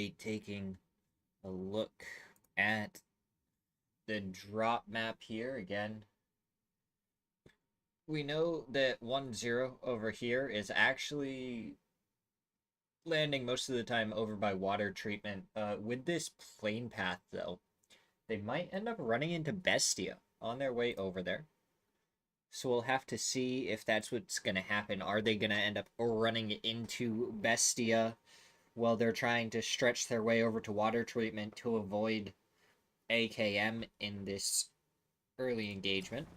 Taking a look at the drop map here again. We know that 1-0 over here is actually landing most of the time over by water treatment. With this plane path, though, they might end up running into Bestia on their way over there. So we'll have to see if that's what's going to happen. Are they going to end up running into Bestia while they're trying to stretch their way over to water treatment to avoid AKM in this early engagement?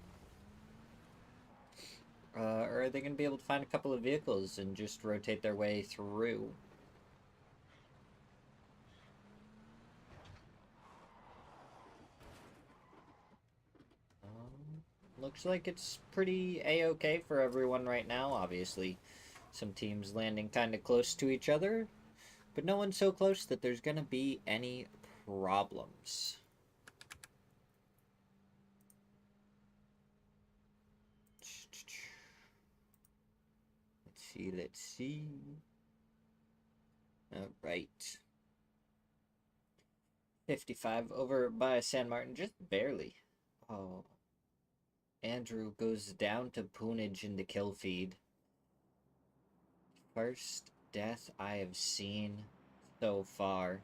Or are they going to be able to find a couple of vehicles and just rotate their way through? Looks like it's pretty a-okay for everyone right now. Obviously, some teams landing kind of close to each other, but no one's so close that there's going to be any problems. Let's see. All right. 55 over by San Martin, just barely. Oh. Andrew goes down to Poonage in the kill feed. First death I have seen so far.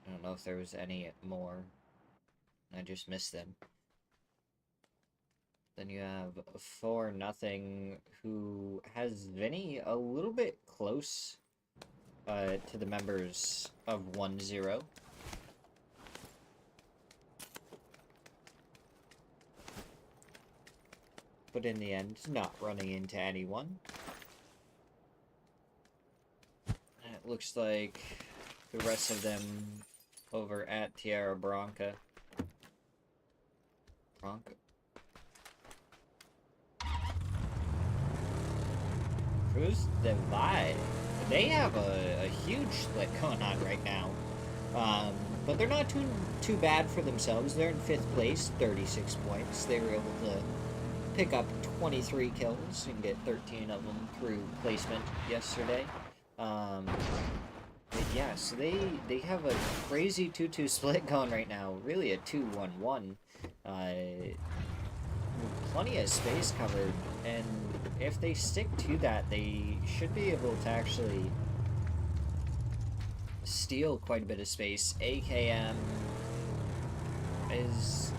I don't know if there was any more. I just missed them. Then you have 4-0, who has Vinny a little bit close to the members of 1-0. But in the end, not running into anyone. And it looks like the rest of them over at Tierra Bronca. Cruz Divide. They have a huge split going on right now. But they're not too bad for themselves. They're in 5th place, 36 points. They were able to pick up 23 kills and get 13 of them through placement yesterday. But yeah, so they have a crazy 2-2 split going right now. Really a 2-1-1. Plenty of space covered, and if they stick to that, they should be able to actually steal quite a bit of space. AKM is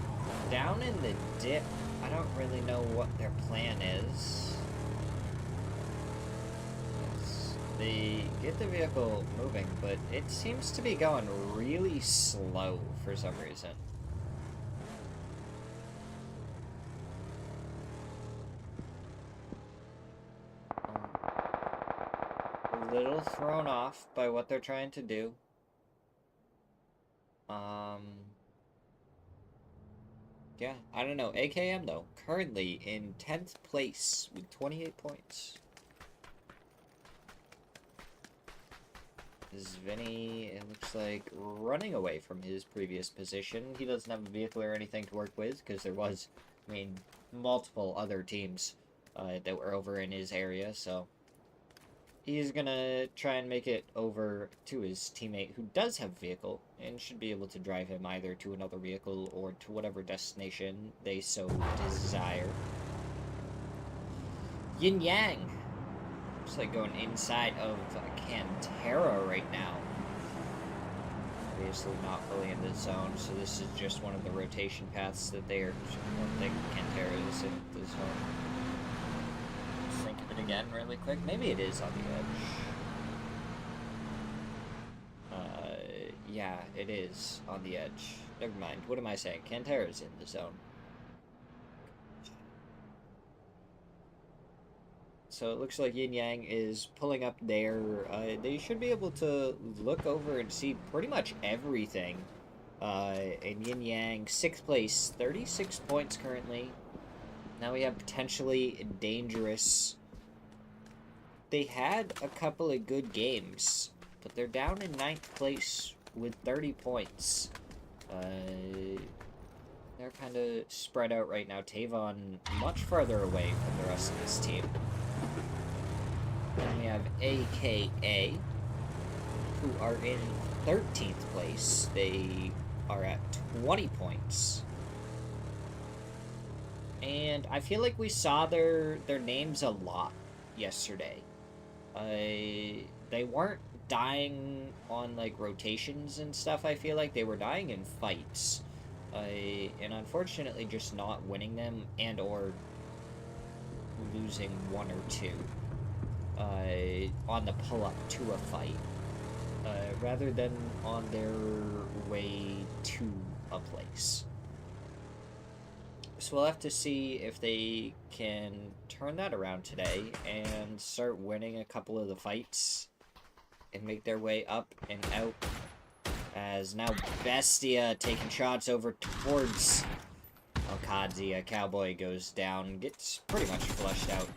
down in the dip. I don't really know what their plan is. They get the vehicle moving, but it seems to be going really slow for some reason. A little thrown off by what they're trying to do. Yeah, I don't know. AKM, though, currently in 10th place with 28 points. Is Vinny, it looks like, running away from his previous position. He doesn't have a vehicle or anything to work with, because there was, I mean, multiple other teams that were over in his area, so he's gonna try and make it over to his teammate who does have a vehicle and should be able to drive him either to another vehicle or to whatever destination they so desire. Yin Yang. Looks like going inside of Cantera right now. Obviously not fully in the zone, so this is just one of the rotation paths that they are. I don't think Cantera is in the zone. Think of it again really quick. Maybe it is on the edge. Yeah, it is on the edge. Never mind. What am I saying? Cantera's in the zone. So it looks like Yin Yang is pulling up there. They should be able to look over and see pretty much everything. And Yin Yang, 6th place, 36 points currently. Now we have potentially dangerous. They had a couple of good games, but they're down in 9th place with 30 points. They're kind of spread out right now. Tavon much further away from the rest of this team. Then we have AKA. who are in 13th place. They are at 20 points. And I feel like we saw their names a lot yesterday. They weren't dying on, like, rotations and stuff, I feel like. They were dying in fights. And unfortunately just not winning them and or losing one or two on the pull-up to a fight, rather than on their way to a place. So we'll have to see if they can turn that around today and start winning a couple of the fights and make their way up and out. As now Bestia taking shots over towards Alkadzia. Cowboy goes down, gets pretty much flushed out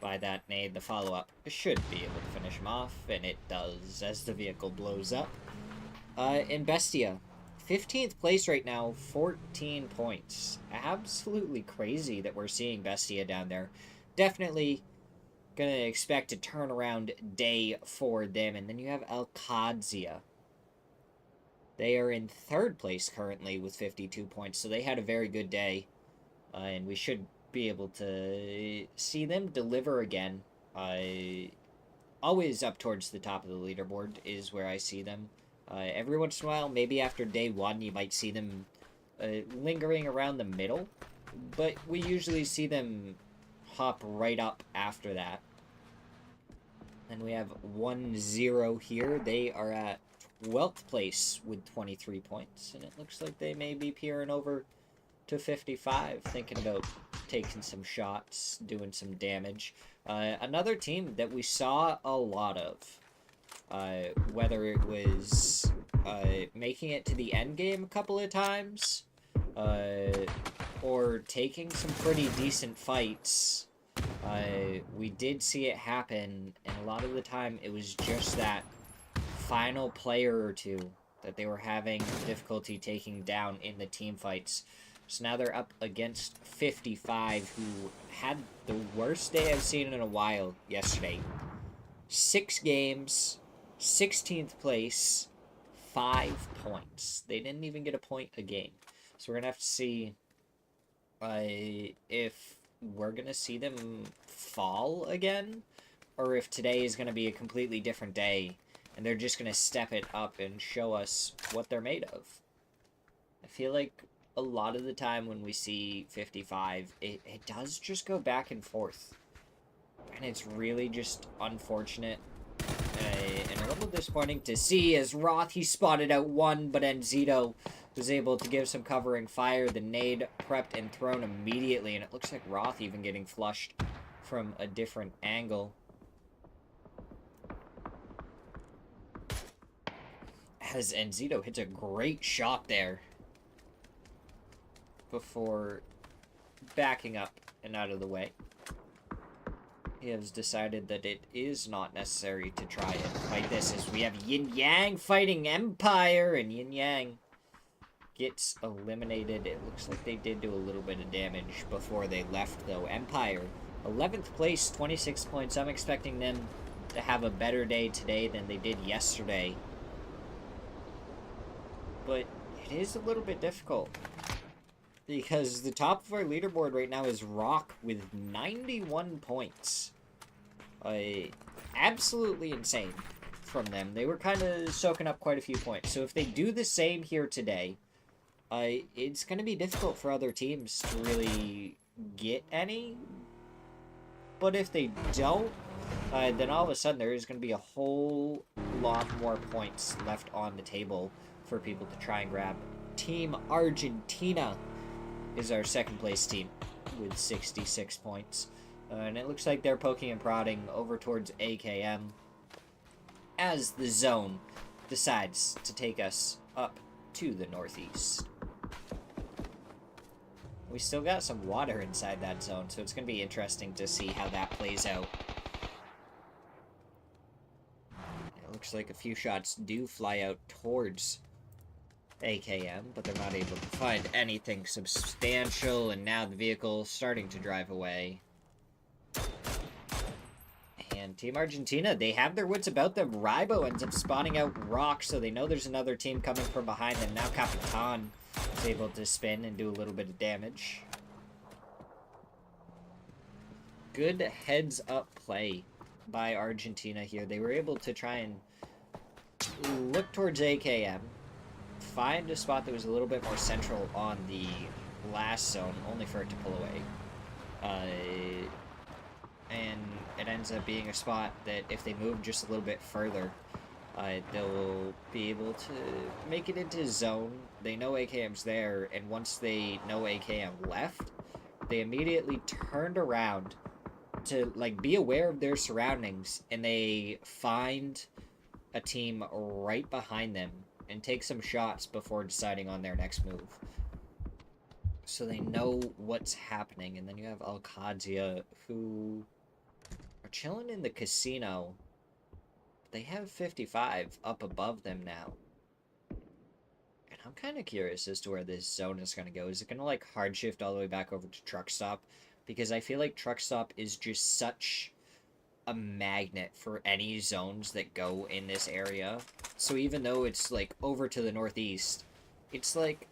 by that nade. The follow-up should be able to finish him off, and it does as the vehicle blows up. And Bestia, 15th place right now, 14 points. Absolutely crazy that we're seeing Bestia down there. Definitely gonna expect a turnaround day for them. And then you have Alkadzia. They are in 3rd place currently with 52 points, so they had a very good day. And we should be able to see them deliver again. Always up towards the top of the leaderboard is where I see them. Every once in a while, maybe after day 1, you might see them lingering around the middle. But we usually see them hop right up after that. And we have 1-0 here. They are at 12th place with 23 points. And it looks like they may be peering over to 55, thinking about taking some shots, doing some damage. Another team that we saw a lot of, whether it was making it to the end game a couple of times, or taking some pretty decent fights. We did see it happen, and a lot of the time it was just that final player or two that they were having difficulty taking down in the team fights. So now they're up against 55, who had the worst day I've seen in a while yesterday. 6 games, 16th place, 5 points. They didn't even get a point a game. So we're going to have to see if we're going to see them fall again, or if today is going to be a completely different day, and they're just going to step it up and show us what they're made of. I feel like a lot of the time when we see 55, it does just go back and forth. And it's really just unfortunate and a little disappointing to see, as Roth, he spotted out one, but Enzito was able to give some covering fire. The nade prepped and thrown immediately, and it looks like Roth even getting flushed from a different angle. As Enzito hits a great shot there before backing up and out of the way. He has decided that it is not necessary to try and fight this, as we have Yin Yang fighting Empire, and Yin Yang gets eliminated. It looks like they did do a little bit of damage before they left, though. Empire, 11th place, 26 points. I'm expecting them to have a better day today than they did yesterday. But it is a little bit difficult, because the top of our leaderboard right now is Rock with 91 points. Absolutely insane from them. They were kind of soaking up quite a few points. So if they do the same here today, it's going to be difficult for other teams to really get any. But if they don't, then all of a sudden there is going to be a whole lot more points left on the table for people to try and grab. Team Argentina is our 2nd place team with 66 points. And it looks like they're poking and prodding over towards AKM as the zone decides to take us up to the northeast. We still got some water inside that zone, so it's going to be interesting to see how that plays out. It looks like a few shots do fly out towards AKM, but they're not able to find anything substantial, and now the vehicle starting to drive away. And And Team Argentina, they have their wits about them. Rybo ends up spawning out Rock, so they know there's another team coming from behind them. Now Capitan is able to spin and do a little bit of damage. Good heads-up play by Argentina here. They were able to try and look towards AKM, find a spot that was a little bit more central on the last zone, only for it to pull away. And it ends up being a spot that if they move just a little bit further, they'll be able to make it into zone. They know AKM's there, and once they know AKM left, they immediately turned around to, like, be aware of their surroundings, and they find a team right behind them and take some shots before deciding on their next move. So they know what's happening. And then you have Alcadzia, who are chilling in the casino. They have 55 up above them now. And I'm kind of curious as to where this zone is going to go. Is it going to, like, hard shift all the way back over to Truck Stop? Because I feel like Truck Stop is just such a magnet for any zones that go in this area. So even though it's, like, over to the northeast, it's like...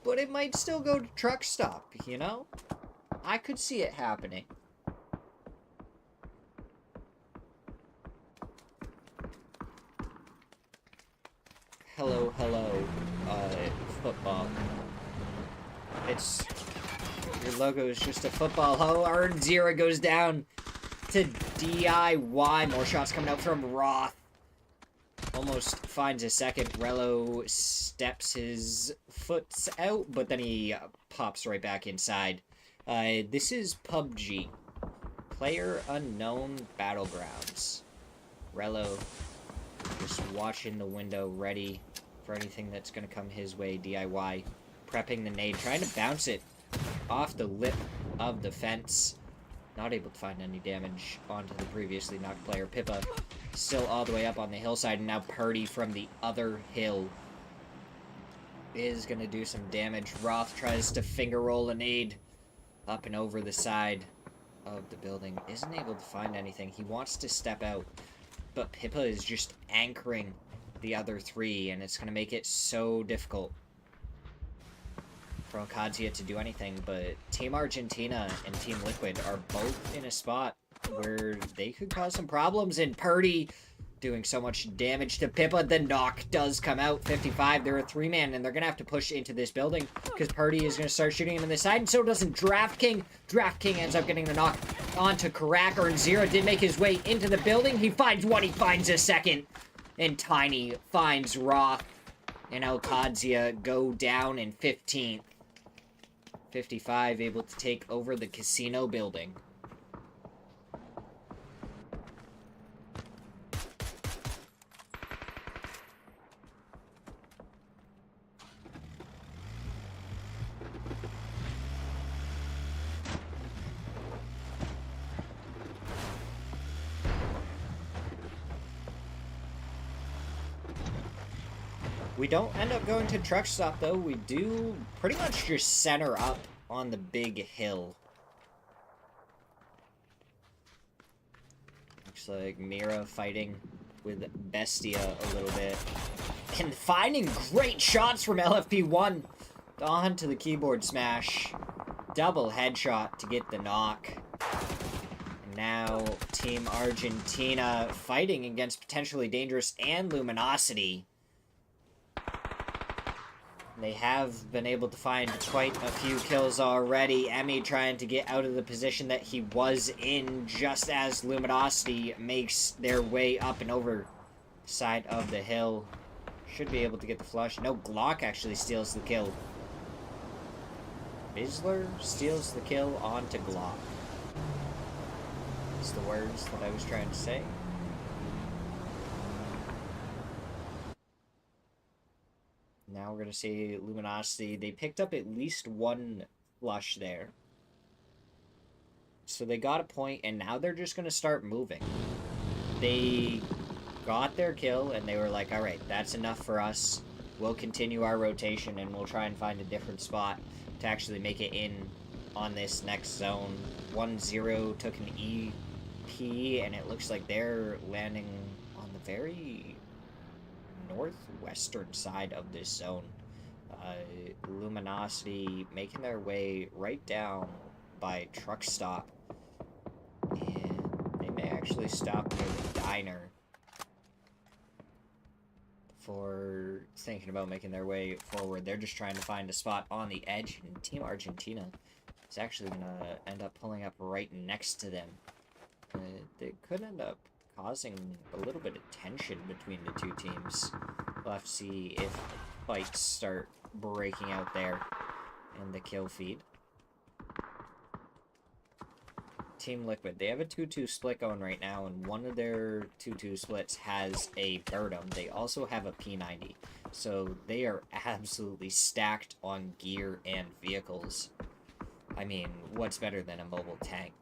But it might still go to Truck Stop, you know? I could see it happening. Hello, football. It's... Your logo is just a football. Oh, Smirzera goes down to DIY. More shots coming out from Roth. Almost finds a second. Rello steps his foot out, but then he pops right back inside. This is PUBG. Player Unknown Battlegrounds. Rello just watching the window, ready for anything that's going to come his way. DIY. Prepping the nade, trying to bounce it off the lip of the fence. Not able to find any damage onto the previously knocked player. Pippa still all the way up on the hillside, and now Purdy from the other hill is going to do some damage. Roth tries to finger roll a nade up and over the side of the building. Isn't able to find anything. He wants to step out, but Pippa is just anchoring the other three, and it's going to make it so difficult for Alcadzia to do anything. But Team Argentina and Team Liquid are both in a spot where they could cause some problems, and Purdy doing so much damage to Pippa. The knock does come out. 55. They're a three-man, and they're going to have to push into this building because Purdy is going to start shooting him in the side, and so doesn't DraftKing. DraftKing ends up getting the knock onto Karak. Smirzera did make his way into the building. He finds one. He finds a second. And Tiny finds Roth. And Alcadzia go down in 15th. 55 able to take over the casino building. We don't end up going to Truck Stop, though. We do pretty much just center up on the big hill. Looks like Mira fighting with Bestia a little bit. And finding great shots from LFP1 onto the keyboard smash. Double headshot to get the knock. And now Team Argentina fighting against Potentially Dangerous and Luminosity. They have been able to find quite a few kills already. Emmy trying to get out of the position that he was in just as Luminosity makes their way up and over the side of the hill. Should be able to get the flush. No, Glock actually steals the kill. Bisler steals the kill onto Glock. That's the words that I was trying to say. Now we're going to see Luminosity. They picked up at least one flush there. So they got a point, and now they're just going to start moving. They got their kill, and they were like, alright, that's enough for us. We'll continue our rotation, and we'll try and find a different spot to actually make it in on this next zone. 1-0 took an E P, and it looks like they're landing on the very northwestern side of this zone. Luminosity making their way right down by truck stop, and they may actually stop near the diner for thinking about making their way forward. They're just trying to find a spot on the edge, and Team Argentina is actually going to end up pulling up right next to them. It could end up causing a little bit of tension between the two teams. We'll have to see if fights start breaking out there in the kill feed. Team Liquid, they have a 2-2 split going right now, and one of their 2-2 splits has a Birdum. They also have a P90, so they are absolutely stacked on gear and vehicles. I mean, what's better than a mobile tank?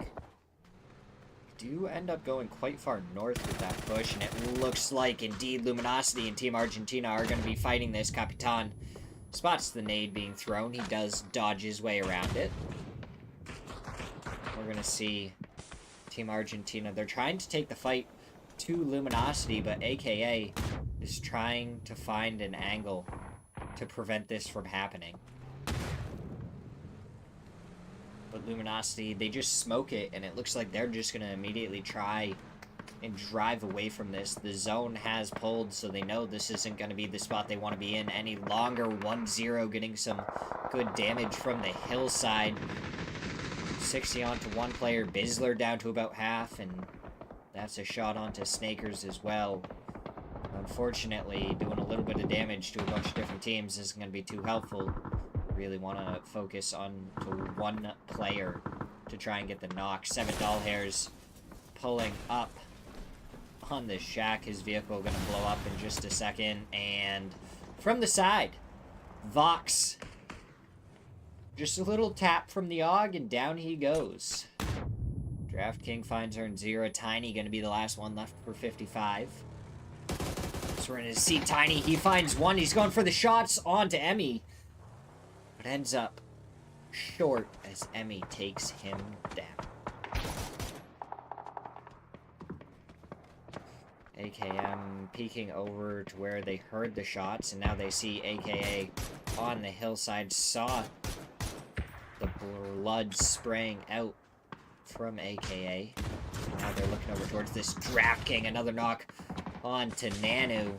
Do end up going quite far north with that push, and it looks like indeed Luminosity and Team Argentina are going to be fighting this. Capitan spots the nade being thrown. He does dodge his way around it. We're going to see Team Argentina. They're trying to take the fight to Luminosity, but AKA is trying to find an angle to prevent this from happening. But Luminosity, they just smoke it, and it looks like they're just going to immediately try and drive away from this. The zone has pulled, so they know this isn't going to be the spot they want to be in any longer. 1-0, getting some good damage from the hillside. 60 onto one player. Bizzler down to about half, and that's a shot onto Snakers as well. Unfortunately, doing a little bit of damage to a bunch of different teams isn't going to be too helpful. Really want to focus on to one player to try and get the knock. 7 doll hairs pulling up on the shack. His vehicle going to blow up in just a second. And from the side, Vox. Just a little tap from the AUG, and down he goes. Draft King finds her in 0. Tiny going to be the last one left for 55. So we're going to see Tiny. He finds one. He's going for the shots onto Emmy. But ends up short as Emmy takes him down. AKM peeking over to where they heard the shots, and now they see AKA on the hillside. Saw the blood spraying out from AKA. Now they're looking over towards this Draft King. Another knock on to Nanu.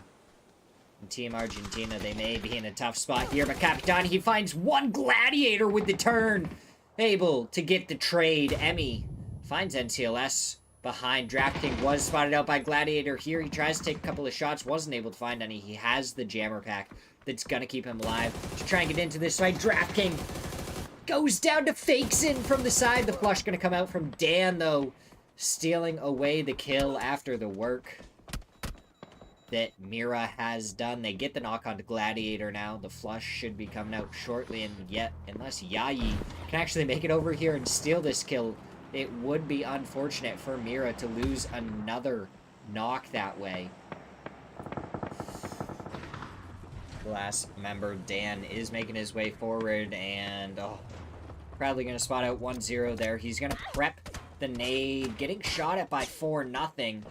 And Team Argentina, they may be in a tough spot here, but Capitan, he finds one Gladiator with the turn. Able to get the trade. Emmy finds NCLS behind. Draft King was spotted out by Gladiator here. He tries to take a couple of shots, wasn't able to find any. He has the jammer pack that's going to keep him alive to try and get into this fight. Draft King goes down to fakes in from the side. The flush going to come out from Dan, though, stealing away the kill after the work that Mira has done. They get the knock onto Gladiator now. The flush should be coming out shortly, and yet, unless Yayi can actually make it over here and steal this kill, it would be unfortunate for Mira to lose another knock that way. The last member, Dan, is making his way forward, and proudly going to spot out 1-0 there. He's going to prep the nade, getting shot at by 4-0.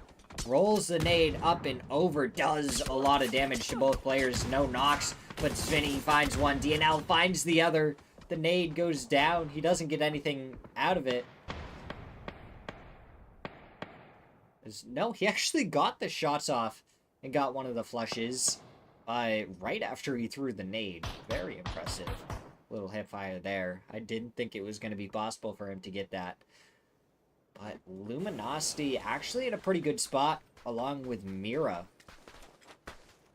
Rolls the nade up and over, does a lot of damage to both players. No knocks, but Svinny finds one. DNL finds the other. The nade goes down. He doesn't get anything out of it. No, he actually got the shots off and got one of the flushes right after he threw the nade. Very impressive. Little hip fire there. I didn't think it was going to be possible for him to get that. But Luminosity actually in a pretty good spot, along with Mira.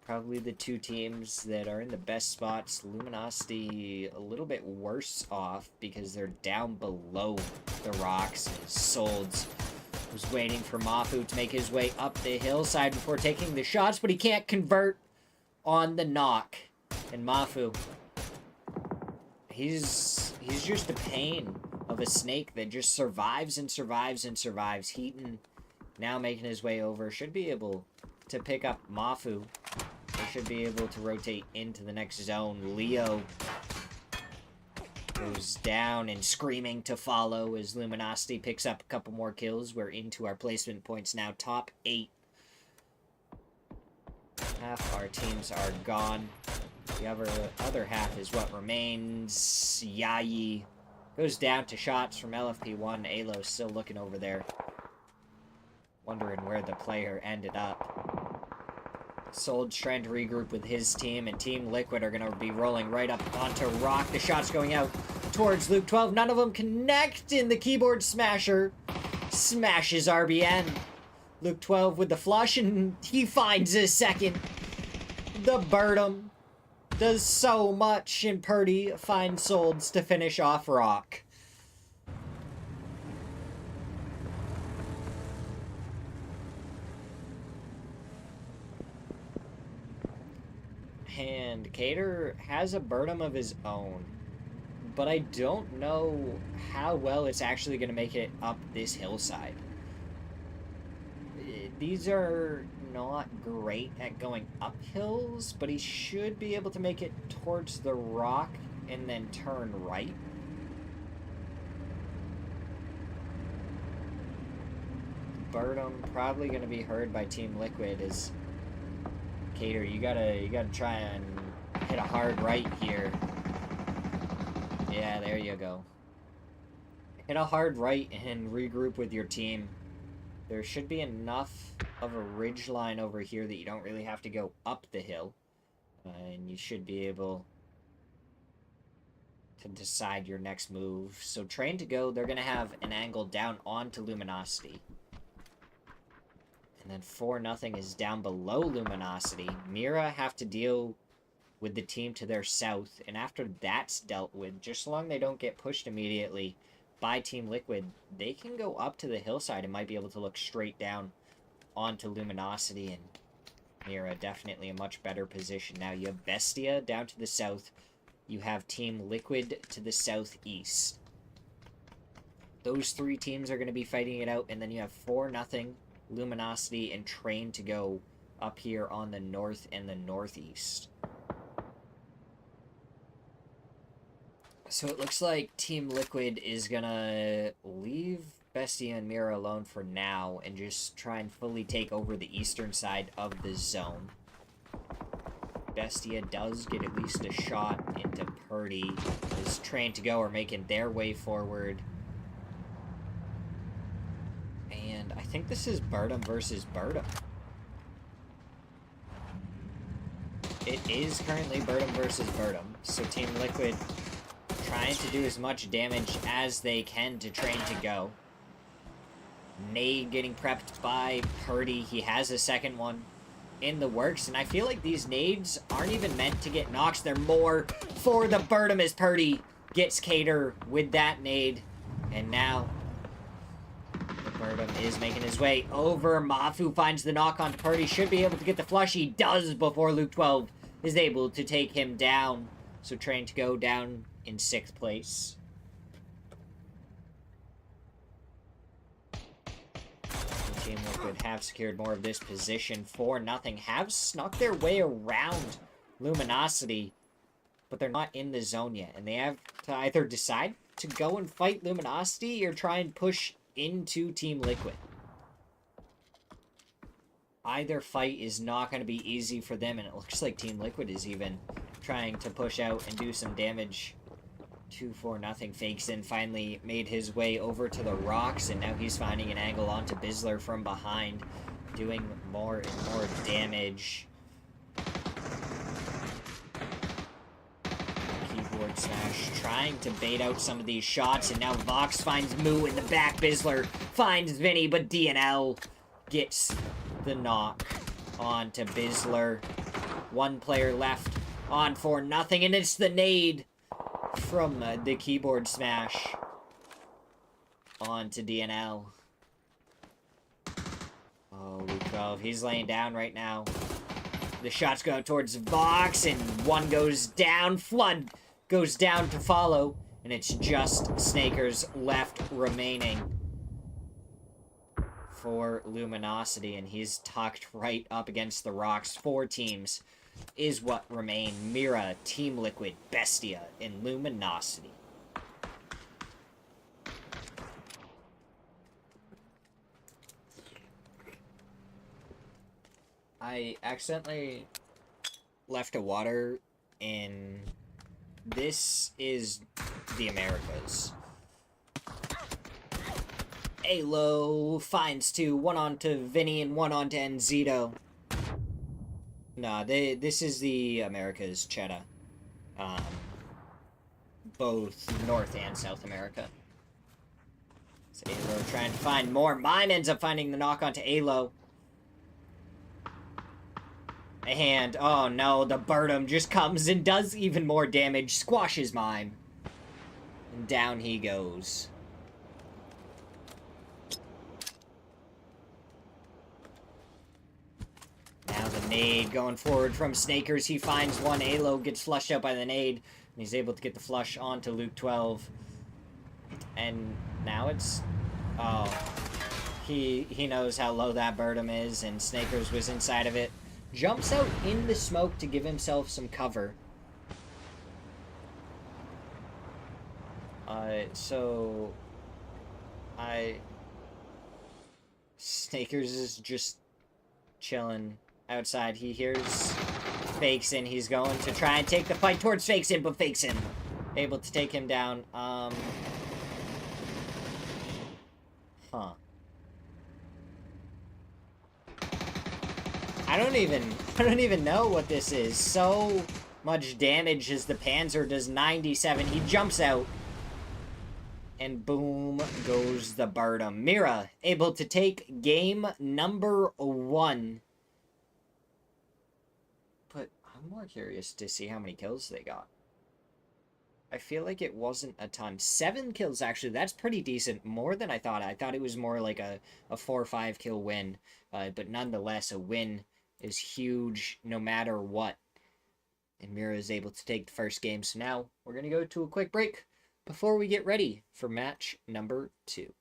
Probably the two teams that are in the best spots. Luminosity a little bit worse off because they're down below the rocks. Solds was waiting for Mafu to make his way up the hillside before taking the shots, but he can't convert on the knock. And Mafu, he's just a pain of a snake that just survives and survives and survives. Heaton now making his way over. Should be able to pick up Mafu. They should be able to rotate into the next zone. Leo Goes down and screaming to follow as Luminosity picks up a couple more kills. We're into our placement points now. Top 8. Half our teams are gone. The other half is what remains. Yayi goes down to shots from LFP1. Alo's still looking over there, wondering where the player ended up. Sold's trying to regroup with his team, and Team Liquid are going to be rolling right up onto Rock. The shot's going out towards Luke 12. None of them connect, and the keyboard smasher smashes RBN. Luke 12 with the flush, and he finds his second. The Birdum does so much, and Purdy finds Solds to finish off Rock. And Cater has a Birdum of his own, but I don't know how well it's actually going to make it up this hillside. These are not great at going up hills, but he should be able to make it towards the rock and then turn right. Birdum probably going to be heard by Team Liquid. As Cater, you gotta try and hit a hard right here. Yeah, there you go. Hit a hard right and regroup with your team. There should be enough of a ridge line over here that you don't really have to go up the hill. And you should be able to decide your next move. So Train to Go, they're going to have an angle down onto Luminosity. And then 4-0 is down below Luminosity. Mira have to deal with the team to their south. And after that's dealt with, just so long they don't get pushed immediately by Team Liquid, they can go up to the hillside and might be able to look straight down onto Luminosity. And Mira definitely a much better position. Now you have Bestia down to the south. You have Team Liquid to the southeast. Those three teams are going to be fighting it out. And then you have 4-0, Luminosity, and Train to Go up here on the north and the northeast. So it looks like Team Liquid is gonna leave Bestia and Mira alone for now and just try and fully take over the eastern side of the zone. Bestia does get at least a shot into Purdy. As Train to Go are making their way forward. And I think this is Birdum versus Birdum. It is currently Birdum versus Birdum. So Team Liquid trying to do as much damage as they can to Train to Go. Nade getting prepped by Purdy. He has a second one in the works, and I feel like these nades aren't even meant to get knocks. They're more for the Birdum as Purdy gets Cater with that nade. And now the Birdum is making his way over. Mafu finds the knock on Purdy. Should be able to get the flush. He does before Luke 12 is able to take him down. So Train to Go down in 6th place. Team Liquid have secured more of this position. 4-0 have snuck their way around Luminosity, but they're not in the zone yet, and they have to either decide to go and fight Luminosity or try and push into Team Liquid. Either fight is not going to be easy for them, and it looks like Team Liquid is even trying to push out and do some damage. 2-4-0 fakes in, finally made his way over to the rocks, and now he's finding an angle onto Bizzler from behind, doing more and more damage. Keyboard smash, trying to bait out some of these shots, and now Vox finds Moo in the back. Bizzler finds Vinny, but DNL gets the knock onto Bizzler. One player left on 4-0, and it's the nade from the keyboard smash onto DNL. Oh, Luke 12, he's laying down right now. The shots go towards Vox, and one goes down. Flood goes down to follow, and it's just Snakers left remaining for Luminosity, and he's tucked right up against the rocks. 4 teams is what remain. Mira, Team Liquid, Bestia, and Luminosity. I accidentally left a water in... This is the Americas. Alo finds two, one onto Vinny and one onto Enzito. Nah, this is the Americas, Cheddar. Both North and South America. So Alo trying to find more. Mime ends up finding the knock onto Alo. And, oh no, the Birdum just comes and does even more damage. Squashes Mime. And down he goes. Now the nade going forward from Snakers. He finds one. Alo gets flushed out by the nade. And he's able to get the flush onto Luke 12. And now it's... Oh. He knows how low that Birdum is. And Snakers was inside of it. Jumps out in the smoke to give himself some cover. Snakers is just chilling outside. He hears Fakeson. He's going to try and take the fight towards Fakeson, but Fakeson able to take him down. Huh. I don't even know what this is. So much damage as the Panzer does 97. He jumps out. And boom goes the Birdum. Mira able to take game number 1. But I'm more curious to see how many kills they got. I feel like it wasn't a ton. 7 kills, actually. That's pretty decent. More than I thought. I thought it was more like a 4 or 5 kill win. But nonetheless, a win is huge no matter what. And Mira is able to take the first game. So now we're going to go to a quick break before we get ready for match number 2.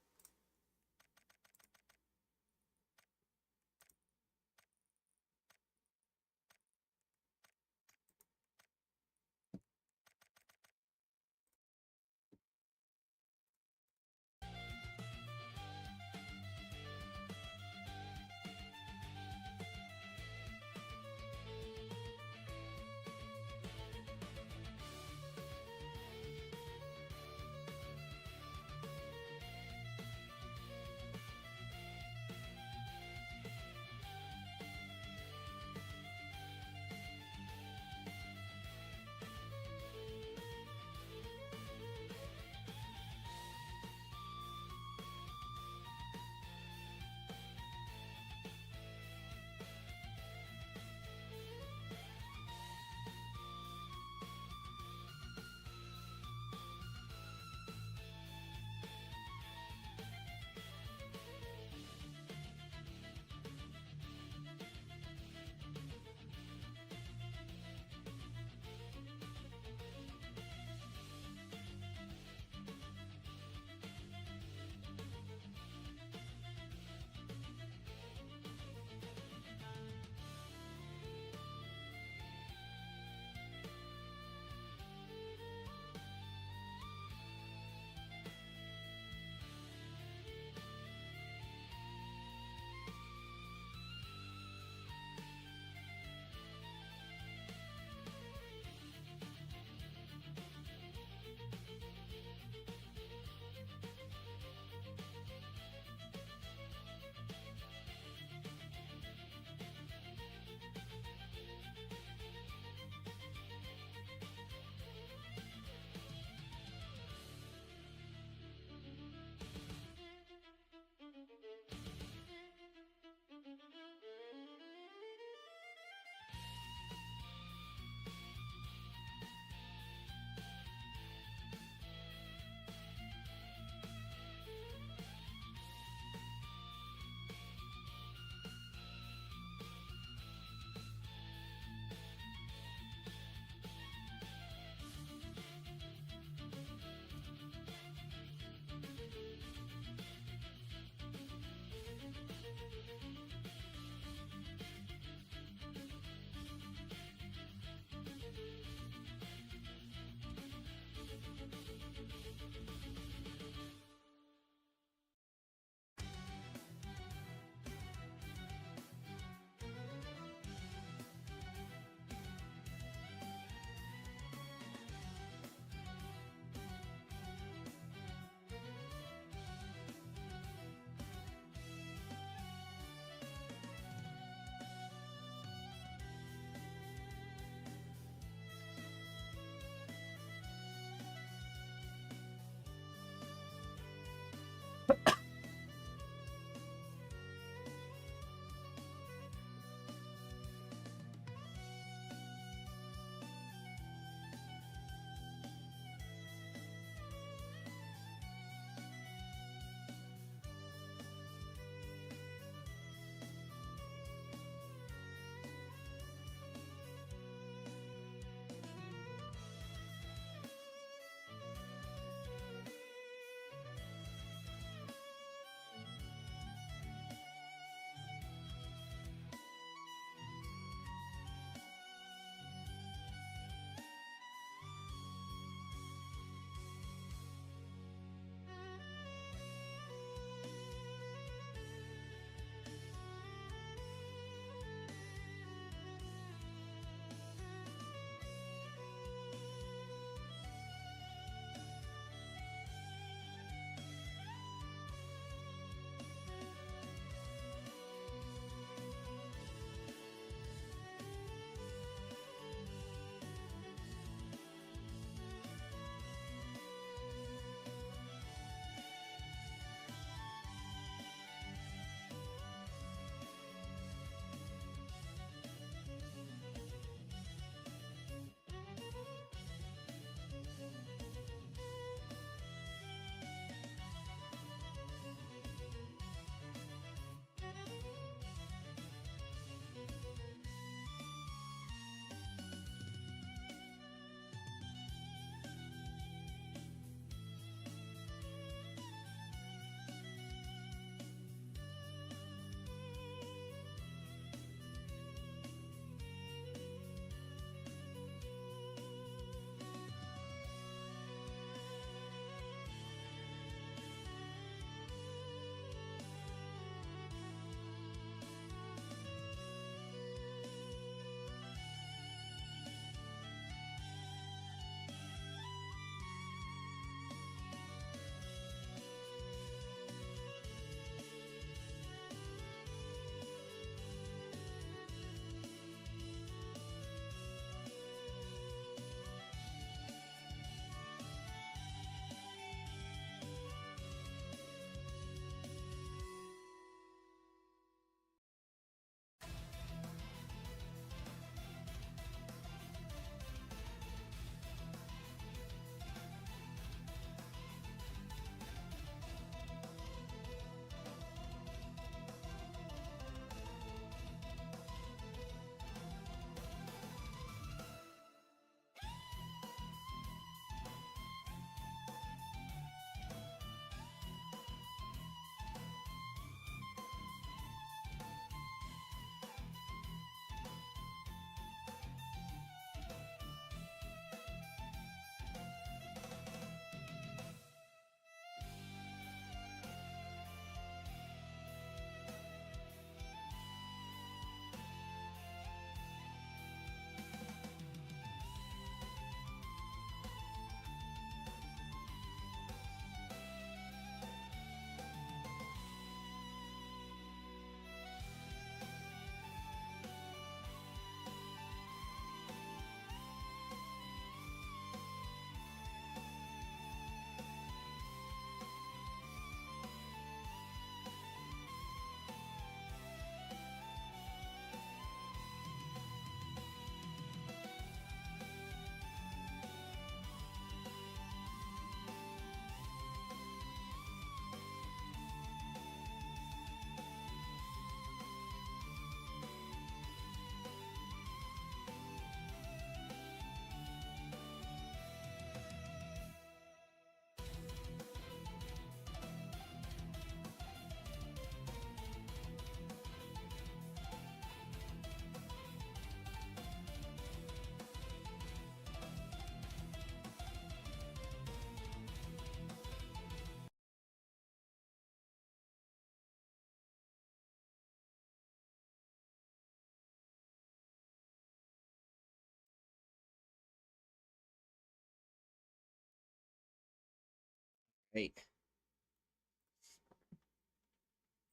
Right.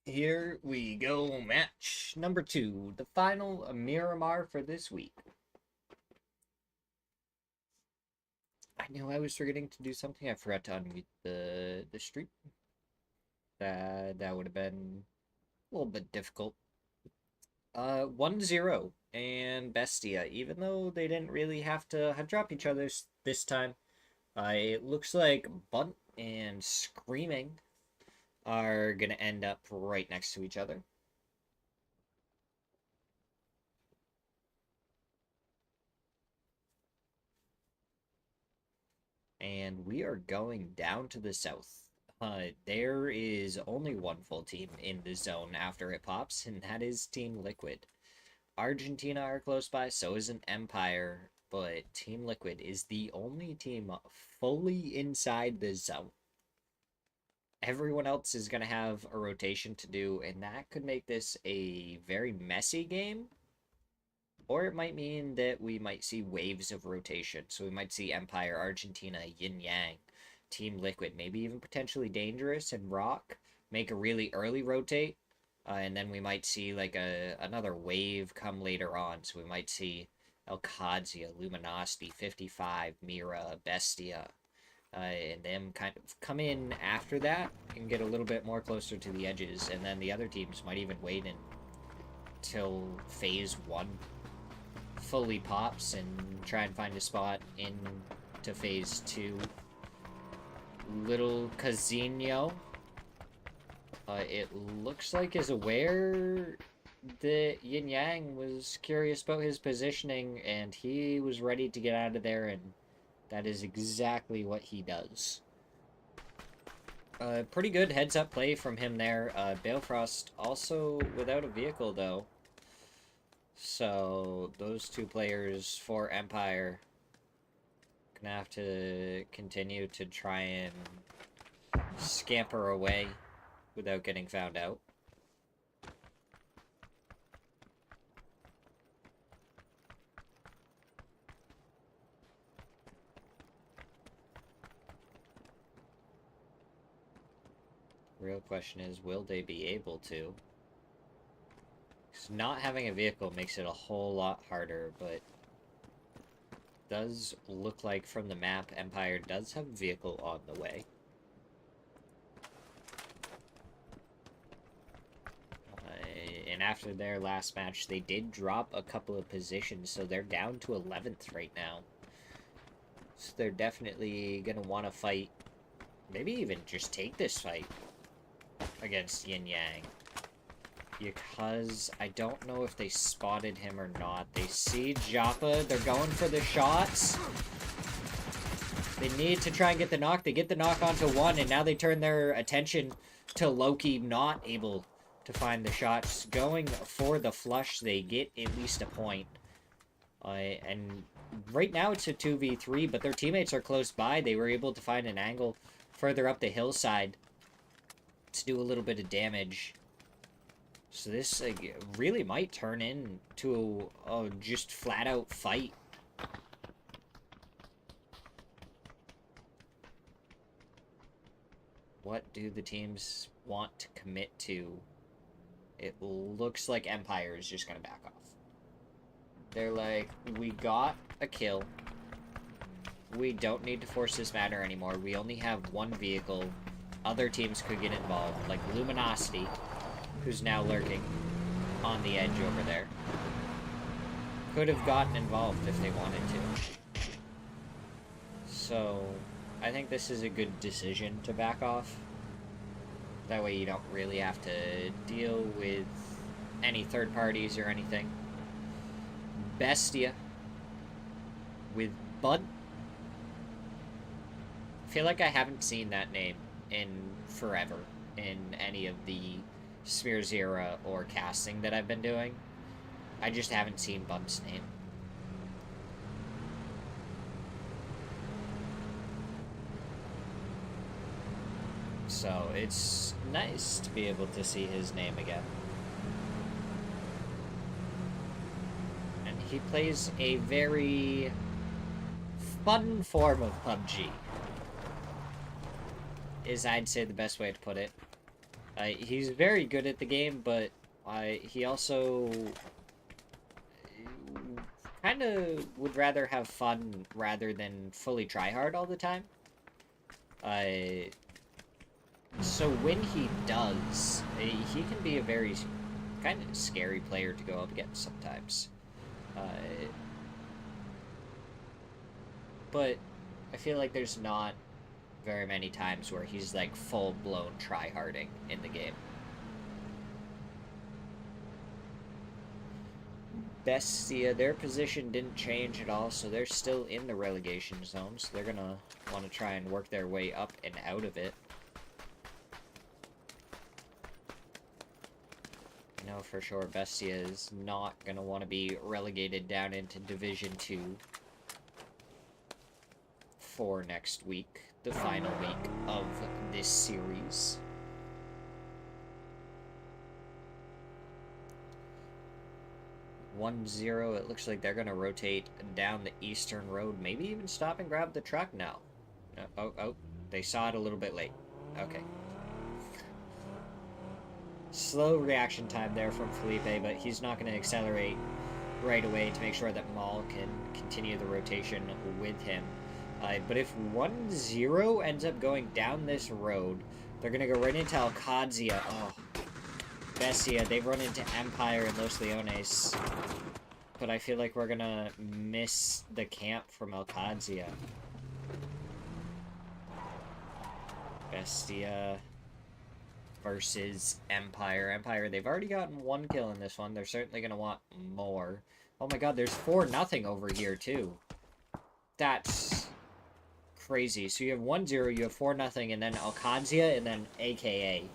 Here we go. Match number 2. The final Miramar for this week. I knew I was forgetting to do something. I forgot to unmute the stream. That would have been a little bit difficult. 1-0 and Bestia, even though they didn't really have to drop each other this time. It looks like Bunt and Screaming are going to end up right next to each other. And we are going down to the south. There is only one full team in the zone after it pops, and that is Team Liquid. Argentina are close by, so is an Empire, but Team Liquid is the only team fully inside the zone. Everyone else is going to have a rotation to do, and that could make this a very messy game. Or it might mean that we might see waves of rotation. So we might see Empire, Argentina, Yin Yang, Team Liquid, maybe even potentially Dangerous and Rock make a really early rotate. And then we might see like another wave come later on. So we might see Elkadzia, Luminosity, 55, Mira, Bestia, and them kind of come in after that and get a little bit more closer to the edges. And then the other teams might even wait until phase 1 fully pops and try and find a spot into phase 2. Little Casino, it looks like, is aware that Yin Yang was curious about his positioning, and he was ready to get out of there, and that is exactly what he does. Pretty good heads-up play from him there. Balefrost also without a vehicle, though. So, those two players for Empire gonna have to continue to try and scamper away without getting found out. Real question is, will they be able to? Not having a vehicle makes it a whole lot harder, but does look like from the map Empire does have a vehicle on the way. And after their last match, they did drop a couple of positions, so they're down to 11th right now. So they're definitely going to want to fight, maybe even just take this fight against Yin Yang. Because I don't know if they spotted him or not. They see Joppa. They're going for the shots. They need to try and get the knock. They get the knock onto one, and now they turn their attention to Loki, not able to find the shots. Going for the flush, they get at least a point. And right now it's a 2v3, but their teammates are close by. They were able to find an angle further up the hillside to do a little bit of damage. So this really might turn into a just flat-out fight. What do the teams want to commit to? It looks like Empire is just going to back off. They're like, we got a kill. We don't need to force this matter anymore. We only have one vehicle. Other teams could get involved, like Luminosity, who's now lurking on the edge over there. Could have gotten involved if they wanted to. So, I think this is a good decision to back off. That way you don't really have to deal with any third parties or anything. Bestia with Bud. I feel like I haven't seen that name in forever in any of the Smirzera or casting that I've been doing. I just haven't seen Bud's name. So it's nice to be able to see his name again. And he plays a very fun form of PUBG, is I'd say the best way to put it. He's very good at the game, but he also kind of would rather have fun rather than fully try hard all the time. So when he does, he can be a very kind of scary player to go up against sometimes. But I feel like there's not very many times where he's like full-blown try-harding in the game. Bestia, their position didn't change at all, so they're still in the relegation zone, so they're gonna want to try and work their way up and out of it. I know for sure Bestia is not gonna want to be relegated down into Division 2 for next week, the final week of this series. (1-0), it looks like they're going to rotate down the eastern road. Maybe even stop and grab the truck now. Oh, they saw it a little bit late. Okay. Slow reaction time there from Felipe, but he's not going to accelerate right away to make sure that Maul can continue the rotation with him. But if 1-0 ends up going down this road, they're going to go right into Alcadzia. Oh. Bestia, they've run into Empire and Los Leones. But I feel like we're gonna miss the camp from Alcadzia. Bestia versus Empire. Empire, they've already gotten 1 kill in this one. They're certainly gonna want more. Oh my god, there's 4-0 over here, too. That's crazy. So you have 1-0, you have 4-0, and then Alcadzia, and then AKA.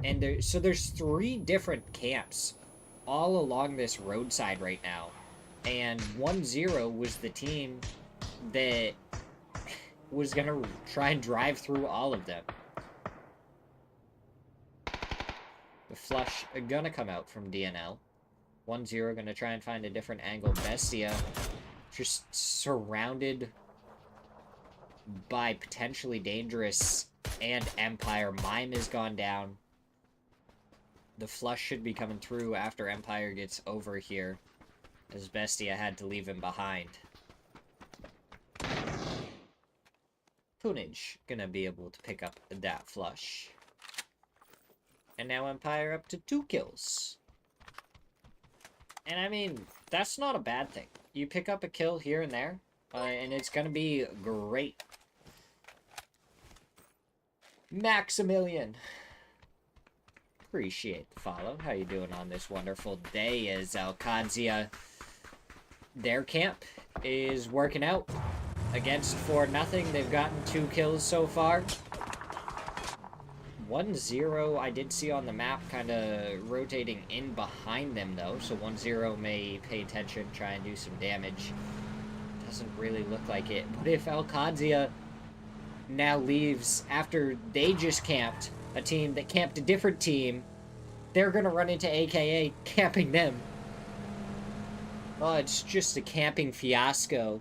And there's 3 different camps all along this roadside right now. And 1-0 was the team that was going to try and drive through all of them. The flush going to come out from DNL. 1-0 going to try and find a different angle. Bestia just surrounded by potentially dangerous and Empire. Mime has gone down. The flush should be coming through after Empire gets over here, as Bestia had to leave him behind. Punage gonna be able to pick up that flush. And now Empire up to 2 kills. And I mean, that's not a bad thing. You pick up a kill here and there, and it's gonna be great. Maximilian. Appreciate the follow. How you doing on this wonderful day? As Alcadzia, their camp is working out against 4-0. They've gotten 2 kills so far. 1-0, I did see on the map kind of rotating in behind them, though. So 1-0 may pay attention, try and do some damage. Doesn't really look like it. But if Alcadzia now leaves after they just camped a team that camped a different team, they're going to run into AKA camping them. Oh, it's just a camping fiasco.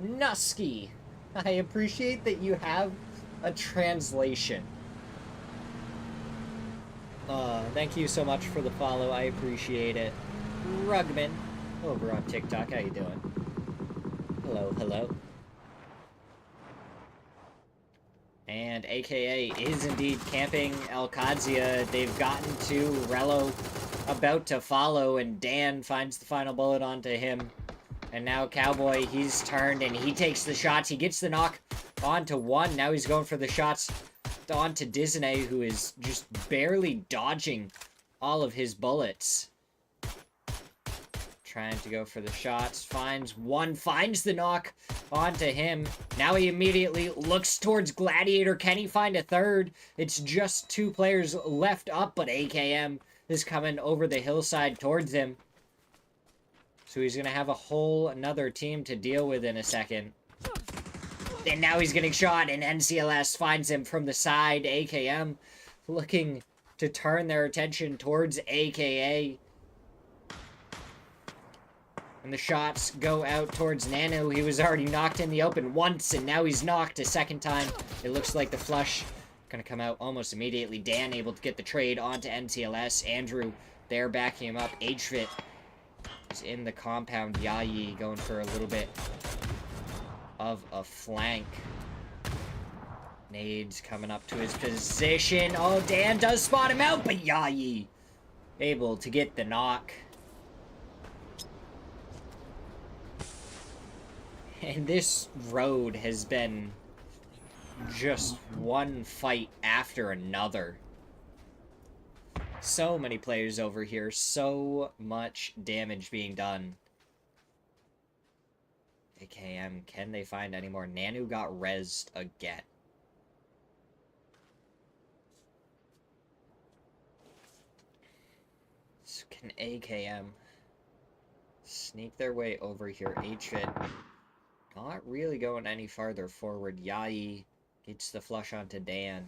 Nusky. I appreciate that you have a translation. Thank you so much for the follow. I appreciate it. Rugman, over on TikTok. How you doing? Hello, hello. And AKA is indeed camping Alcadzia. They've gotten to Rello, about to follow, and Dan finds the final bullet onto him. And now Cowboy, he's turned and he takes the shots. He gets the knock onto 1. Now he's going for the shots onto Disney, who is just barely dodging all of his bullets. Trying to go for the shots. Finds 1. Finds the knock onto him. Now he immediately looks towards Gladiator. Can he find a third? It's just 2 players left up, but AKM is coming over the hillside towards him. So he's going to have a whole another team to deal with in a second. And now he's getting shot, and NCLS finds him from the side. AKM looking to turn their attention towards AKA. And the shots go out towards Nano. He was already knocked in the open once, and now he's knocked a second time. It looks like the flush going to come out almost immediately. Dan able to get the trade onto NCLS. Andrew there backing him up. HFit is in the compound. Yayi going for a little bit of a flank. Nades coming up to his position. Oh, Dan does spot him out, but Yayi able to get the knock. And this road has been just one fight after another. So many players over here, so much damage being done. AKM, can they find any more? Nanu got rezzed again. So can AKM sneak their way over here? HFIT not really going any farther forward. Yai gets the flush onto Dan.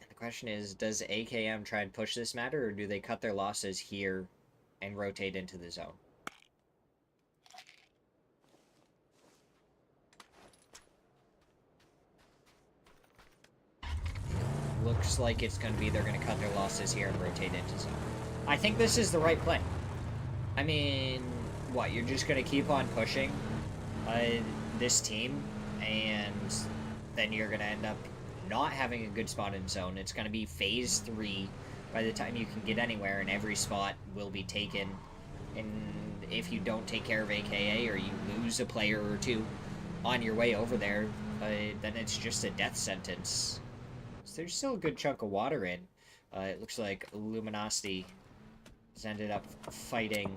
And the question is, does AKM try and push this matter, or do they cut their losses here and rotate into the zone? Looks like it's going to be they're going to cut their losses here and rotate into zone. I think this is the right play. I mean, what, you're just going to keep on pushing this team, and then you're going to end up not having a good spot in zone. It's going to be phase 3 by the time you can get anywhere, and every spot will be taken. And if you don't take care of AKA, or you lose a player or two on your way over there, then it's just a death sentence. So there's still a good chunk of water in. It looks like Luminosity has ended up fighting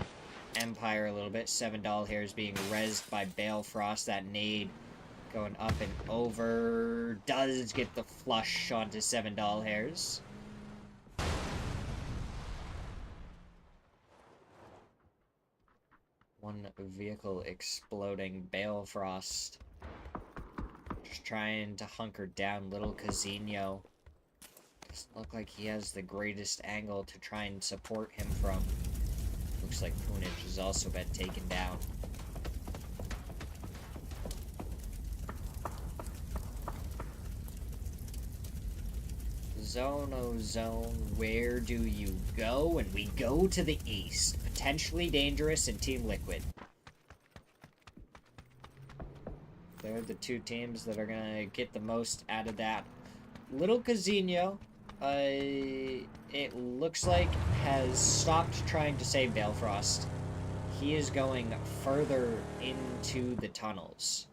Empire a little bit. 7 doll hairs being rezzed by Balefrost. That nade going up and over does get the flush onto 7 doll hairs. One vehicle exploding. Balefrost just trying to hunker down little Casino. Doesn't look like he has the greatest angle to try and support him from. Looks like Punich has also been taken down. Zone, oh zone, where do you go? And we go to the east. Potentially dangerous and Team Liquid. They're the two teams that are gonna get the most out of that. Little Casino, it looks like, has stopped trying to save Balefrost. He is going further into the tunnels,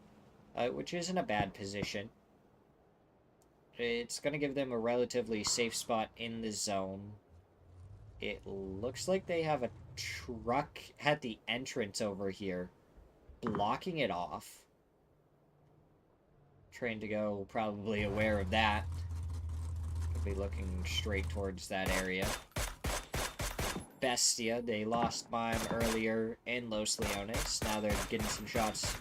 which isn't a bad position. It's going to give them a relatively safe spot in the zone. It looks like they have a truck at the entrance over here, blocking it off. Train to go, probably aware of that. Could be looking straight towards that area. Bestia, they lost by him earlier in Los Leones. Now they're getting some shots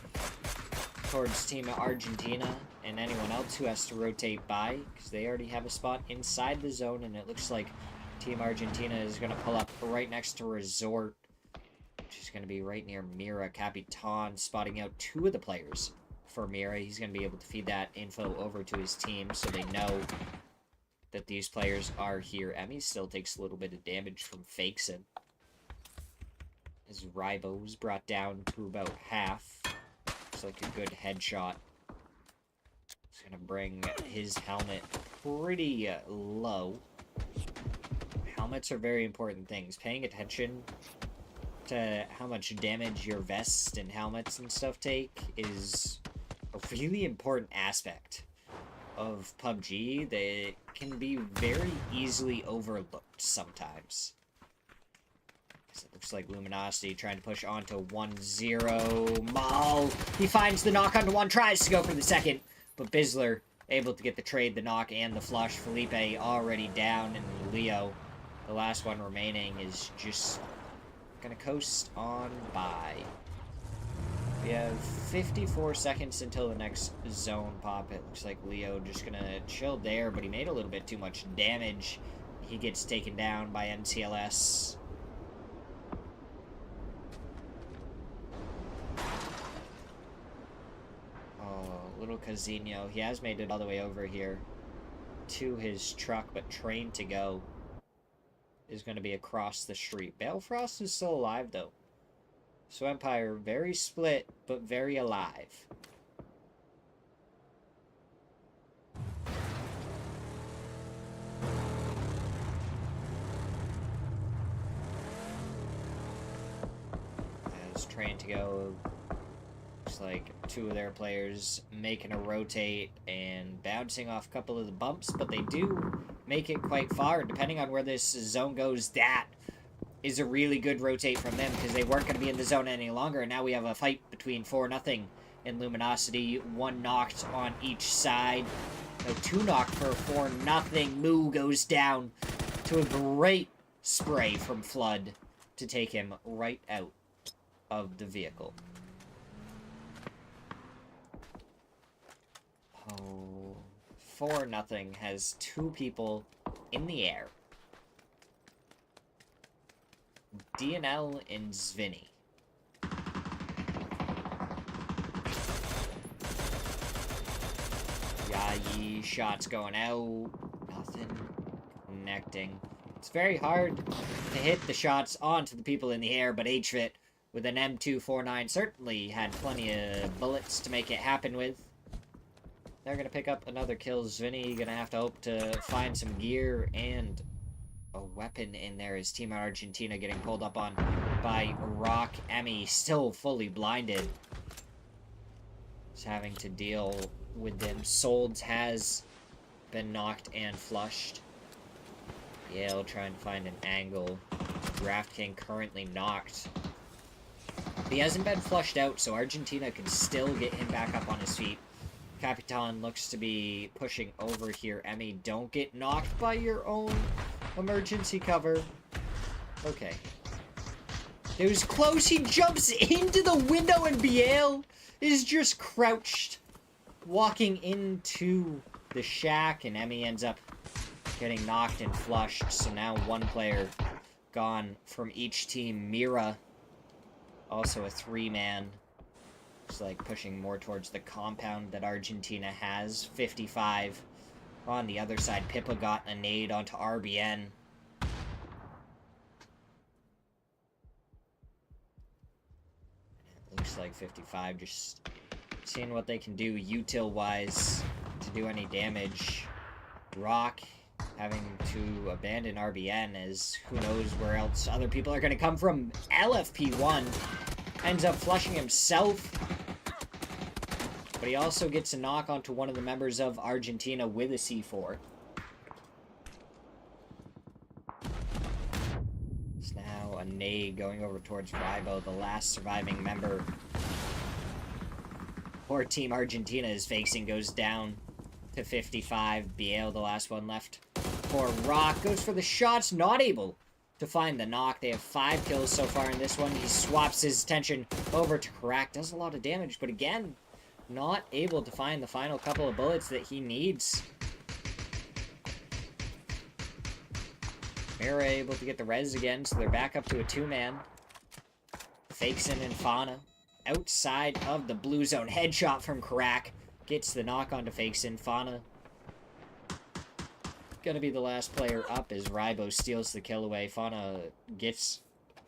towards Team Argentina and anyone else who has to rotate by, because they already have a spot inside the zone, and it looks like Team Argentina is going to pull up right next to Resort, which is going to be right near Mira. Capitan spotting out 2 of the players for Mira. He's going to be able to feed that info over to his team so they know that these players are here. Emmy still takes a little bit of damage from Fakeson. His Ribo was brought down to about half. Looks like a good headshot. He's going to bring his helmet pretty low. Helmets are very important things. Paying attention to how much damage your vest and helmets and stuff take is a really important aspect of PUBG that can be very easily overlooked sometimes. So it looks like Luminosity trying to push onto 1-0. Mal, he finds the knock onto 1, tries to go for the second, but Bizzler able to get the trade, the knock, and the flush. Felipe already down, and Leo, the last one remaining, is just gonna coast on by. We have 54 seconds until the next zone pop. It looks like Leo just gonna chill there, but he made a little bit too much damage. He gets taken down by NCLS. Oh, little Casino. He has made it all the way over here to his truck, but train to go is going to be across the street. Balefrost is still alive, though. So Empire, very split, but very alive. As train to go, looks like two of their players making a rotate and bouncing off a couple of the bumps, but they do make it quite far. Depending on where this zone goes, that is a really good rotate from them because they weren't going to be in the zone any longer. And now we have a fight between 4-0 and Luminosity. One knocked on each side. No, two knocked for 4-0. Moo goes down to a great spray from Flood to take him right out of the vehicle. Oh, 4-0 has two people in the air. DNL and Zvinny. Yayi shots going out. Nothing connecting. It's very hard to hit the shots onto the people in the air, but HVIT with an M249 certainly had plenty of bullets to make it happen with. They're going to pick up another kill. Zvinny going to have to hope to find some gear and a weapon in there. His team Argentina getting pulled up on by Rock. Emmy still fully blinded. He's having to deal with them. Solds has been knocked and flushed. Yale trying to find an angle. Draft King currently knocked. He hasn't been flushed out, so Argentina can still get him back up on his feet. Capitan looks to be pushing over here. Emmy, don't get knocked by your own emergency cover. Okay. It was close. He jumps into the window and Biel is just crouched, walking into the shack, and Emmy ends up getting knocked and flushed. So now one player gone from each team. Mira, also a 3-man. Looks like pushing more towards the compound that Argentina has. 55 on the other side. Pippa got a nade onto RBN. It looks like 55 just seeing what they can do util-wise to do any damage. Rock having to abandon RBN as who knows where else other people are going to come from. LFP1 ends up flushing himself, but he also gets a knock onto one of the members of Argentina with a C4. It's now a nade going over towards Rybo, the last surviving member. Poor Team Argentina is facing, goes down to 55. Biel, the last one left. Poor Rock goes for the shots, not able to find the knock. They have 5 kills so far in this one. He swaps his attention over to Karak. Does a lot of damage, but again, not able to find the final couple of bullets that he needs. Mira able to get the res again, so they're back up to a 2-man. Fakeson and Fauna outside of the blue zone. Headshot from Karak. Gets the knock onto Fakeson. Fauna gonna be the last player up as Rybo steals the kill away. Fauna gets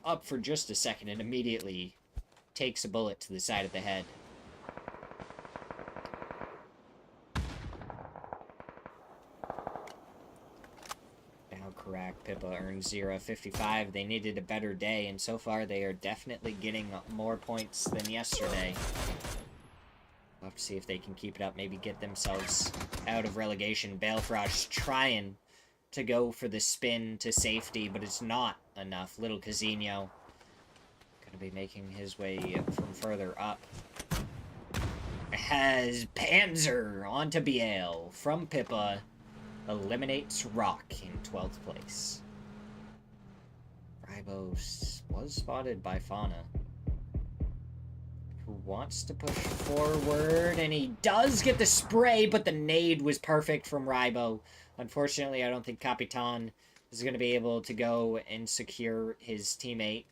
up for just a second and immediately takes a bullet to the side of the head. Now Karak, Pippa earns 0-55. They needed a better day, and so far they are definitely getting more points than yesterday. We'll have to see if they can keep it up, maybe get themselves out of relegation. Balefrost trying to go for the spin to safety, but it's not enough. Little Casino gonna be making his way from further up. Has Panzer onto Biel from Pippa. Eliminates Rock in 12th place. Ribos was spotted by Fauna, who wants to push forward, and he does get the spray, but the nade was perfect from Rybo. Unfortunately, I don't think Capitan is going to be able to go and secure his teammate.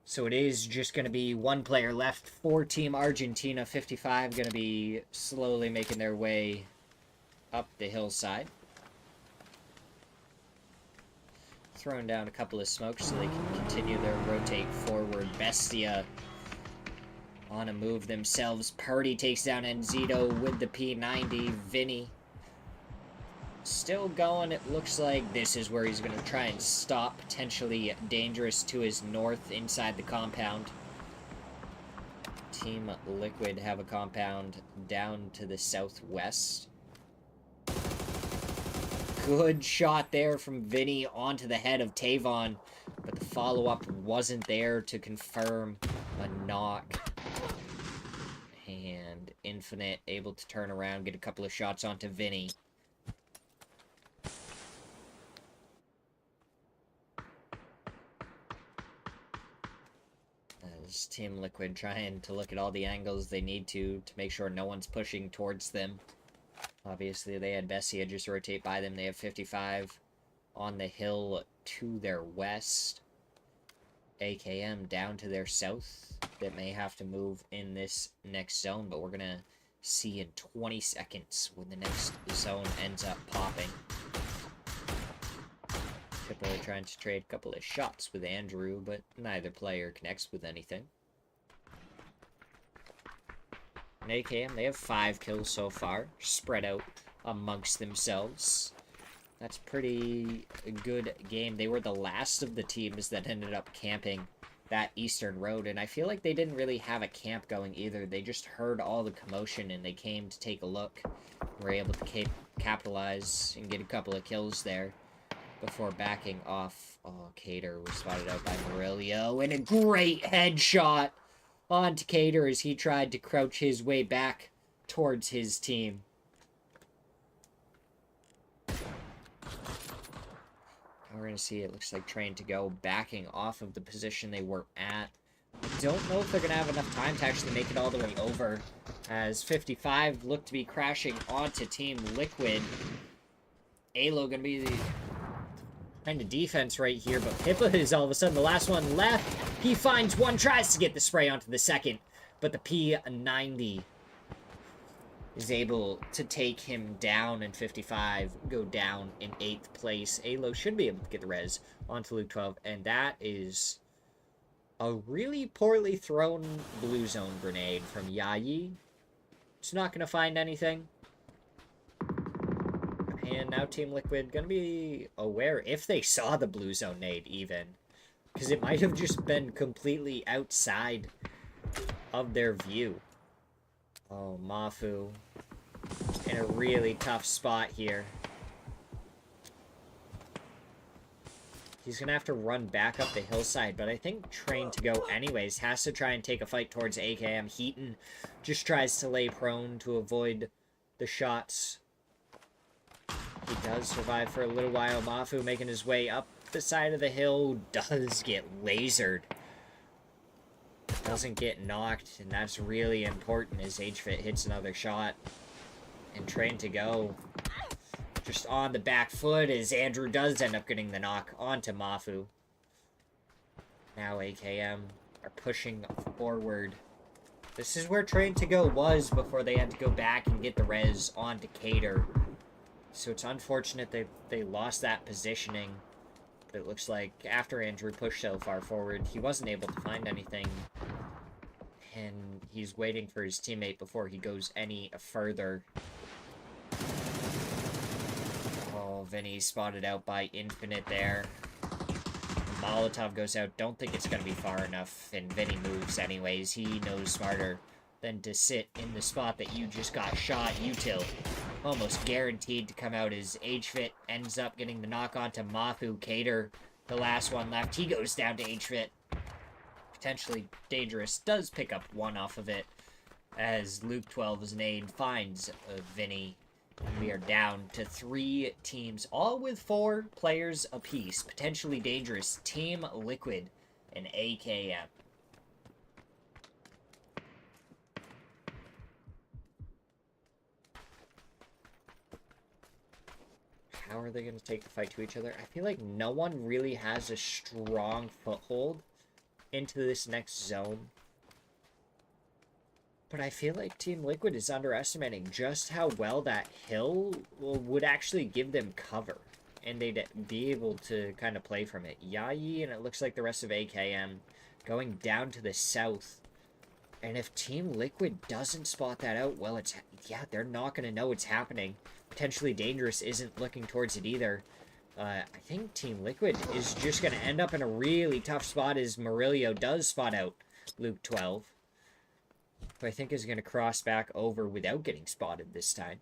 So it is just going to be one player left for Team Argentina. 55 going to be slowly making their way up the hillside. throwing down a couple of smokes so they can continue their rotate forward. Bestia on a move themselves. Purdy takes down Enzito with the P90. Vinny still going. It looks like this is where he's going to try and stop. Potentially dangerous to his north inside the compound. Team Liquid have a compound down to the southwest. Good shot there from Vinny onto the head of Tavon, but the follow-up wasn't there to confirm a knock. And Infinite able to turn around, get a couple of shots onto Vinny. As Team Liquid trying to look at all the angles they need to make sure no one's pushing towards them. Obviously, they had Bessia just rotate by them. They have 55 on the hill to their west. AKM down to their south. That may have to move in this next zone, but we're going to see in 20 seconds when the next zone ends up popping. Triple trying to trade a couple of shots with Andrew, but neither player connects with anything. And AKM, they have 5 kills so far, spread out amongst themselves. That's pretty good game. They were the last of the teams that ended up camping that eastern road, and I feel like they didn't really have a camp going either. They just heard all the commotion, and they came to take a look. Were able to capitalize and get a couple of kills there before backing off. Oh, Cater was spotted out by Murillo, and a great headshot onto Cater as he tried to crouch his way back towards his team. We're going to see it looks like Train to Go backing off of the position they were at. I don't know if they're going to have enough time to actually make it all the way over, as 55 look to be crashing onto Team Liquid. Alo going to be the kind of defense right here, but Pippa is all of a sudden the last one left. He finds one, tries to get the spray onto the second, but the P90 is able to take him down, and 55 go down in 8th place. Alo should be able to get the res onto Luke 12, and that is a really poorly thrown blue zone grenade from Yayi. It's not going to find anything. And now Team Liquid going to be aware if they saw the blue zone nade even. Because it might have just been completely outside of their view. Oh, Mafu in a really tough spot here. He's going to have to run back up the hillside, but I think Train to Go anyways has to try and take a fight towards AKM. Heaton just tries to lay prone to avoid the shots. He does survive for a little while. Mafu making his way up the side of the hill does get lasered. Doesn't get knocked, and that's really important as HFit hits another shot. And Train to Go just on the back foot as Andrew does end up getting the knock onto Mafu. Now AKM are pushing forward. This is where Train to Go was before they had to go back and get the res onto Cater. So it's unfortunate they lost that positioning. But it looks like after Andrew pushed so far forward, he wasn't able to find anything. And he's waiting for his teammate before he goes any further. Oh, Vinny spotted out by Infinite there. Molotov goes out. Don't think it's going to be far enough. And Vinny moves anyways. He knows smarter than to sit in the spot that you just got shot. Util almost guaranteed to come out as HFit ends up getting the knock onto Mafu. Cater, the last one left. He goes down to HFit. Potentially dangerous. Does pick up one off of it as Luke 12's nade finds Vinny. We are down to 3 teams, all with 4 players apiece. Potentially dangerous. Team Liquid and AKM. How are they going to take the fight to each other? I feel like no one really has a strong foothold into this next zone. But I feel like Team Liquid is underestimating just how well that hill would actually give them cover. and they'd be able to kind of play from it. Yayi, and it looks like the rest of AKM going down to the south. And if Team Liquid doesn't spot that out, well, yeah, they're not going to know what's happening. Potentially Dangerous isn't looking towards it either. I think Team Liquid is just going to end up in a really tough spot as Murillo does spot out Luke 12. Who I think is going to cross back over without getting spotted this time.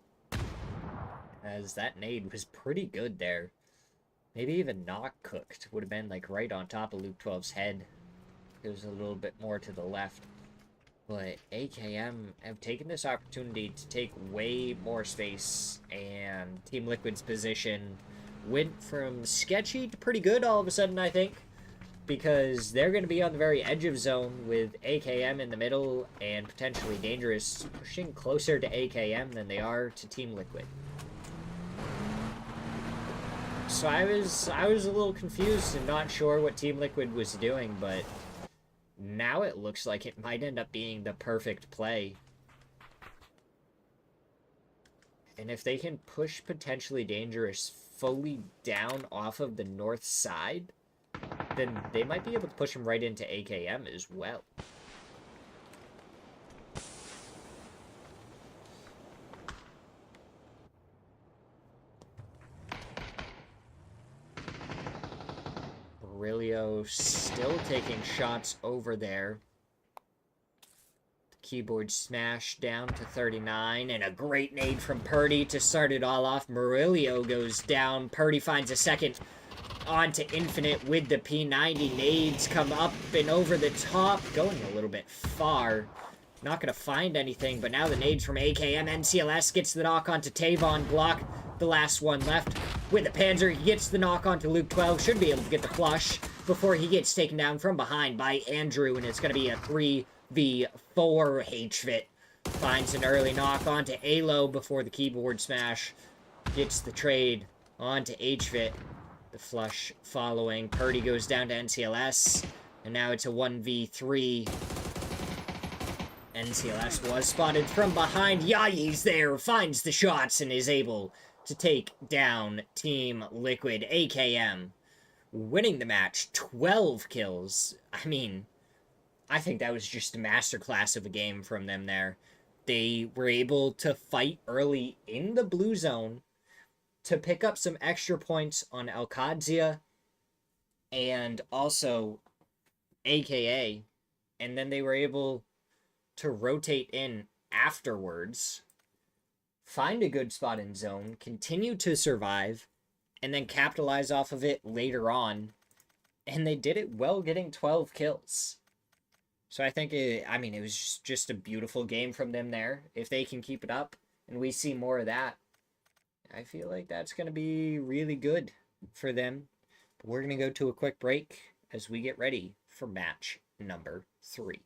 As that nade was pretty good there. Maybe even not cooked. Would have been like right on top of Luke 12's head. It was a little bit more to the left. But AKM have taken this opportunity to take way more space, and Team Liquid's position went from sketchy to pretty good all of a sudden, I think, because they're going to be on the very edge of zone with AKM in the middle and potentially Dangerous pushing closer to AKM than they are to Team Liquid. So I was a little confused and not sure what Team Liquid was doing, but now it looks like it might end up being the perfect play. And if they can push potentially Dangerous fully down off of the north side, then they might be able to push him right into AKM as well. Murillo still taking shots over there. The keyboard smash down to 39, and a great nade from Purdy to start it all off. Murillo goes down. Purdy finds a second onto Infinite with the P90. Nades come up and over the top, going a little bit far. Not going to find anything, but now the nades from AKM. NCLS gets the knock onto Tavon. Block the last one left with the Panzer. He gets the knock onto Luke 12. Should be able to get the flush before he gets taken down from behind by Andrew, and it's going to be a 3v4. HVIT finds an early knock onto Alo before the keyboard smash gets the trade onto HVIT. The flush following. Purdy goes down to NCLS, and now it's a 1v3. NCLS was spotted from behind. Yayi's there, finds the shots, and is able to take down Team Liquid. AKM winning the match, 12 kills. I mean, I think that was just a masterclass of a game from them there. They were able to fight early in the blue zone to pick up some extra points on Alcadzia and also AKA, and then they were able to rotate in afterwards, find a good spot in zone, continue to survive, and then capitalize off of it later on. And they did it well, getting 12 kills. So I think, it was just a beautiful game from them there. If they can keep it up and we see more of that, I feel like that's going to be really good for them. But we're going to go to a quick break as we get ready for match number 3.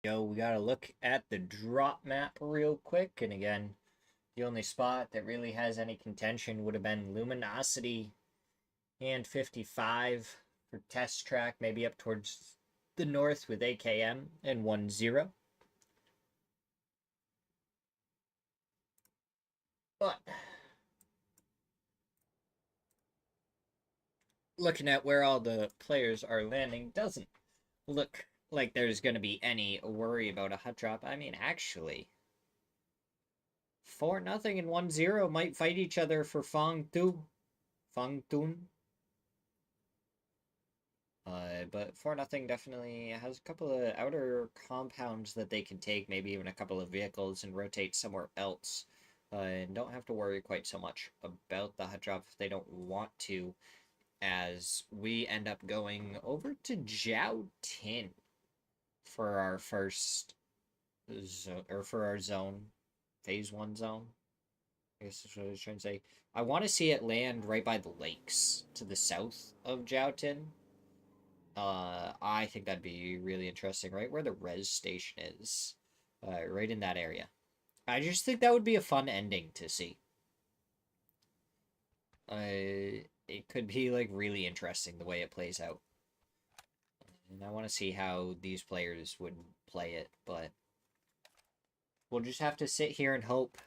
Yo, we gotta look at the drop map real quick, and again, the only spot that really has any contention would have been Luminosity and 55 for test track, maybe up towards the north with AKM and 1-0. But looking at where all the players are landing doesn't look like there's going to be any worry about a hut drop. I mean, actually, 4-0 and 1-0 might fight each other for Fang Tun. But 4-0 definitely has a couple of outer compounds that they can take, maybe even a couple of vehicles and rotate somewhere else. And don't have to worry quite so much about the hut drop if they don't want to, as we end up going over to Jiao Tin for our first zone, or for our zone, phase 1 zone. I guess that's what I was trying to say. I want to see it land right by the lakes to the south of Jiao Tin. I think that'd be really interesting, right where the res station is, right in that area. I just think that would be a fun ending to see. It could be like really interesting the way it plays out, and I want to see how these players would play it, but we'll just have to sit here and hope.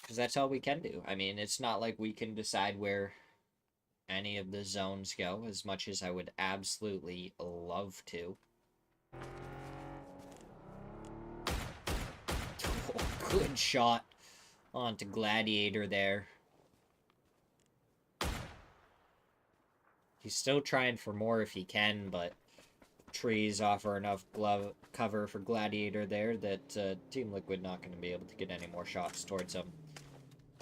Because that's all we can do. I mean, it's not like we can decide where any of the zones go, as much as I would absolutely love to. Oh, good shot onto Gladiator there. He's still trying for more if he can, but trees offer enough cover for Gladiator there that Team Liquid not going to be able to get any more shots towards him.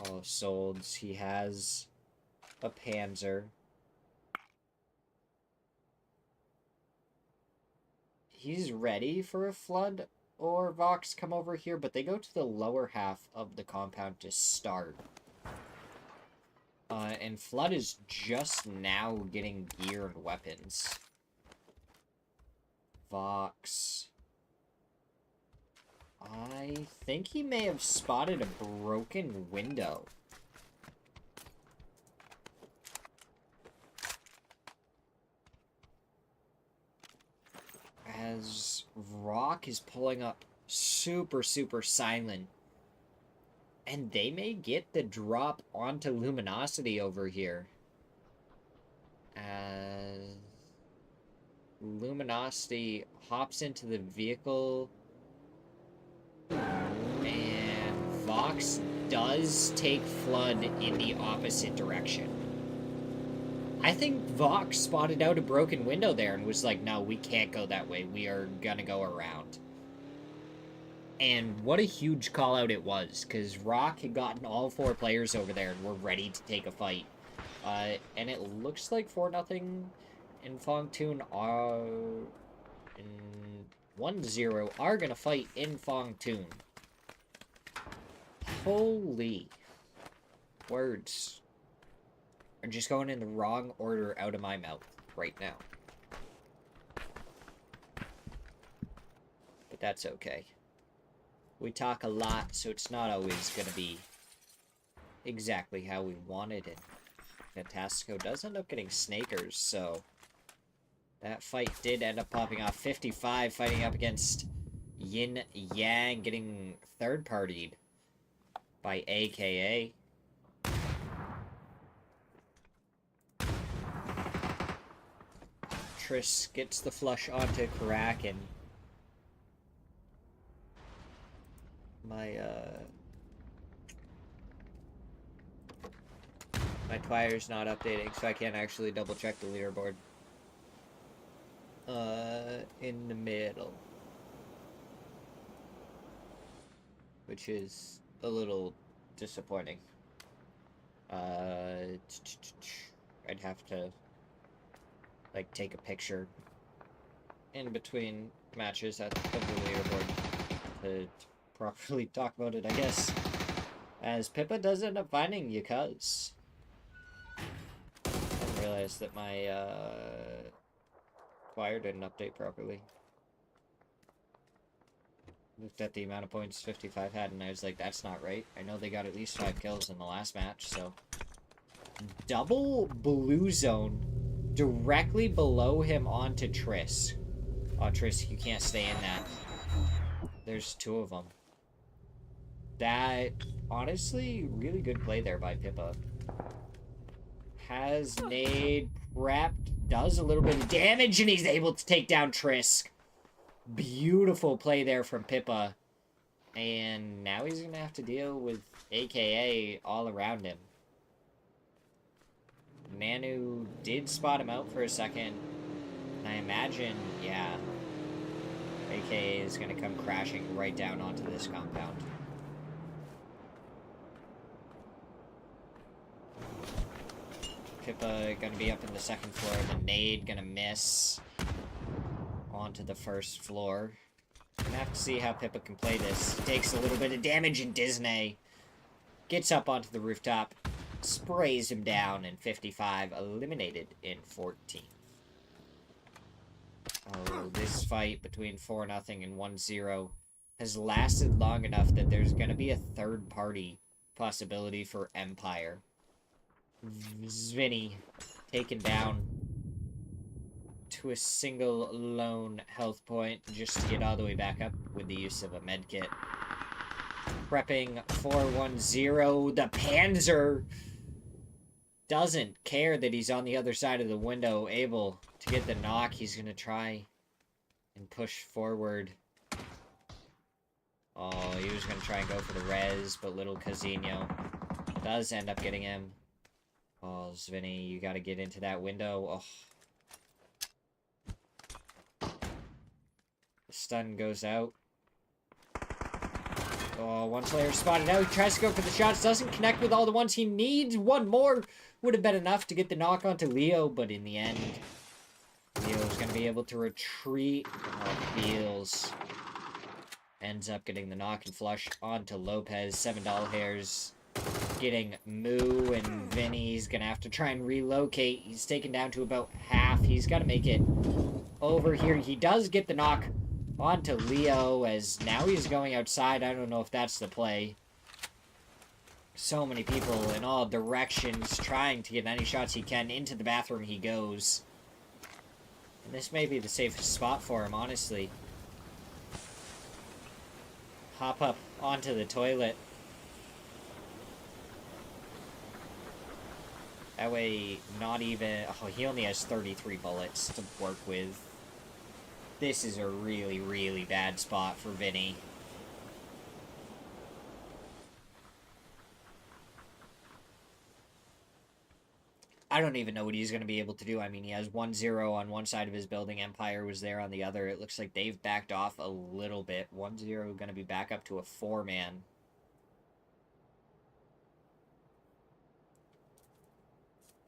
All solds. He has a Panzer. He's ready for a Flood or Vox come over here, but they go to the lower half of the compound to start. And Flood is just now getting gear and weapons. Vox. I think he may have spotted a broken window. As Rock is pulling up super silent. And they may get the drop onto Luminosity over here. As Luminosity hops into the vehicle. And Vox does take Flood in the opposite direction. I think Vox spotted out a broken window there and was like, no, we can't go that way. We are gonna go around. And what a huge call out it was, because Rock had gotten all 4 players over there and were ready to take a fight. And it looks like 4-0 in Fangtoon are... in 1-0 are gonna fight in Fangtoon. Holy words are just going in the wrong order out of my mouth right now. But that's okay. We talk a lot, so it's not always going to be exactly how we wanted it. Fantastico does end up getting Snakers, so that fight did end up popping off. 55 fighting up against Yin Yang, getting third-partied by AKA. Triss gets the flush onto Kraken. My Twitter's not updating, so I can't actually double check the leaderboard. In the middle. Which is a little disappointing. I'd have to, like, take a picture in between matches of the leaderboard to properly talk about it, I guess. As Pippa does end up finding Yukaz. realized that my fire didn't update properly. Looked at the amount of points 55 had, and I was like, that's not right. I know they got at least 5 kills in the last match, so... Double blue zone directly below him onto Triss. Oh, Triss, you can't stay in that. There's 2 of them. That, honestly, really good play there by Pippa. Has nade prepped, does a little bit of damage, and he's able to take down Trisk. Beautiful play there from Pippa. And now he's going to have to deal with AKA all around him. Nanu did spot him out for a second. And I imagine, yeah, AKA is going to come crashing right down onto this compound. Pippa going to be up in the second floor. The nade going to miss onto the first floor. Gonna have to see how Pippa can play this. Takes a little bit of damage, and Disney gets up onto the rooftop, sprays him down, and 55 eliminated in 14th. Oh, this fight between 4-0 and 1-0 has lasted long enough that there's gonna be a third-party possibility for Empire. Zvinny taken down to a single lone health point just to get all the way back up with the use of a medkit. Prepping for 1-0. The Panzer doesn't care that he's on the other side of the window, able to get the knock. He's going to try and push forward. Oh, he was going to try and go for the res, but little Casino does end up getting him. Oh, Zvinny, you got to get into that window. Oh. Stun goes out. Oh, one player spotted out. He tries to go for the shots. Doesn't connect with all the ones he needs. One more would have been enough to get the knock onto Leo, but in the end, Leo's going to be able to retreat. Oh, Beals ends up getting the knock and flush onto Lopez. $7 hairs getting Moo, and Vinny's going to have to try and relocate. He's taken down to about half. He's got to make it over here. He does get the knock onto Leo, as now he's going outside. I don't know if that's the play. So many people in all directions trying to get any shots he can. Into the bathroom he goes. And this may be the safest spot for him, honestly. Hop up onto the toilet. That way, not even... Oh, he only has 33 bullets to work with. This is a really, really bad spot for Vinny. I don't even know what he's going to be able to do. I mean, he has 1-0 on one side of his building. Empire was there on the other. It looks like they've backed off a little bit. 1-0 going to be back up to a 4-man.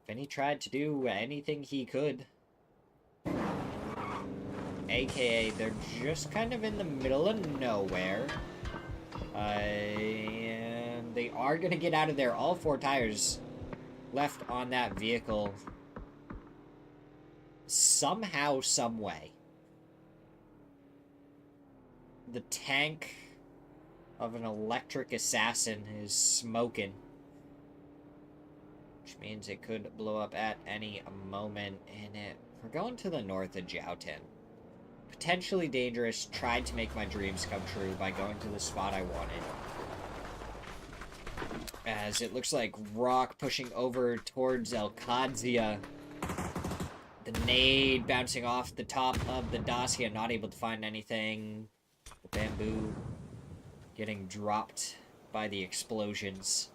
Vinny tried to do anything he could. AKA, they're just kind of in the middle of nowhere. And they are going to get out of there. All 4 tires left on that vehicle. Somehow, some way. The tank of an electric assassin is smoking. Which means it could blow up at any moment. And we're going to the north of Jiaotin. Potentially dangerous. Tried to make my dreams come true by going to the spot I wanted. As it looks like Rock pushing over towards El Qadzia. The nade bouncing off the top of the Dacia, not able to find anything. The bamboo getting dropped by the explosions.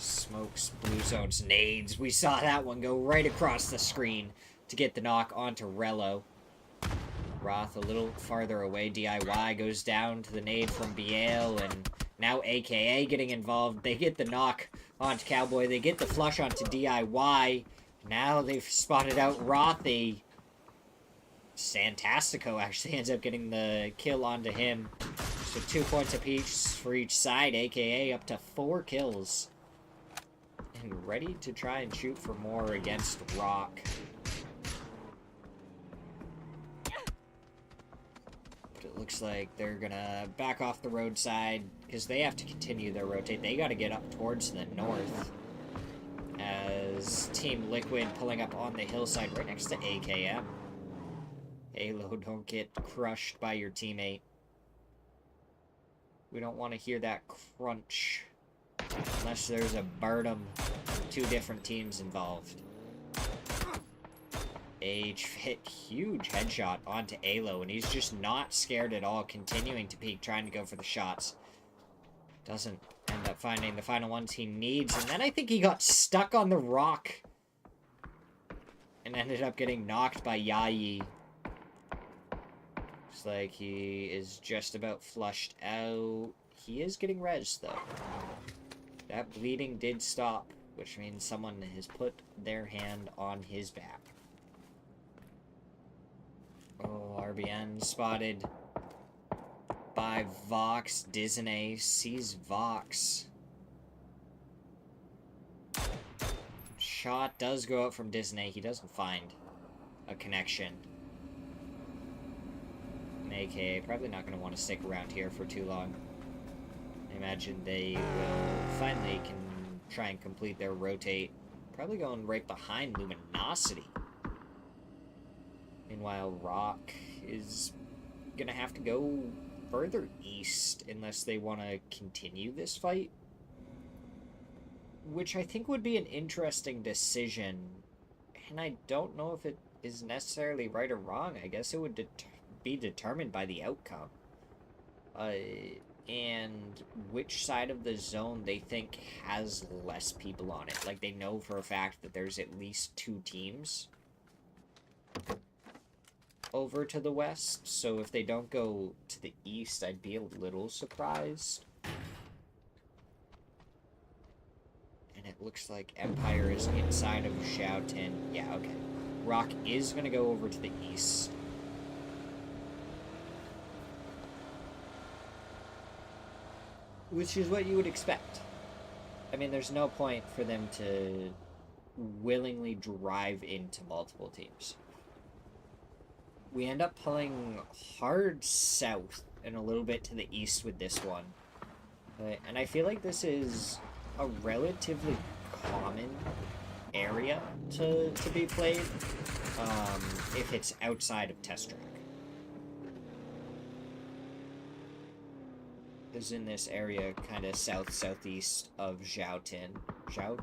Smokes, blue zones, nades. We saw that one go right across the screen to get the knock onto Rello. Roth a little farther away. DIY goes down to the nade from Biel, and now AKA getting involved. They get the knock onto Cowboy. They get the flush onto DIY. Now they've spotted out Rothy. Santastico actually ends up getting the kill onto him. So 2 points apiece for each side. AKA up to 4 kills and ready to try and shoot for more against Rock. But it looks like they're gonna back off the roadside because they have to continue their rotate. They gotta get up towards the north. As Team Liquid pulling up on the hillside right next to AKM. Halo, don't get crushed by your teammate. We don't want to hear that crunch. Unless there's a Burnham. Two different teams involved. Hit huge headshot onto Alo, and he's just not scared at all, continuing to peek, trying to go for the shots. Doesn't end up finding the final ones he needs, and then I think he got stuck on the rock and ended up getting knocked by Yayi. Looks like he is just about flushed out. He is getting res, though. That bleeding did stop, which means someone has put their hand on his back. Oh, RBN spotted by Vox. Disney sees Vox. Shot does go out from Disney. He doesn't find a connection. AKA probably not going to want to stick around here for too long. I imagine they will finally can try and complete their rotate. Probably going right behind Luminosity. Meanwhile, Rock is going to have to go further east unless they want to continue this fight. Which I think would be an interesting decision. And I don't know if it is necessarily right or wrong. I guess it would be determined by the outcome. And which side of the zone they think has less people on it. Like, they know for a fact that there's at least 2 teams over to the west. So if they don't go to the east, I'd be a little surprised. And it looks like Empire is inside of Xiaotin. Yeah, okay. Rock is going to go over to the east. Which is what you would expect. I mean, there's no point for them to willingly drive into multiple teams. We end up pulling hard south and a little bit to the east with this one. And I feel like this is a relatively common area to be played if it's outside of Test Track. Is in this area, kind of southeast of Xiaotin. Xiaotin?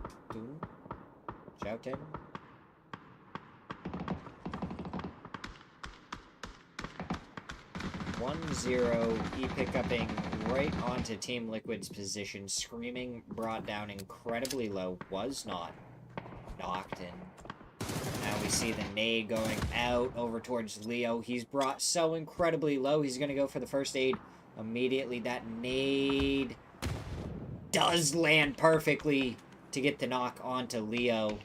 1-0, E-pick-upping right onto Team Liquid's position. Screaming, brought down incredibly low. Was not knocked in. Now we see the nade going out over towards Leo. He's brought so incredibly low. He's going to go for the first aid. Immediately, that nade does land perfectly to get the knock onto Leo.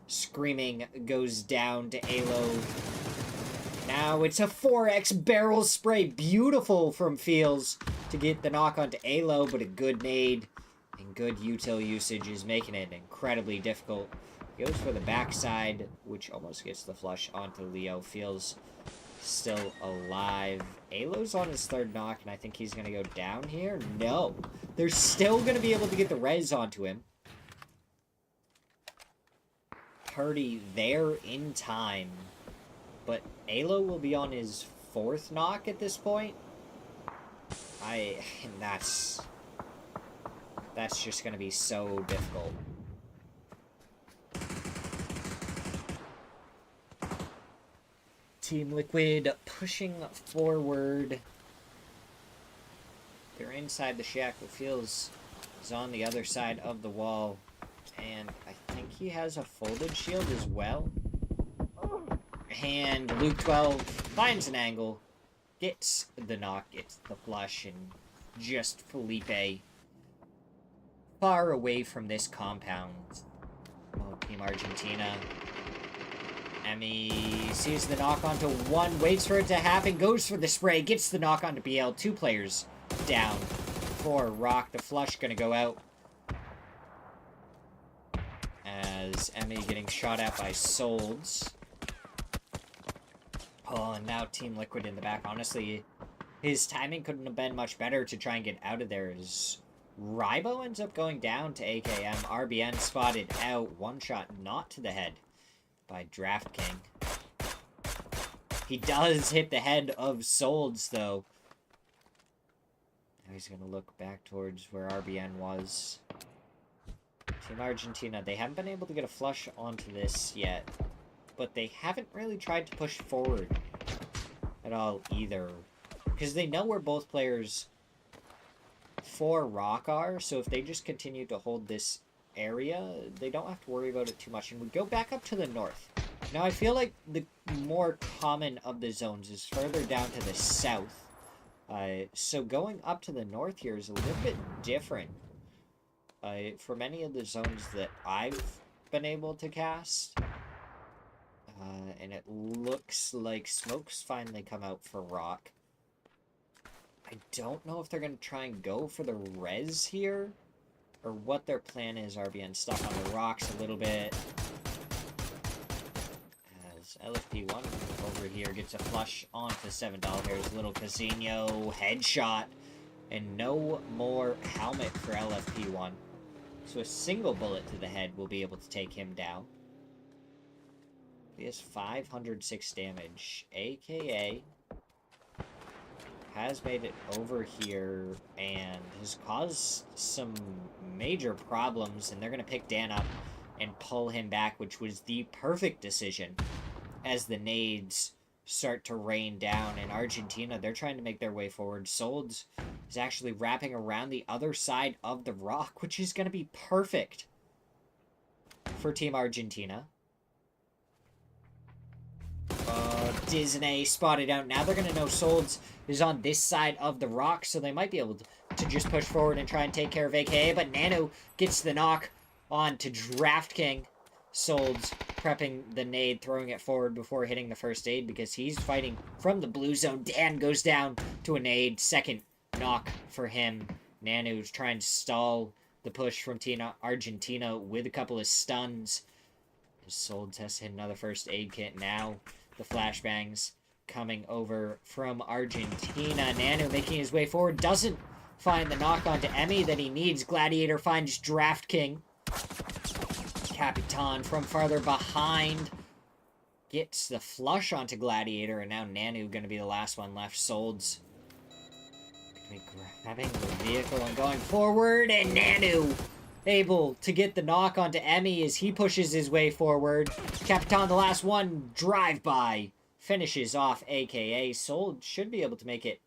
Screaming goes down to Alo. Now it's a 4x barrel spray. Beautiful from Fields to get the knock onto Alo, but a good nade and good util usage is making it incredibly difficult. Goes for the backside, which almost gets the flush onto Leo. Feels still alive. Alo's on his 3rd knock, and I think he's going to go down here. No. They're still going to be able to get the res onto him. Purdy there in time. But Alo will be on his 4th knock at this point. And that's just going to be so difficult. Team Liquid pushing forward. They're inside the shack, but Feels is on the other side of the wall. And I think he has a folded shield as well. And Luke 12 finds an angle, gets the knock, gets the flush, and just Felipe far away from this compound. Oh, Team Argentina. Emmy sees the knock onto 1, waits for it to happen, goes for the spray, gets the knock onto BL. 2 players down for Rock. The flush gonna go out. as Emmy getting shot at by Solds. Oh, and now Team Liquid in the back. Honestly, his timing couldn't have been much better to try and get out of there. As Rybo ends up going down to AKM. RBN spotted out. One shot not to the head by DraftKing. He does hit the head of Solds, though. Now he's going to look back towards where RBN was. Team Argentina, they haven't been able to get a flush onto this yet. But they haven't really tried to push forward at all either. Because they know where both players for Rock are. So if they just continue to hold this area, they don't have to worry about it too much. And we go back up to the north. Now, I feel like the more common of the zones is further down to the south. So going up to the north here is a little bit different. For many of the zones that I've been able to cast. And it looks like smoke's finally come out for Rock. I don't know if they're going to try and go for the res here. Or what their plan is. RBN stuck on the rocks a little bit. LFP1 over here gets a flush onto $7. Here's little Casino headshot. And no more helmet for LFP1. So a single bullet to the head will be able to take him down. He has 506 damage. AKA has made it over here and has caused some major problems. And they're going to pick Dan up and pull him back, which was the perfect decision. As the nades start to rain down in Argentina, they're trying to make their way forward. Solds is actually wrapping around the other side of the rock, which is going to be perfect for Team Argentina. Disney spotted out. Now they're going to know Solds is on this side of the rock, so they might be able to just push forward and try and take care of AKA, but Nano gets the knock on to DraftKing. Solds prepping the nade, throwing it forward before hitting the first aid because he's fighting from the blue zone. Dan goes down to a nade. Second knock for him. Nanu's trying to stall the push from Team Argentina with a couple of stuns. Solds has to hit another first aid kit. Now the flashbangs coming over from Argentina. Nanu making his way forward. Doesn't find the knock onto Emmy that he needs. Gladiator finds DraftKing. Capitan from farther behind gets the flush onto Gladiator, and now Nanu going to be the last one left. Solds going to be grabbing the vehicle and going forward, and Nanu able to get the knock onto Emmy as he pushes his way forward. Capitan, the last one, drive-by, finishes off AKA. Solds should be able to make it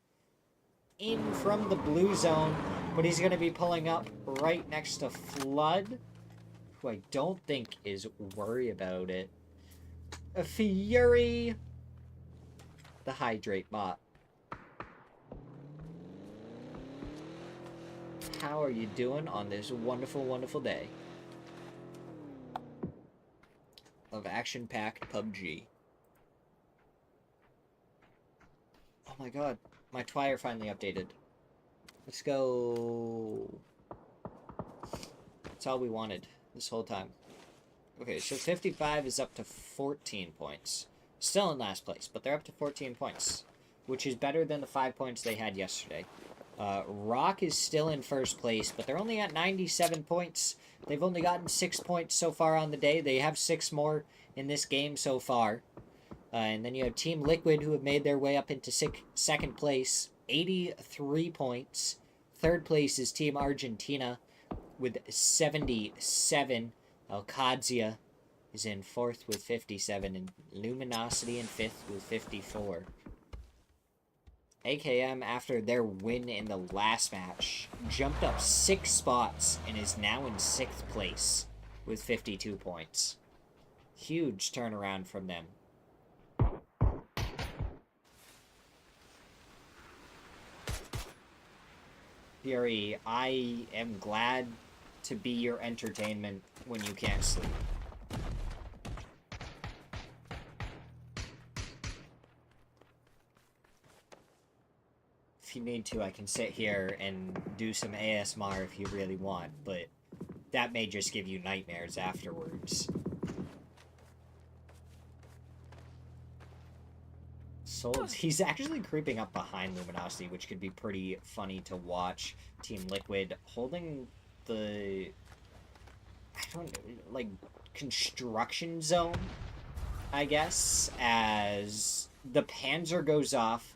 in from the blue zone, but he's going to be pulling up right next to Flood, who I don't think is worried about it. A Fury, the Hydrate bot. How are you doing on this wonderful, wonderful day of action-packed PUBG? Oh my god, my Twire finally updated. Let's go. That's all we wanted this whole time. Okay, so 55 is up to 14 points. Still in last place, but they're up to 14 points, which is better than the 5 points they had yesterday. Rock is still in first place, but they're only at 97 points. They've only gotten 6 points so far on the day. They have 6 more in this game so far. And then you have Team Liquid, who have made their way up into second place, 83 points. Third place is Team Argentina with 77. Alcadzia is in fourth with 57, and Luminosity in fifth with 54. AKM, after their win in the last match, jumped up 6 spots and is now in 6th place with 52 points. Huge turnaround from them. Fury, I am glad to be your entertainment when you can't sleep. If you need to, I can sit here and do some ASMR if you really want, but that may just give you nightmares afterwards. Souls, he's actually creeping up behind Luminosity, which could be pretty funny to watch. Team Liquid holding the, I don't know, like, construction zone, I guess, as the Panzer goes off.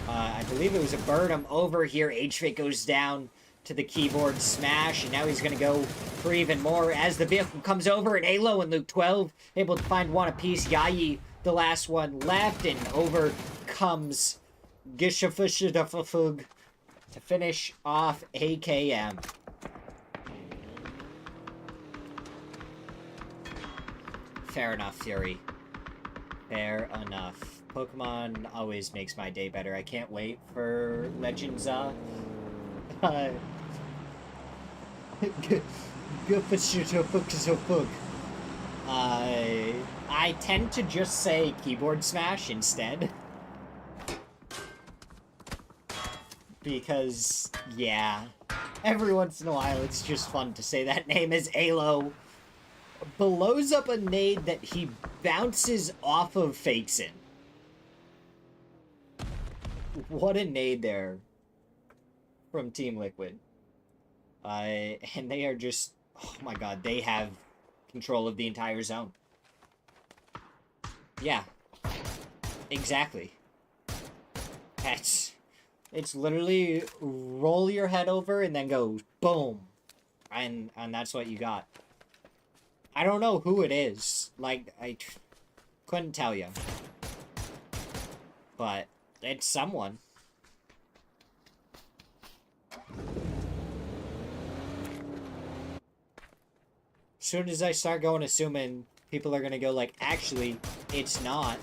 I believe it was a Birdum over here. HFIT goes down to the keyboard smash, and now he's going to go for even more as the vehicle comes over, and Alo and Luke 12 able to find one apiece. Yayi, the last one left, and over comes Gishafushdafafug to finish off AKM. Fair enough, Fury. Fair enough. Pokemon always makes my day better. I can't wait for Legends, I tend to just say keyboard smash instead. Because, yeah, every once in a while it's just fun to say that name as Alo. Blows up a nade that he bounces off of Fakeson. What a nade there from Team Liquid. And they are just, oh my god, they have control of the entire zone. Yeah, exactly. It's literally roll your head over and then go boom. And that's what you got. I don't know who it is. Like, I couldn't tell you. But it's someone. As soon as I start going assuming, people are gonna go like, actually, it's not.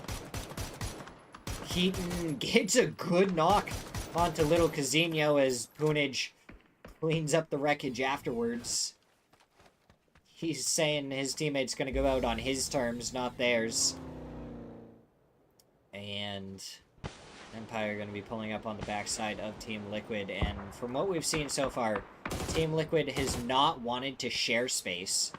Keaton gets a good knock onto little Casino as Poonage cleans up the wreckage afterwards. He's saying his teammate's gonna go out on his terms, not theirs. And Empire going to be pulling up on the backside of Team Liquid, and from what we've seen so far, Team Liquid has not wanted to share space.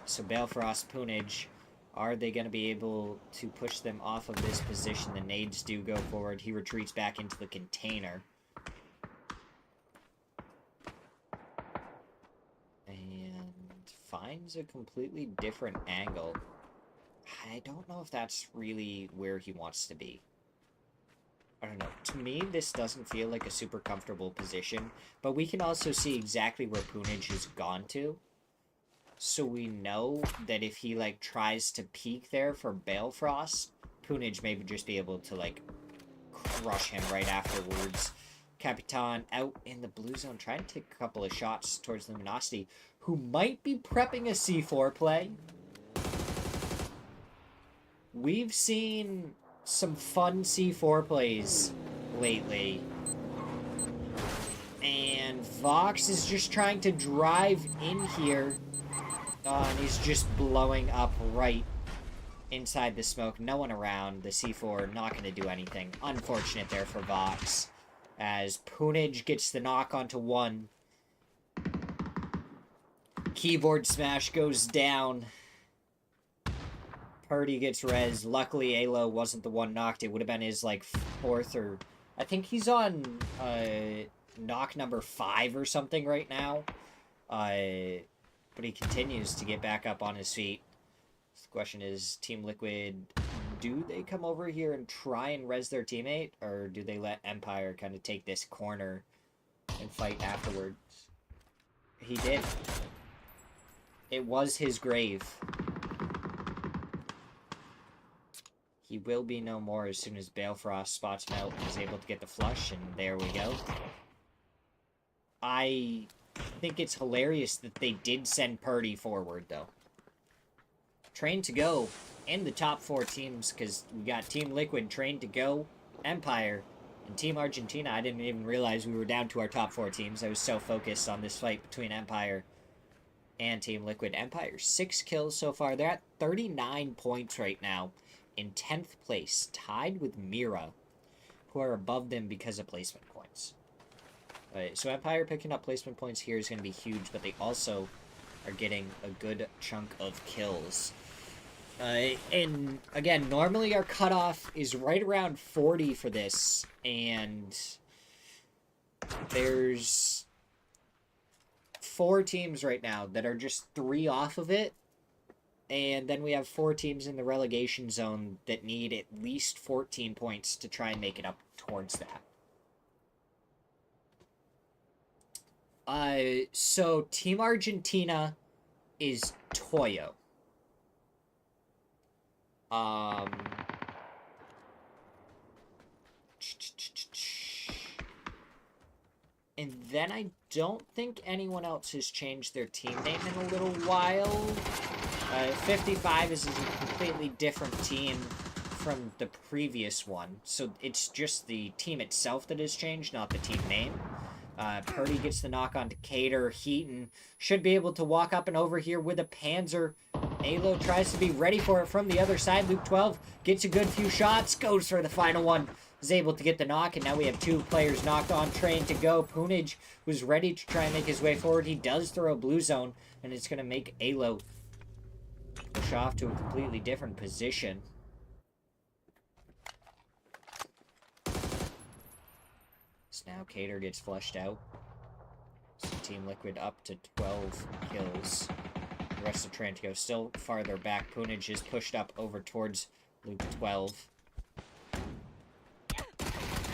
So Balefrost, Poonage, are they going to be able to push them off of this position? The nades do go forward. He retreats back into the container. And finds a completely different angle. I don't know if that's really where he wants to be. I don't know. To me, this doesn't feel like a super comfortable position, but we can also see exactly where Poonage has gone to. So we know that if he, like, tries to peek there for Balefrost, Poonage may just be able to, like, crush him right afterwards. Capitan out in the blue zone, trying to take a couple of shots towards Luminosity, who might be prepping a C4 play. We've seen some fun C4 plays lately. And Vox is just trying to drive in here. And he's just blowing up right inside the smoke. No one around. The C4 not going to do anything. Unfortunate there for Vox. As Poonage gets the knock onto one. Keyboard smash goes down. Purdy gets res. Luckily, Alo wasn't the one knocked. It would have been his, like, fourth or... I think he's on knock number 5 or something right now. But he continues to get back up on his feet. The question is, Team Liquid, do they come over here and try and res their teammate? Or do they let Empire kind of take this corner and fight afterwards? He did. It was his grave. He will be no more as soon as Balefrost spots him out and is able to get the flush, and there we go. I think it's hilarious that they did send Purdy forward, though. Trained to go in the top 4 teams, because we got Team Liquid, Trained to Go, Empire, and Team Argentina. I didn't even realize we were down to our top 4 teams. I was so focused on this fight between Empire and Team Liquid. Empire, 6 kills so far. They're at 39 points right now. In 10th place, tied with Mira, who are above them because of placement points. So Empire picking up placement points here is going to be huge, but they also are getting a good chunk of kills. And again, normally our cutoff is right around 40 for this, and there's 4 teams right now that are just 3 off of it, and then we have 4 teams in the relegation zone that need at least 14 points to try and make it up towards that. So Team Argentina is Toyo. And then I don't think anyone else has changed their team name in a little while. 55 is a completely different team from the previous one. So it's just the team itself that has changed, not the team name. Purdy gets the knock on to Cater. Heaton should be able to walk up and over here with a Panzer. Alo tries to be ready for it from the other side. Luke 12 gets a good few shots, goes for the final one. Is able to get the knock, and now we have 2 players knocked on, train to go. Punij was ready to try and make his way forward. He does throw a blue zone, and it's going to make Alo push off to a completely different position. So now Cater gets flushed out. So Team Liquid up to 12 kills. The rest of Train to go still farther back. Punij is pushed up over towards Luke 12.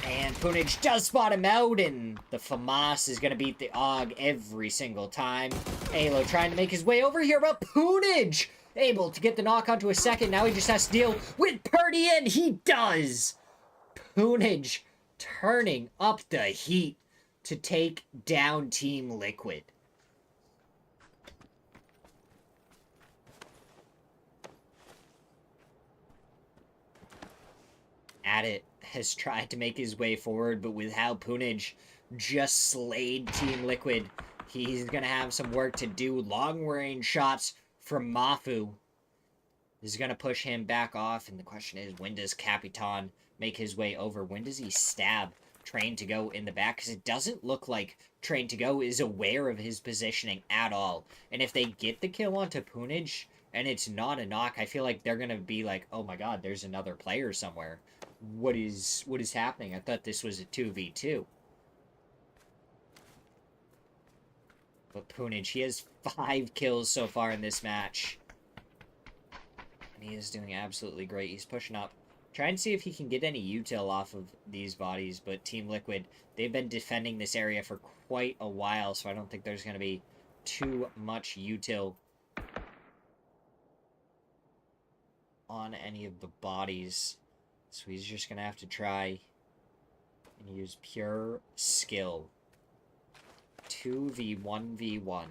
And Punij does spot him out, and the FAMAS is going to beat the AUG every single time. Alo trying to make his way over here, but Punij able to get the knock onto a second. Now he just has to deal with Purdy, and he does! Punij turning up the heat to take down Team Liquid. Adit has tried to make his way forward, but with how Punij just slayed Team Liquid, he's going to have some work to do. Long-range shots from Mafu is going to push him back off, and the question is, when does Capitan make his way over? When does he stab Train to Go in the back? Because it doesn't look like Train to Go is aware of his positioning at all. And if they get the kill onto Punij, and it's not a knock, I feel like they're going to be like, oh my god, there's another player somewhere. What is happening? I thought this was a 2v2. But Punij, he has 5 kills so far in this match. And he is doing absolutely great. He's pushing up. Trying to see if he can get any util off of these bodies, but Team Liquid, they've been defending this area for quite a while, so I don't think there's going to be too much util on any of the bodies. So he's just going to have to try and use pure skill. 2v1v1.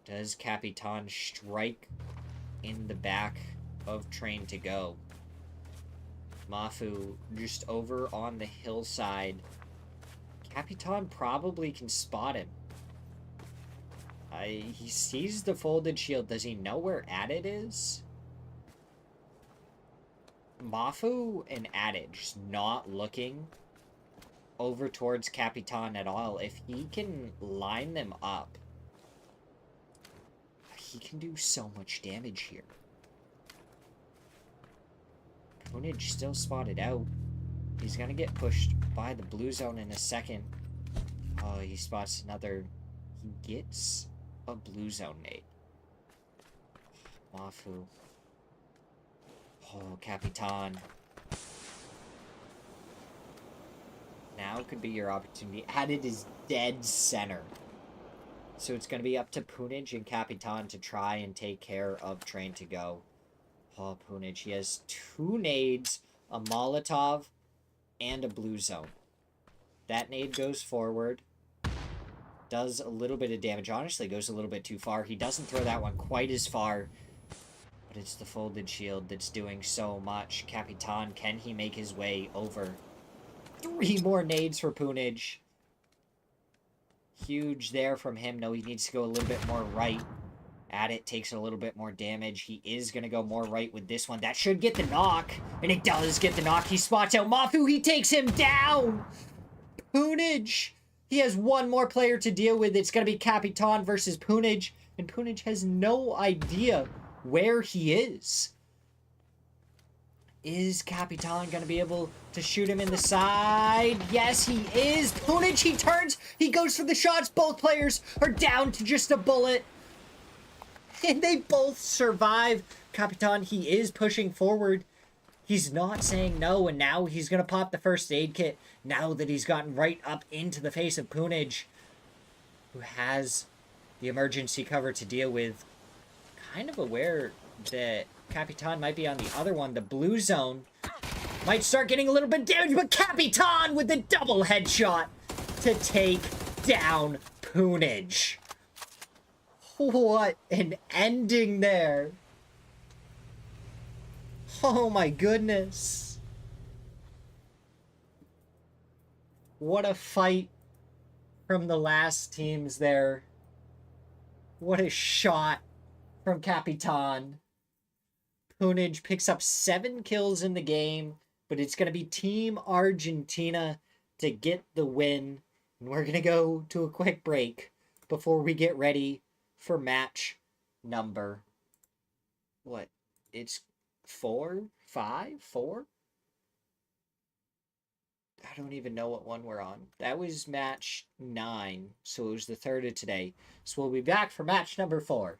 Does Capitan strike in the back of Train to Go? Mafu just over on the hillside. Capitan probably can spot him. He sees the folded shield. Does he know where Adit is? Mafu and Adit just not looking over towards Capitan at all. If he can line them up, he can do so much damage here. Punij still spotted out. He's gonna get pushed by the blue zone in a second. Oh, he spots another. He gets a blue zone nade. Mafu. Oh, Capitan. Now could be your opportunity. Adit is dead center. So it's going to be up to Punij and Capitan to try and take care of Train to Go. Oh, Punij. He has 2 nades, a Molotov, and a blue zone. That nade goes forward. Does a little bit of damage. Honestly, goes a little bit too far. He doesn't throw that one quite as far. But it's the folded shield that's doing so much. Capitan, can he make his way over? 3 more nades for Punij. Huge there from him. No, he needs to go a little bit more right. Adit takes a little bit more damage. He is going to go more right with this one. That should get the knock. And it does get the knock. He spots out Mafu. He takes him down. Punij. He has 1 more player to deal with. It's going to be Capitan versus Punij. And and Punich has no idea where he is. Is Capitan going to be able to shoot him in the side? Yes, he is. Punich, he turns. He goes for the shots. Both players are down to just a bullet. And they both survive. Capitan, he is pushing forward. He's not saying no, and now he's going to pop the first aid kit now that he's gotten right up into the face of Punich, who has the emergency cover to deal with. Kind of aware that Capitan might be on the other one. The blue zone might start getting a little bit damaged, but Capitan with the double headshot to take down Punich. What an ending there. Oh my goodness. What a fight from the last teams there. What a shot from Capitan. Punich picks up 7 kills in the game, but it's going to be Team Argentina to get the win. And we're going to go to a quick break before we get ready for match number, what? It's 4? 5? 4? I don't even know what one we're on. That was match 9, so it was the 3rd of today. So we'll be back for match number 4.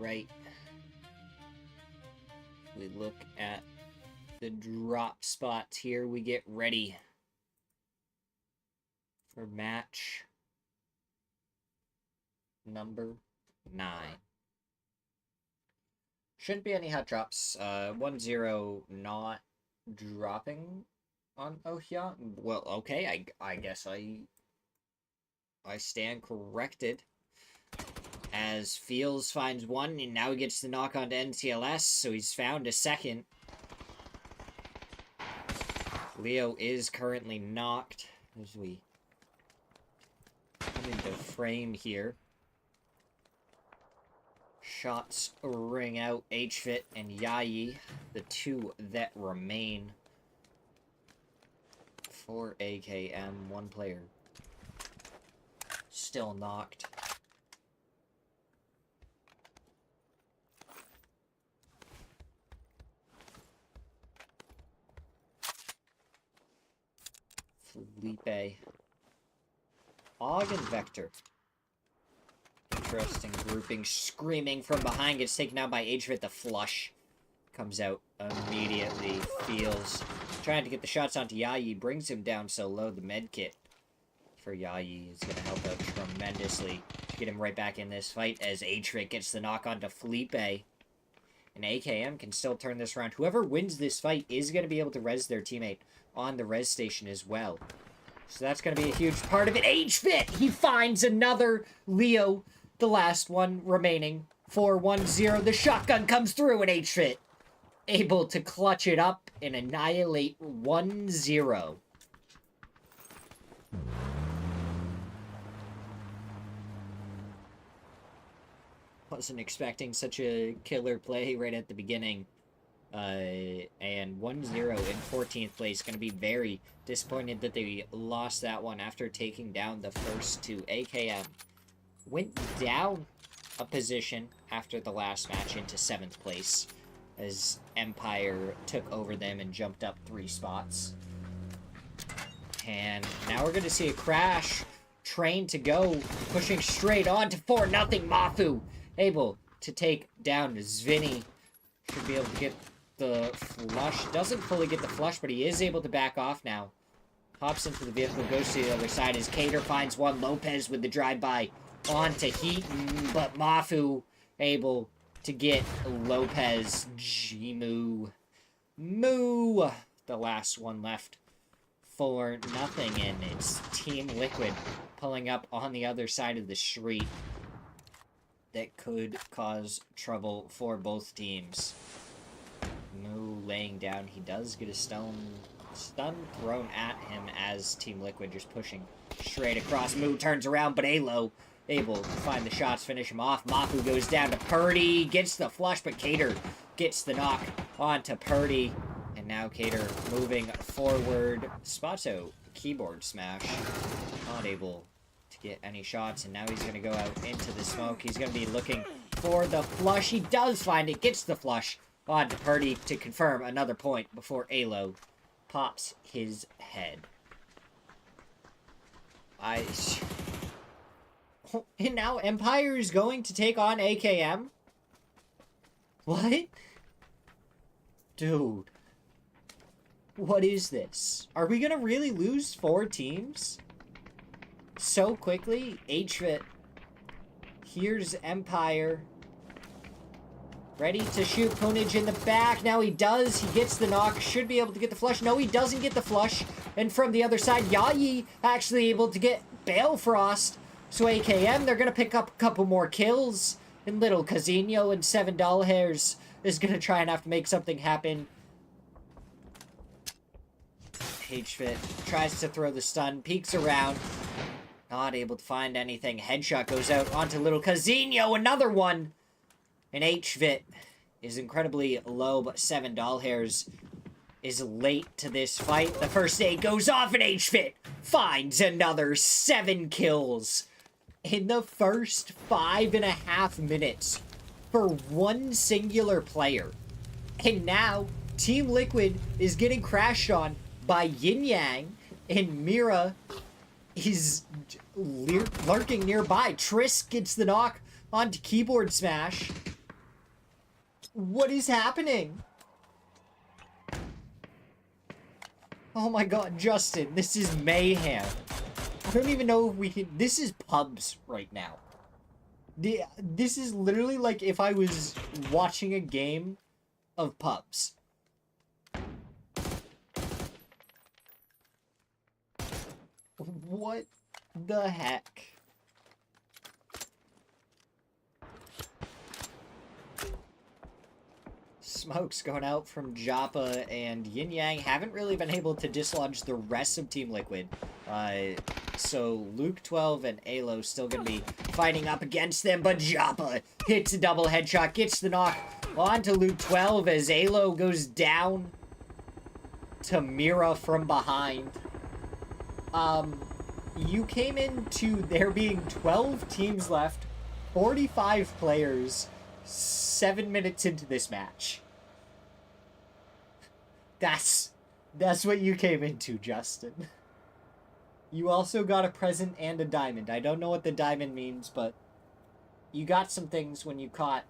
right. We look at the drop spots here. We get ready for match number 9. Shouldn't be any hot drops. 1-0 not dropping on Ohia. Well, okay, I guess I stand corrected. As Fields finds one, and now he gets the knock on to NCLS, so he's found a second. Leo is currently knocked as we come into frame here. Shots ring out. HFit and Yayi, the two that remain for AKM. One player still knocked. Felipe. Og and Vector. Interesting grouping. Screaming from behind. Gets taken out by HFit. The flush comes out immediately. Feels. Trying to get the shots onto Yayi. Brings him down so low. The med kit for Yayi is going to help out tremendously to get him right back in this fight as HFit gets the knock onto Felipe. And AKM can still turn this around. Whoever wins this fight is going to be able to res their teammate on the res station as well. So that's going to be a huge part of it. HFit! He finds another Leo, the last one remaining. 4-1-0. The shotgun comes through and HFit able to clutch it up and annihilate 1-0. Wasn't expecting such a killer play right at the beginning. And 1-0 in 14th place. Going to be very disappointed that they lost that one after taking down the first two. AKM went down a position after the last match into 7th place as Empire took over them and jumped up 3 spots. And now we're going to see a crash. Train to go, pushing straight on to 4-0. Mafu able to take down Zvini. Should be able to get the flush. Doesn't fully get the flush, but he is able to back off now. Hops into the vehicle, goes to the other side as Cater finds one. Lopez with the drive-by onto Heaton, but Mafu able to get Lopez. Moo. The last one left for nothing, and it's Team Liquid pulling up on the other side of the street. That could cause trouble for both teams. Moo laying down. He does get a stun thrown at him as Team Liquid just pushing straight across. Moo turns around, but Alo able to find the shots, finish him off. Mafu goes down to Purdy, gets the flush, but Cater gets the knock onto Purdy. And now Cater moving forward. Spato keyboard smash. Not able to get any shots, and now he's going to go out into the smoke. He's going to be looking for the flush. He does find it, gets the flush onto Purdy to confirm another point before Alo pops his head. And now Empire is going to take on AKM? What? Dude. What is this? Are we gonna really lose 4 teams so quickly? HFit. Here's Empire. Ready to shoot Punage in the back. Now he does. He gets the knock. Should be able to get the flush. No, he doesn't get the flush. And from the other side, Yayi actually able to get Balefrost. So AKM, they're going to pick up a couple more kills. And little Casino and $7 Hairs is going to try and have to make something happen. HFit tries to throw the stun. Peeks around. Not able to find anything. Headshot goes out onto little Casino. Another one. And HFit is incredibly low, but $7 Hairs is late to this fight. The first aid goes off, and HFit finds another 7 kills in the first 5.5 minutes for one singular player. And now, Team Liquid is getting crashed on by Yin Yang, and Mira is lurking nearby. Triss gets the knock onto Keyboard Smash. What is happening? Oh my god, Justin, this is mayhem. I don't even know if we can... This is pubs right now. This is literally like if I was watching a game of pubs. What the heck? Smokes going out from Joppa, and Yin Yang haven't really been able to dislodge the rest of Team Liquid. So Luke 12 and Alo still going to be fighting up against them, but Joppa hits a double headshot, gets the knock onto Luke 12 as Alo goes down to Mira from behind. You came into there being 12 teams left, 45 players, 7 minutes into this match. That's what you came into, Justin. You also got a present and a diamond. I don't know what the diamond means, but you got some things when you caught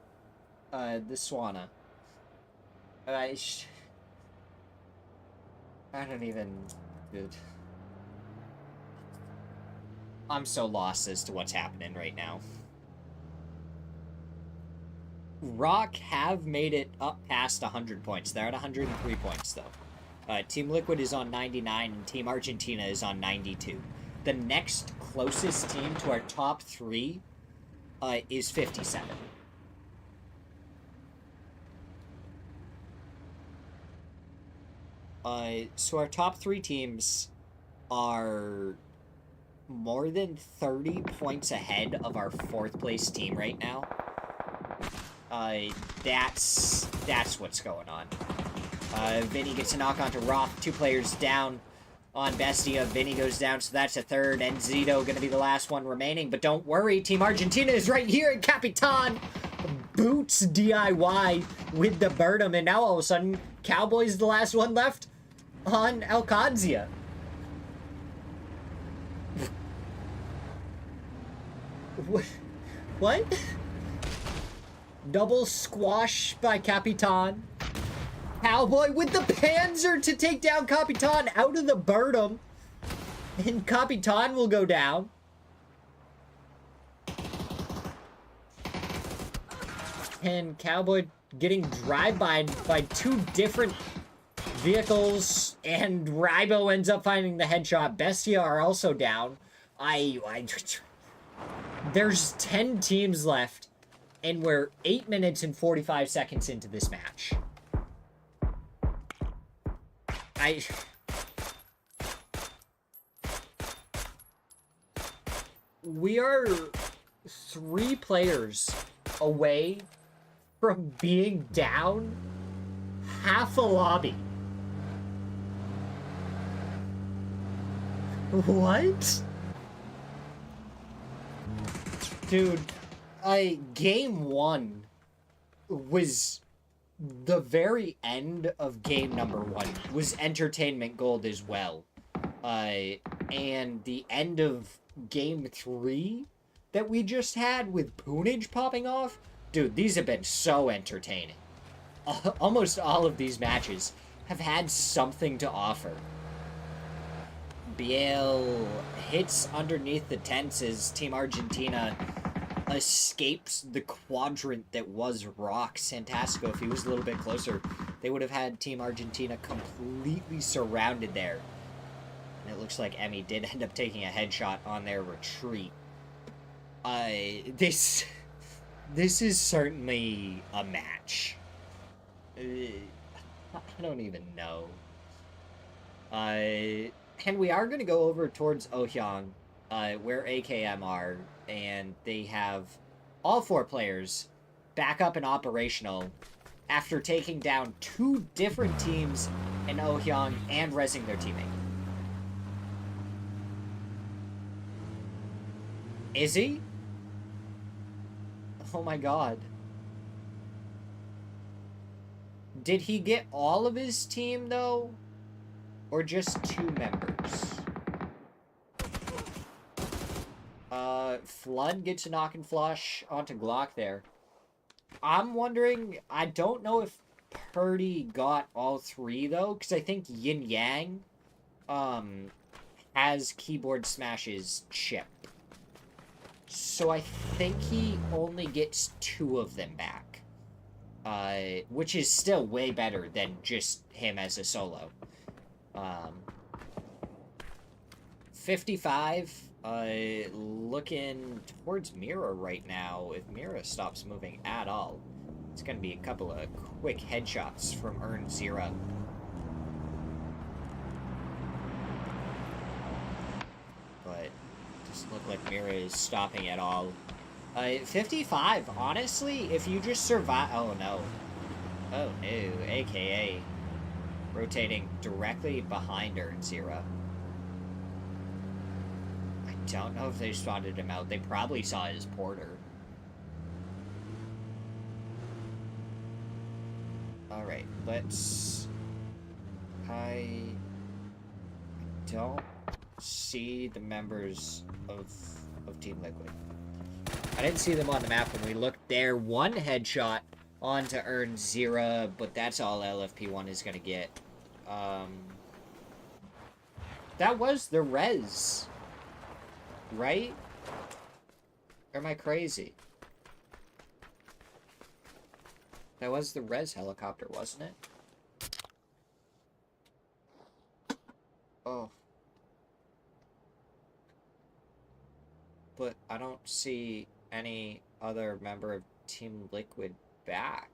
the Swana. I don't even... Dude. I'm so lost as to what's happening right now. Rock have made it up past 100 points. They're at 103 points, though. Team Liquid is on 99, and Team Argentina is on 92. The next closest team to our top three is 57. So our top three teams are more than 30 points ahead of our fourth place team right now. That's what's going on. Vinny gets a knock onto Roth. 2 players down on Bestia. Vinny goes down, so that's a third. And Zito going to be the last one remaining. But don't worry, Team Argentina is right here. And Capitan boots DIY with the Birdum. And now all of a sudden, Cowboy's the last one left on Alcadzia. What? Double squash by Capitan. Cowboy with the Panzer to take down Capitan out of the Birdum. And Capitan will go down. And Cowboy getting drive-by by 2 different vehicles. And Rybo ends up finding the headshot. Bestia are also down. There's 10 teams left. And we're 8 minutes and 45 seconds into this match. We are 3 players away from being down half a lobby. What? Dude, game 1 was the very end of game number 1 was entertainment gold as well. And the end of game 3 that we just had with Poonage popping off, dude, these have been so entertaining. Almost all of these matches have had something to offer. Biel hits underneath the tents as Team Argentina escapes the quadrant that was Rock. Santasco, if he was a little bit closer, they would have had Team Argentina completely surrounded there. And it looks like Emmy did end up taking a headshot on their retreat. This is certainly a match. I don't even know. And we are going to go over towards Ohyang, where AKM are, and they have all 4 players back up and operational after taking down 2 different teams in Ohyang and rezzing their teammate. Is he? Oh my god. Did he get all of his team, though? Or just 2 members? Flood gets a knock and flush onto Glock there. I'm wondering, I don't know if Purdy got all three, though, because I think Yin Yang, has Keyboard Smash's chip. So I think he only gets 2 of them back. Which is still way better than just him as a solo. 55, looking towards Mira right now. If Mira stops moving at all, it's going to be a couple of quick headshots from Smirzera. But doesn't look like Mira is stopping at all. 55, honestly, if you just survive... Oh, no. Oh, no. AKA rotating directly behind Smirzera. I don't know if they spotted him out. They probably saw his porter. Alright, let's... I don't see the members of Team Liquid. I didn't see them on the map when we looked there. One headshot onto Smirzera, but that's all LFP1 is going to get. That was the res. Right? Or am I crazy? That was the res helicopter, wasn't it? Oh. But I don't see any other member of Team Liquid back.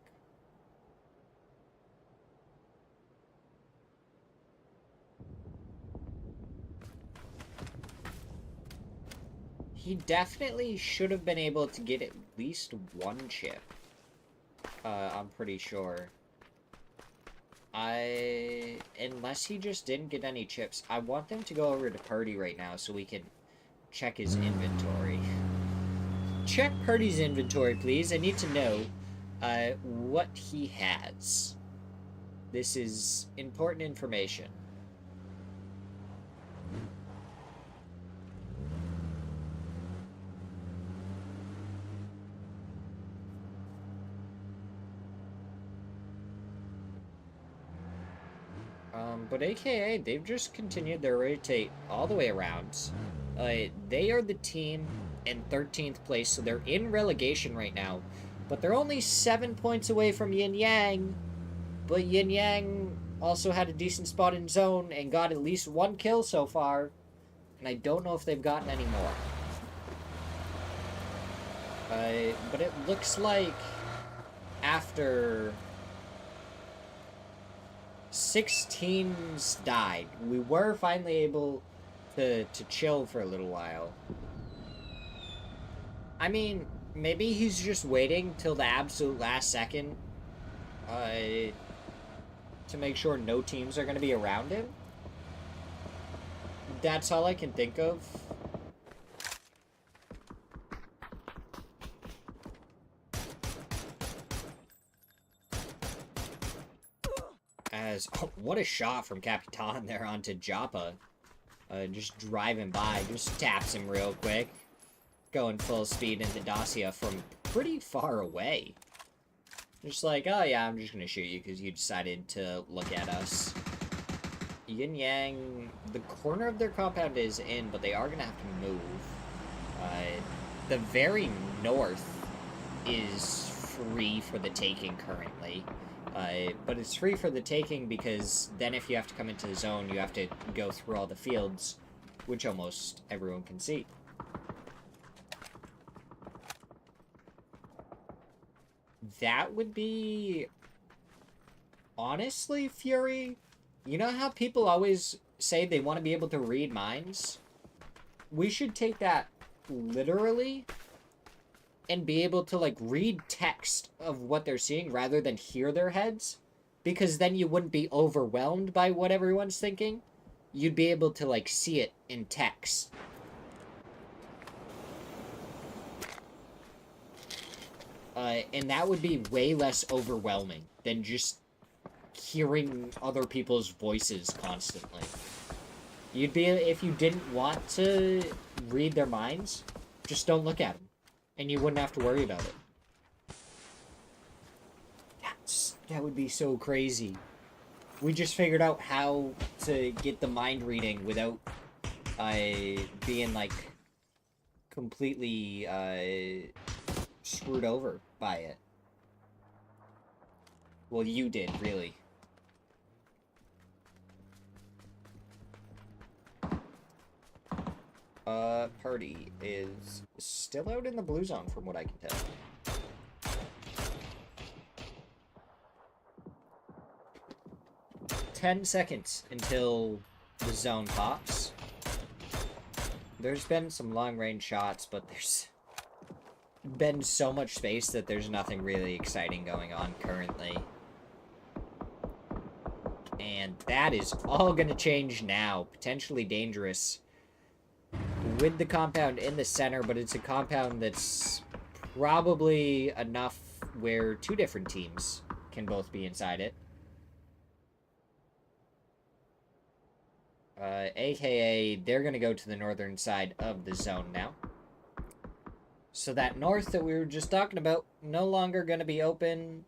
He definitely should have been able to get at least 1 chip. I'm pretty sure. Unless he just didn't get any chips. I want them to go over to Purdy right now so we can check his inventory. Check Purdy's inventory, please. I need to know what he has. This is important information. But AKA, they've just continued their rotate all the way around. They are the team in 13th place, so they're in relegation right now. But they're only 7 points away from Yin Yang. But Yin Yang also had a decent spot in zone and got at least 1 kill so far. And I don't know if they've gotten any more. But it looks like after 6 teams died, we were finally able to chill for a little while. I mean, maybe he's just waiting till the absolute last second to make sure no teams are going to be around him. That's all I can think of. Oh, what a shot from Capitan there onto Joppa. Just driving by, just taps him real quick. Going full speed into Dacia from pretty far away. Just like, oh yeah, I'm just gonna shoot you because you decided to look at us. Yin Yang, the corner of their compound is in, but they are gonna have to move. The very north is free for the taking currently. But it's free for the taking because then if you have to come into the zone, you have to go through all the fields, which almost everyone can see. That would be... Honestly, Fury, you know how people always say they want to be able to read minds? We should take that literally and be able to, like, read text of what they're seeing rather than hear their heads. Because then you wouldn't be overwhelmed by what everyone's thinking. You'd be able to, like, see it in text. And that would be way less overwhelming than just hearing other people's voices constantly. You'd be, if you didn't want to read their minds, just don't look at them. And you wouldn't have to worry about it. That would be so crazy. We just figured out how to get the mind reading without being, like, completely screwed over by it. Well, you did, really. Party is still out in the blue zone from what I can tell. "10 seconds until the zone pops. There's been some long-range shots, but there's been so much space that there's nothing really exciting going on currently. And that is all going to change now. Potentially dangerous with the compound in the center, but it's a compound that's probably enough where two different teams can both be inside it. AKA, they're going to go to the northern side of the zone now. So that north that we were just talking about, no longer going to be open.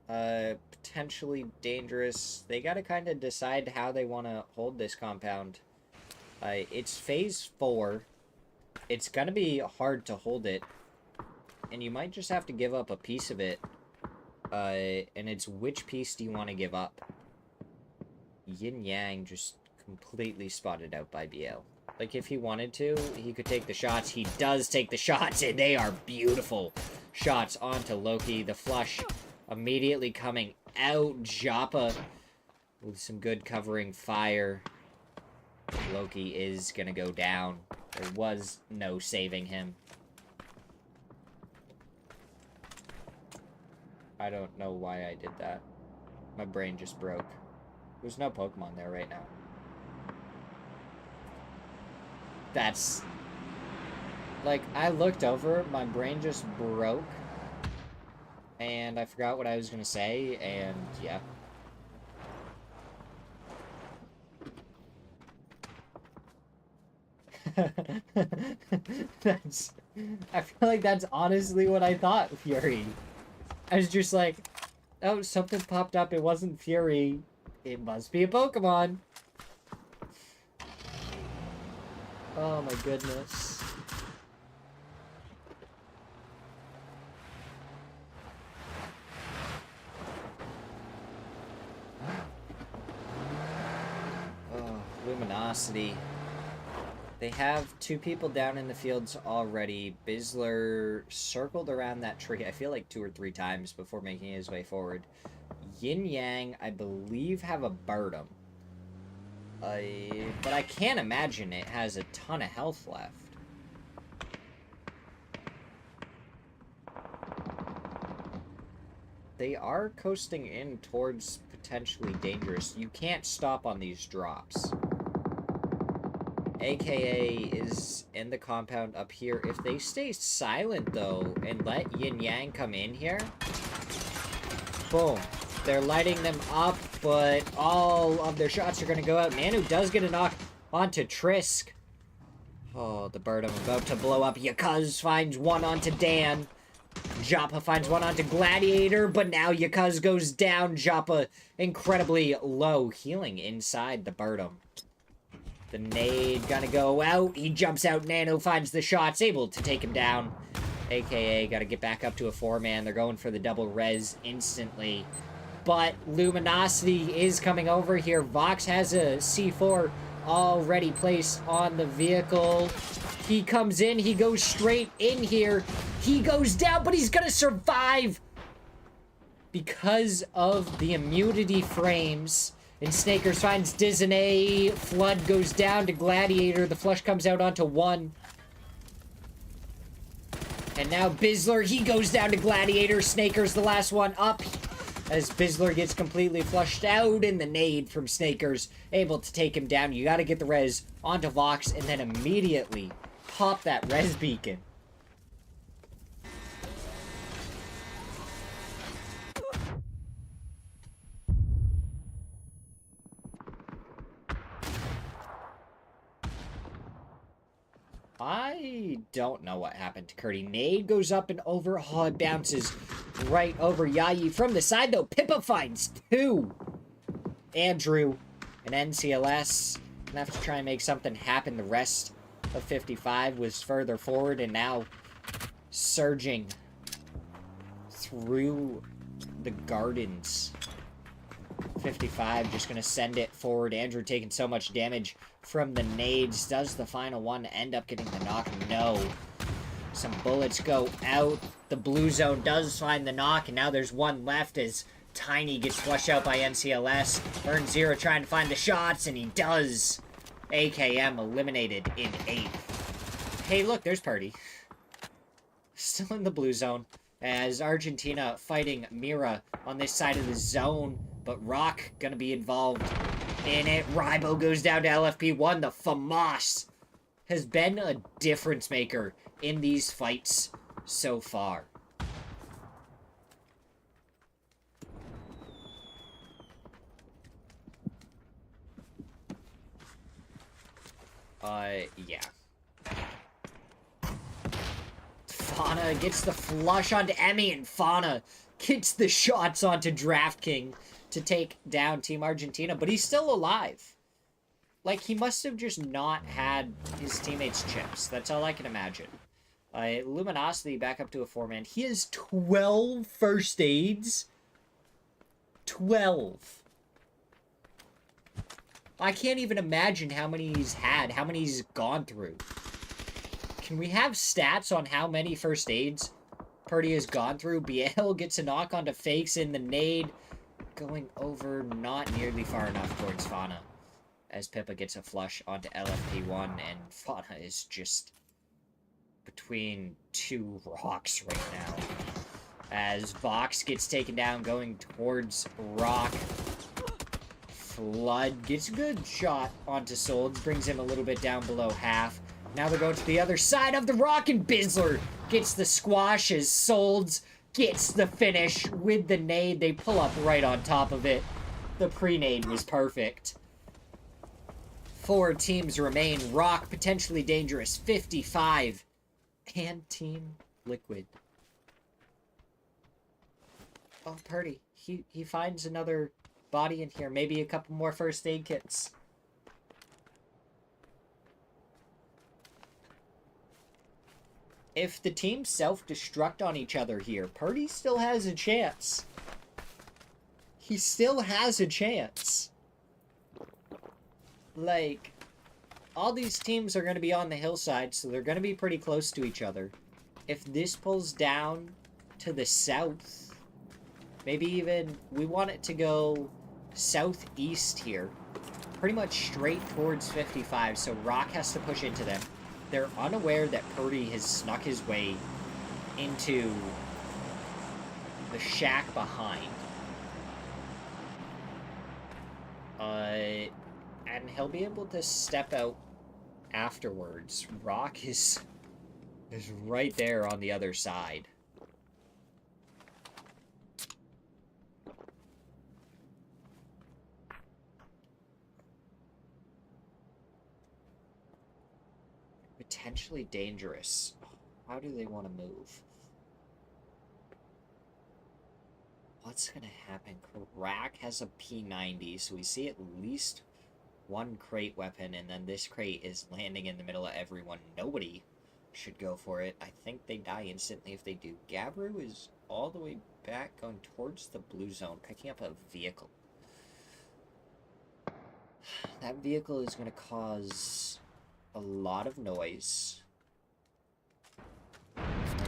Potentially dangerous. They got to kind of decide how they want to hold this compound. It's phase 4. It's going to be hard to hold it. And you might just have to give up a piece of it. And it's which piece do you want to give up? Yin Yang just completely spotted out by BL. Like, if he wanted to, he could take the shots. He does take the shots, and they are beautiful shots onto Loki. The flush immediately coming out. Joppa with some good covering fire. Loki is gonna go down. There was no saving him. I don't know why I did that. My brain just broke. There's no Pokemon there right now. That's... Like, I looked over, my brain just broke. And I forgot what I was gonna say, and yeah. That's... I feel like that's honestly what I thought, Fury. I was just like, oh, something popped up, it wasn't Fury. It must be a Pokemon. Oh my goodness. Oh, Luminosity. They have 2 people down in the fields already. Bizzler circled around that tree, I feel like 2 or 3 times before making his way forward. Yin Yang, I believe, have a Birdum. But I can't imagine it has a ton of health left. They are coasting in towards potentially dangerous. You can't stop on these drops. AKA is in the compound up here. If they stay silent, though, and let Yin Yang come in here, boom. They're lighting them up, but all of their shots are going to go out. Nanu does get a knock onto Trisk. Oh, the bird I'm about to blow up. Yakuz finds one onto Dan. Joppa finds one onto Gladiator, but now Yakuz goes down. Joppa incredibly low, healing inside the Birdum. The nade gonna go out. He jumps out. Nano finds the shots, able to take him down. AKA gotta get back up to a 4-man. They're going for the double res instantly. But Luminosity is coming over here. Vox has a C4 already placed on the vehicle. He comes in. He goes straight in here. He goes down, but he's gonna survive because of the immunity frames. And Snakers finds Disney. Flood goes down to Gladiator. The flush comes out onto 1. And now Bizzler, he goes down to Gladiator. Snakers the last one up. As Bizzler gets completely flushed out, and the nade from Snakers able to take him down. You gotta get the res onto Vox, and then immediately pop that res beacon. I don't know what happened to Curdy. Nade goes up and over. Oh, it bounces right over Yayi from the side, though. Pippa finds 2. Andrew and NCLS gonna have to try and make something happen. The rest of 55 was further forward and now surging through the gardens. 55 just gonna send it forward. Andrew taking so much damage from the nades. Does the final one end up getting the knock? No. Some bullets go out. The blue zone does find the knock, and now there's one left as Tiny gets flushed out by NCLS. Burn Zero trying to find the shots, and he does. AKM eliminated in 8th. Hey, look, there's Purdy. Still in the blue zone, as Argentina fighting Mira on this side of the zone, but Rock gonna be involved in it. Rybo goes down to LFP1. The FAMAS has been a difference maker in these fights so far. Yeah. Fauna gets the flush onto Emmy, and Fauna gets the shots onto DraftKing to take down Team Argentina, but he's still alive. Like, he must have just not had his teammates' chips. That's all I can imagine. Luminosity back up to a 4-man. He has 12 first aids. 12. I can't even imagine how many he's had, how many he's gone through. Can we have stats on how many first aids Purdy has gone through? Biel gets a knock onto Fakes in the nade. Going over not nearly far enough towards Fauna. As Pippa gets a flush onto LFP1, and Fauna is just between 2 rocks right now. As Vox gets taken down, going towards Rock. Flood gets a good shot onto Solds, brings him a little bit down below half. Now they're going to the other side of the rock, and Bizzler gets the squash as Solds gets the finish with the nade. They pull up right on top of it. The pre-nade was perfect. 4 teams remain. Rock, potentially dangerous, 55. And Team Liquid. Oh, Purdy. He finds another body in here. Maybe a couple more first aid kits. If the teams self-destruct on each other here, Purdy still has a chance. He still has a chance. Like, all these teams are going to be on the hillside, so they're going to be pretty close to each other. If this pulls down to the south, maybe even we want it to go southeast here. Pretty much straight towards 55, so Rock has to push into them. They're unaware that Purdy has snuck his way into the shack behind. And he'll be able to step out afterwards. Rock is right there on the other side. Potentially dangerous. How do they want to move? What's gonna happen? Crack has a P90, so we see at least one crate weapon, and then this crate is landing in the middle of everyone. Nobody should go for it. I think they die instantly if they do. Gabru is all the way back, going towards the blue zone, picking up a vehicle. That vehicle is going to cause a lot of noise.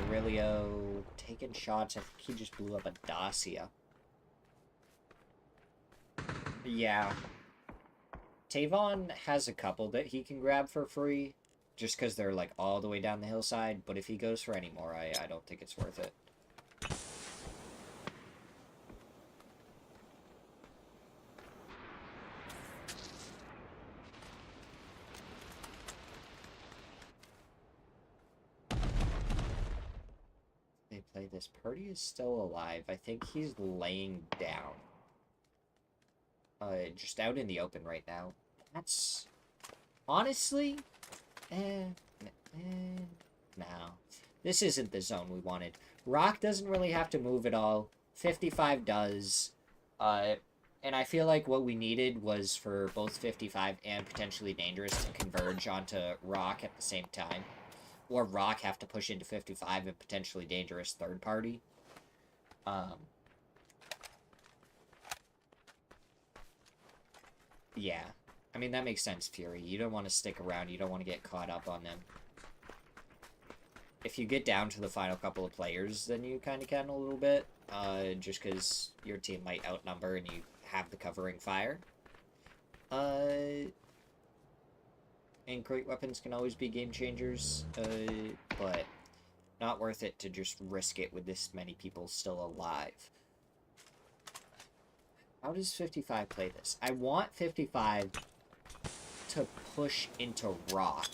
Aurelio taking shots. I think he just blew up a Dacia. Yeah. Tavon has a couple that he can grab for free, just because they're like all the way down the hillside, but if he goes for any more, I don't think it's worth it. They play this. Purdy is still alive. I think he's laying down. Just out in the open right now. That's honestly, no. This isn't the zone we wanted. Rock doesn't really have to move at all. 55 does. Uh, and I feel like what we needed was for both 55 and potentially dangerous to converge onto Rock at the same time. Or Rock have to push into 55 and potentially dangerous third party. Yeah. I mean, that makes sense, Fury. You don't want to stick around. You don't want to get caught up on them. If you get down to the final couple of players, then you kind of can a little bit. Just because your team might outnumber and you have the covering fire. And great weapons can always be game changers. But not worth it to just risk it with this many people still alive. How does 55 play this? I want 55 to push into Rock.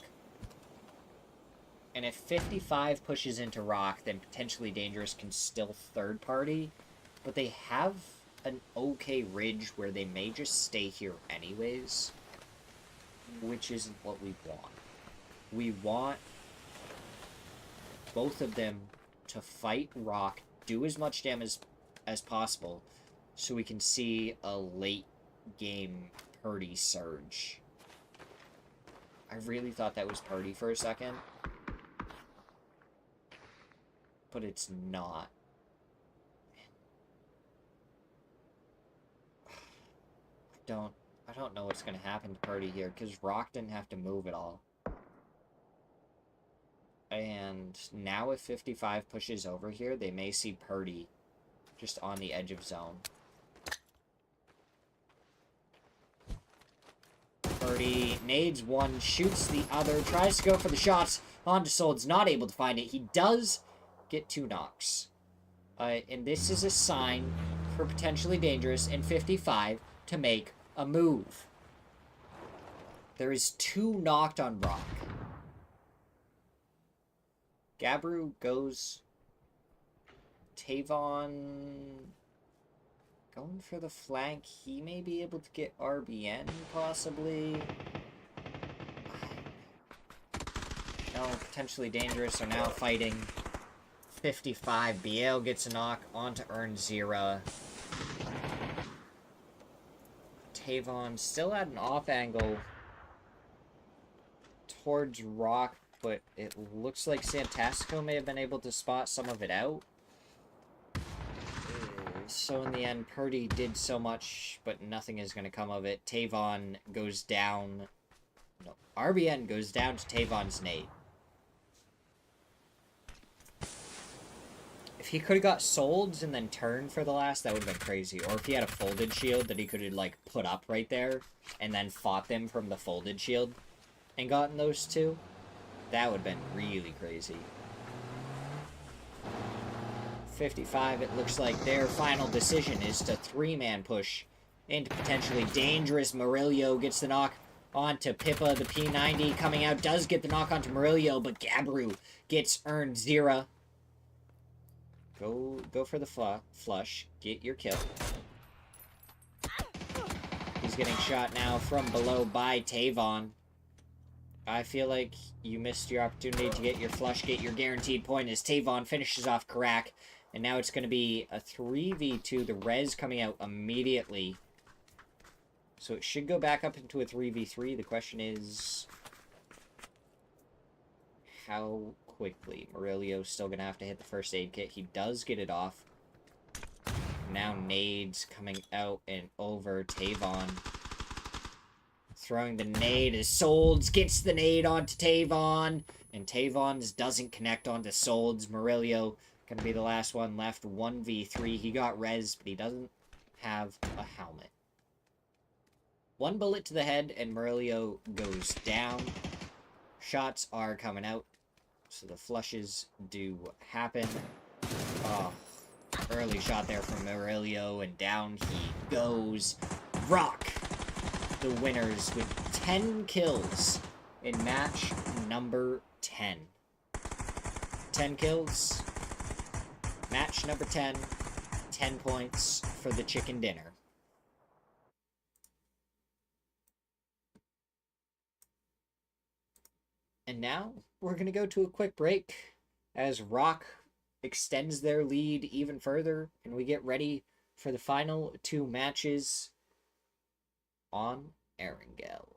And if 55 pushes into Rock, then potentially dangerous can still third party. But they have an okay ridge where they may just stay here anyways. Which isn't what we want. We want both of them to fight Rock, do as much damage as possible, so we can see a late game Purdy surge. I really thought that was Purdy for a second. But it's not. I don't know what's going to happen to Purdy here, because Rock didn't have to move at all. And now if 55 pushes over here, they may see Purdy just on the edge of zone. Purdy nades one, shoots the other, tries to go for the shots onto Sold's, not able to find it. He does get 2 knocks. And this is a sign for potentially dangerous and 55 to make a move. There is 2 knocked on Rock. Gabru goes. Tavon going for the flank. He may be able to get RBN, possibly. No, potentially dangerous are now fighting. 55. BL gets a knock onto Smirzera. Tavon still at an off angle towards Rock, but it looks like Santastico may have been able to spot some of it out. So in the end, Purdy did so much, but nothing is going to come of it. Tavon goes down. No, RBN goes down to Tavon's nade. If he could have got Solds and then turned for the last, that would have been crazy. Or if he had a folded shield that he could have, like, put up right there and then fought them from the folded shield and gotten those 2, that would have been really crazy. 55, it looks like their final decision is to 3-man push into potentially dangerous. Murillo gets the knock onto Pippa. The P90 coming out does get the knock onto Murillo, but Gabru gets Smirzera. Go for the flush. Get your kill. He's getting shot now from below by Tavon. I feel like you missed your opportunity to get your flush, get your guaranteed point as Tavon finishes off Karak. And now it's going to be a 3v2. The res coming out immediately. So it should go back up into a 3v3. The question is, how quickly? Murillo's still going to have to hit the first aid kit. He does get it off. Now nades coming out and over Tavon. Throwing the nade as Solds gets the nade onto Tavon. And Tavon's doesn't connect onto Solds. Murillo gonna be the last one left. 1v3. He got res, but he doesn't have a helmet. 1 bullet to the head, and Murillo goes down. Shots are coming out, so the flushes do happen. Oh, early shot there from Murillo, and down he goes. Rock, the winners with 10 kills in match number 10. 10 kills. Match number 10. 10 points for the chicken dinner. And now we're going to go to a quick break as Rock extends their lead even further, and we get ready for the final two matches on Erangel.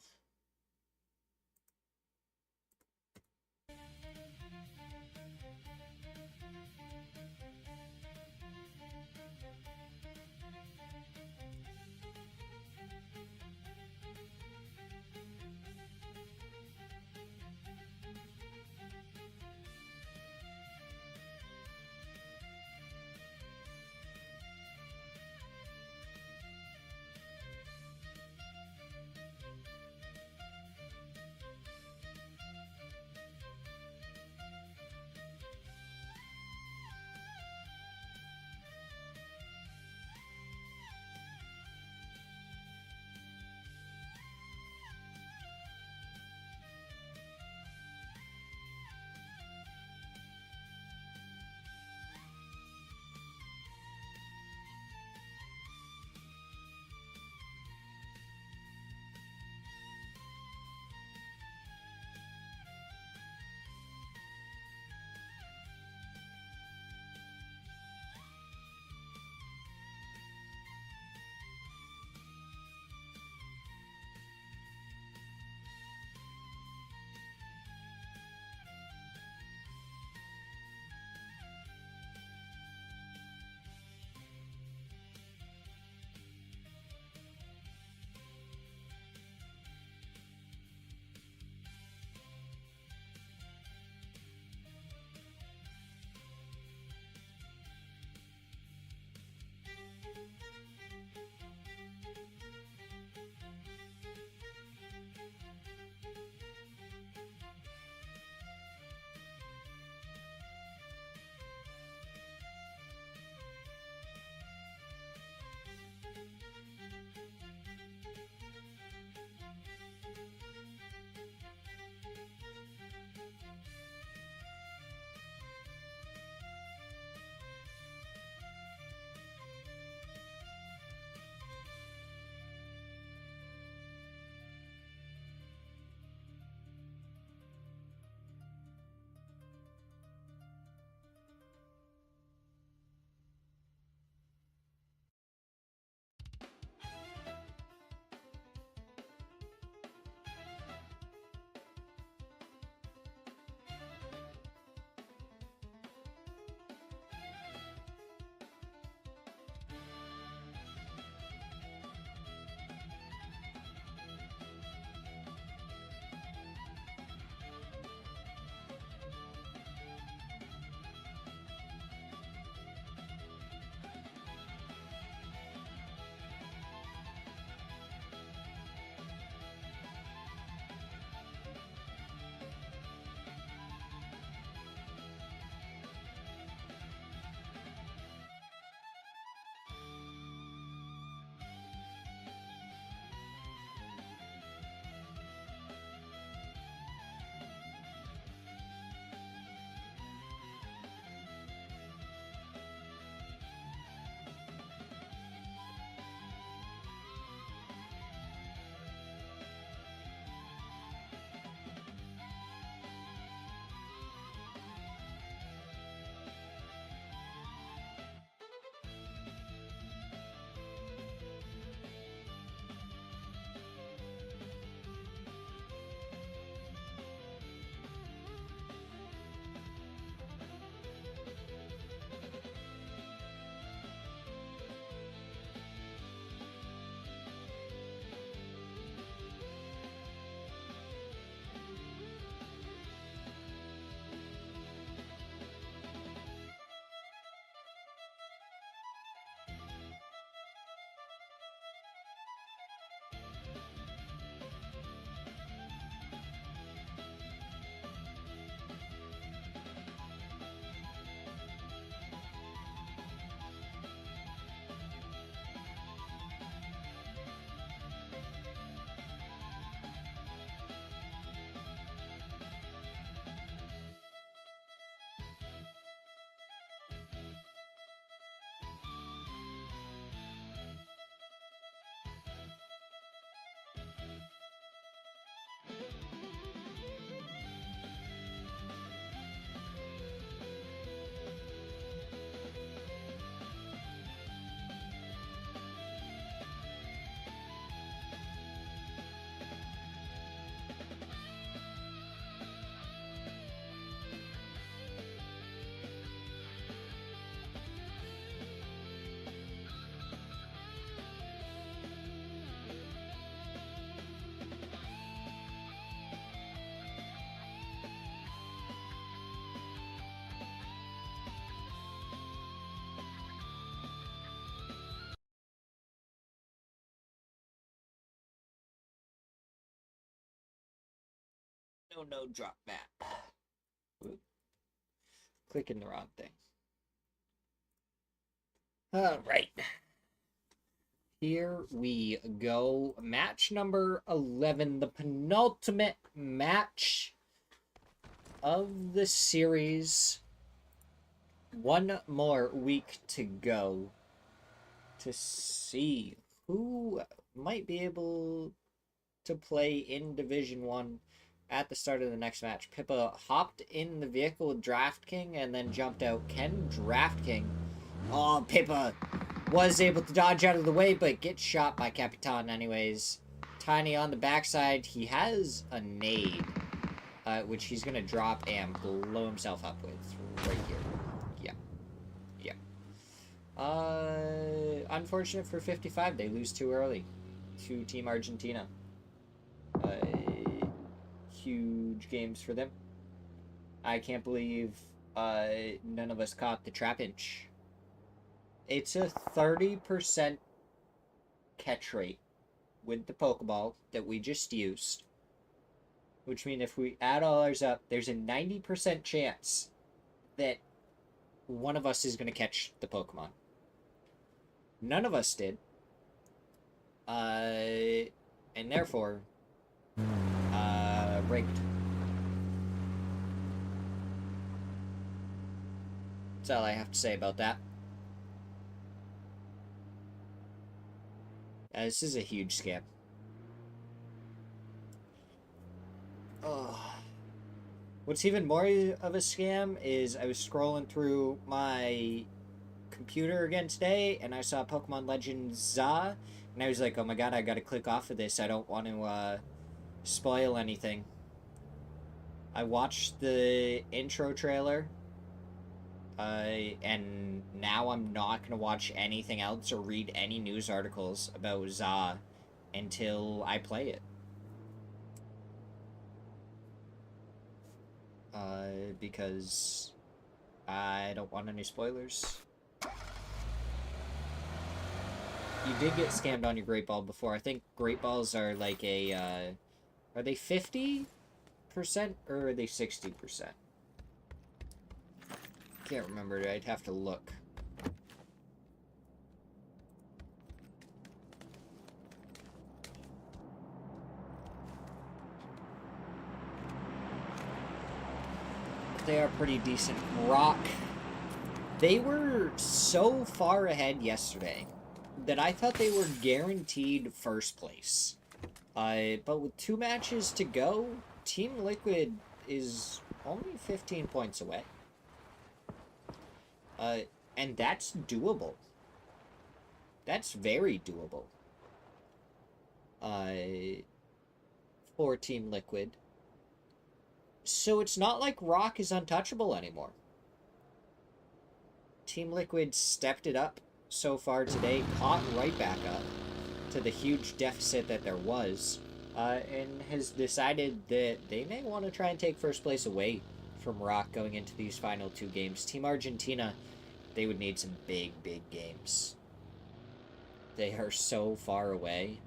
No, drop that. Oop. Clicking the wrong thing. Alright. Here we go. Match number 11, the penultimate match of the series. One more week to go to see who might be able to play in Division 1 at the start of the next match. Pippa hopped in the vehicle with DraftKing and then jumped out. Can DraftKing... Oh, Pippa was able to dodge out of the way, but gets shot by Capitan anyways. Tiny on the backside. He has a nade, which he's going to drop and blow himself up with right here. Unfortunate for 55. They lose too early to Team Argentina. Huge games for them. I can't believe none of us caught the trap inch. It's a 30% catch rate with the Pokeball that we just used. Which means if we add all ours up, there's a 90% chance that one of us is going to catch the Pokemon. None of us did. And therefore, rigged. That's all I have to say about that. This is a huge scam. Oh. What's even more of a scam is I was scrolling through my computer again today and I saw Pokemon Legends Za and I was like, oh my god, I gotta click off of this. I don't want to spoil anything. I watched the intro trailer and now I'm not going to watch anything else or read any news articles about Za until I play it. Because I don't want any spoilers. You did get scammed on your Great Ball before. I think Great Balls are like a, are they 50% or are they 60%? Can't remember. I'd have to look. They are pretty decent. Rock. They were so far ahead yesterday that I thought they were guaranteed first place. But with 2 matches to go, Team Liquid is only 15 points away. And that's doable. That's very doable. For Team Liquid. So it's not like Rock is untouchable anymore. Team Liquid stepped it up so far today, caught right back up to the huge deficit that there was, and has decided that they may want to try and take first place away from Rock going into these final 2 games. Team Argentina, they would need some big games. They are so far away.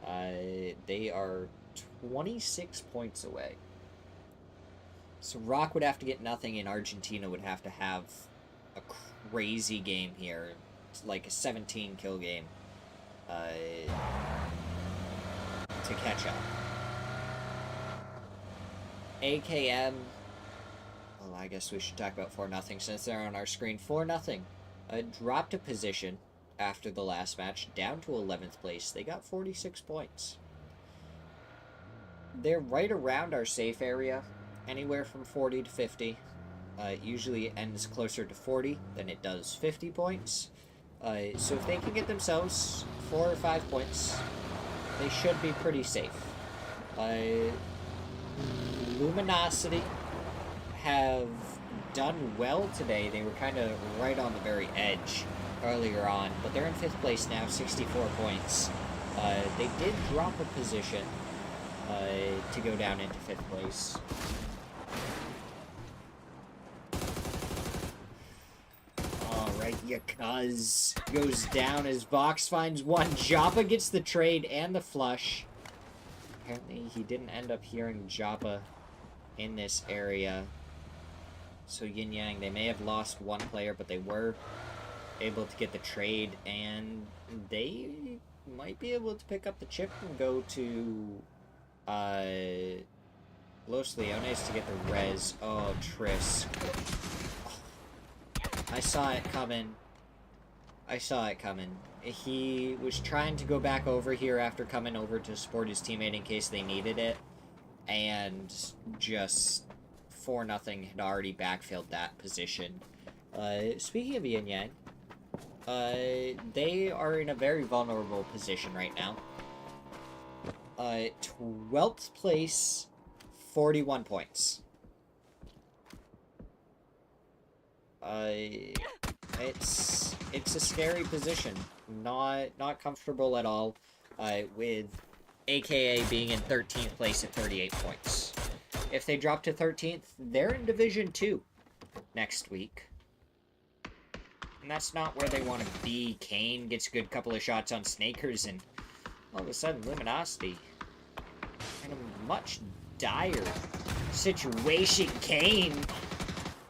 They are 26 points away. So Rock would have to get nothing, and Argentina would have to have a crazy game here. It's like a 17-kill game to catch up. AKM... Well, I guess we should talk about 4-0 since they're on our screen. 4-0. Dropped a position after the last match, down to 11th place. They got 46 points. They're right around our safe area, anywhere from 40 to 50. Usually it ends closer to 40 than it does 50 points. So if they can get themselves 4 or 5 points, they should be pretty safe. Luminosity have done well today. They were kind of right on the very edge earlier on, but they're in 5th place now, 64 points. They did drop a position to go down into 5th place. Alright, Yakuz goes down as Vox finds one. Joppa gets the trade and the flush. Apparently he didn't end up hearing Joppa in this area. So Yin Yang, they may have lost one player, but they were able to get the trade, and they might be able to pick up the chip and go to Los Leones to get the res. Oh, Triss. I saw it coming. I saw it coming. He was trying to go back over here after coming over to support his teammate in case they needed it, and just 4-0 had already backfilled that position. Speaking of Yin Yang, they are in a very vulnerable position right now. 12th place, 41 points. It's a scary position. Not comfortable at all, with AKA being in 13th place at 38 points. If they drop to 13th, they're in Division 2 next week. And that's not where they want to be. Kane gets a good couple of shots on Snakers, and all of a sudden, Luminosity in a much dire situation. Kane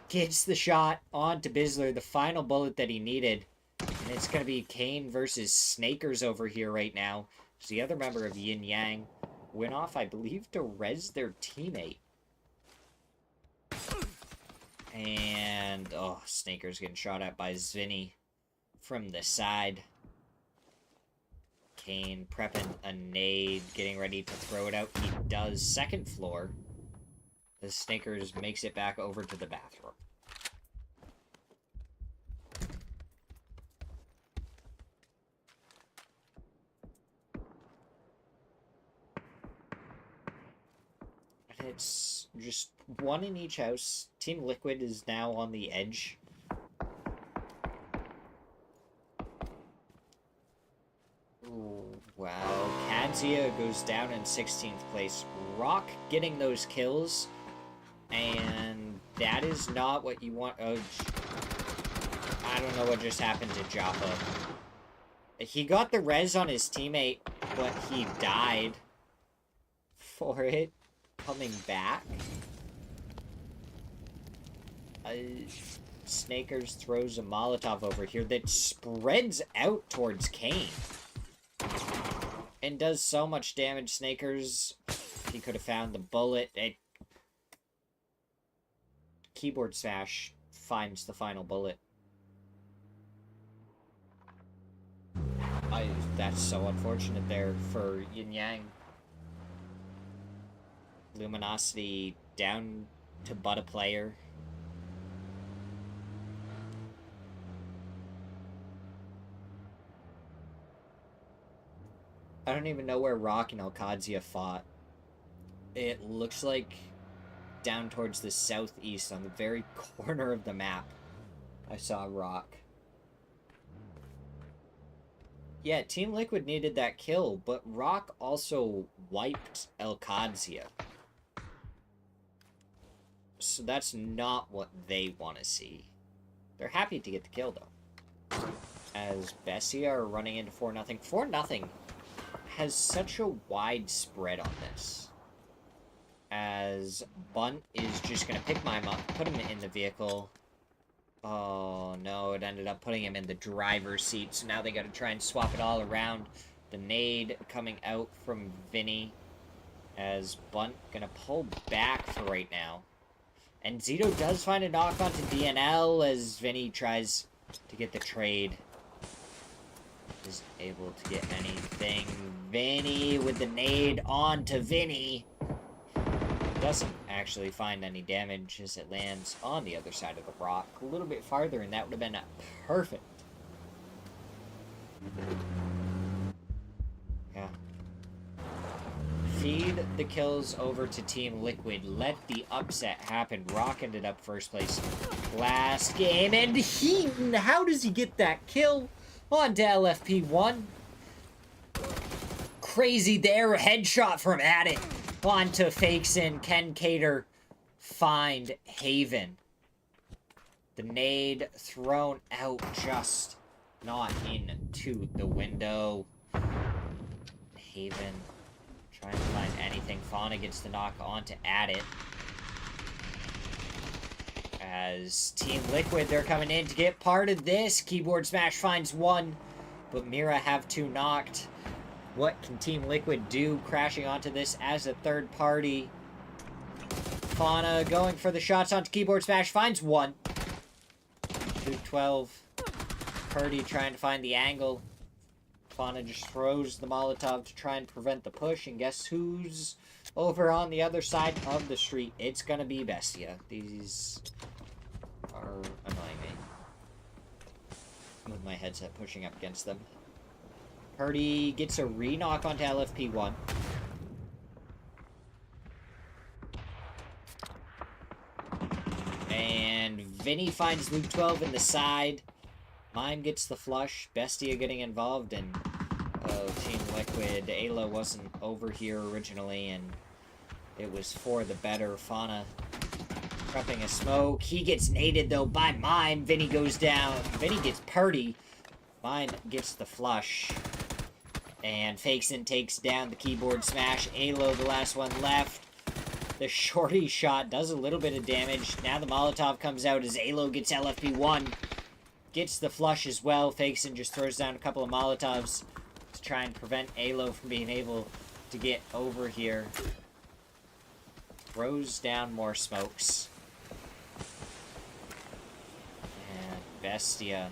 gets the shot onto Bizzler, the final bullet that he needed. And it's going to be Kane versus Snakers over here right now. So the other member of Yin Yang went off, I believe, to res their teammate. And, oh, Snakers getting shot at by Zvinny from the side. Kane prepping a nade, getting ready to throw it out. He does. Second floor. The Snakers makes it back over to the bathroom. And it's just one in each house. Team Liquid is now on the edge. Ooh, wow. Kadzia goes down in 16th place. Rock getting those kills. And that is not what you want. Oh, I don't know what just happened to Joppa. He got the res on his teammate, but he died for it coming back. Snakers throws a Molotov over here that spreads out towards Kane. And does so much damage. Snakers, he could have found the bullet. Keyboard Smash finds the final bullet. That's so unfortunate there for Yin Yang. Luminosity down to but a player. I don't even know where Rock and Alcadzia fought. It looks like down towards the southeast on the very corner of the map. I saw Rock. Yeah, Team Liquid needed that kill, but Rock also wiped Alcadzia. So that's not what they want to see. They're happy to get the kill, though. As Bessia are running into 4-0. 4-0 has such a wide spread on this. As Bunt is just going to pick Mime up, put him in the vehicle. Oh, no, it ended up putting him in the driver's seat, so now they got to try and swap it all around. The nade coming out from Vinny, as Bunt going to pull back for right now. And Zito does find a knock onto DNL as Vinny tries to get the trade. Is able to get anything. Vinny with the nade onto Vinny. Doesn't actually find any damage as it lands on the other side of the rock. A little bit farther, and that would have been perfect. Yeah. Feed the kills over to Team Liquid. Let the upset happen. Rock ended up first place last game. And Heaton, how does he get that kill? On to LFP1. Crazy there. Headshot from Adit. On to Fakeson. Ken Cater find Haven. The nade thrown out, just not into the window. Haven trying to find anything. Fauna gets the knock on to add it. As Team Liquid, they're coming in to get part of this. Keyboard Smash finds one, but Mira have two knocked. What can Team Liquid do crashing onto this as a third party? Fauna going for the shots onto Keyboard Smash finds one. Luke 12. Purdy trying to find the angle. Fauna just throws the Molotov to try and prevent the push, and guess who's over on the other side of the street? It's gonna be Bestia. These are annoying me. With my headset pushing up against them. Purdy gets a re-knock onto LFP1. And Vinny finds Luke 12 in the side. Mime gets the flush. Bestia getting involved, and Team Liquid. Ayla wasn't over here originally, and it was for the better. Fauna prepping a smoke. He gets naded, though, by Mime. Vinny goes down. Vinny gets Purdy. Mime gets the flush. And Fakeson takes down the Keyboard Smash. Alo, the last one left. The shorty shot does a little bit of damage. Now the Molotov comes out as Alo gets LFP1. Gets the flush as well. Fakeson just throws down a couple of Molotovs to try and prevent Alo from being able to get over here. Throws down more smokes. And Bestia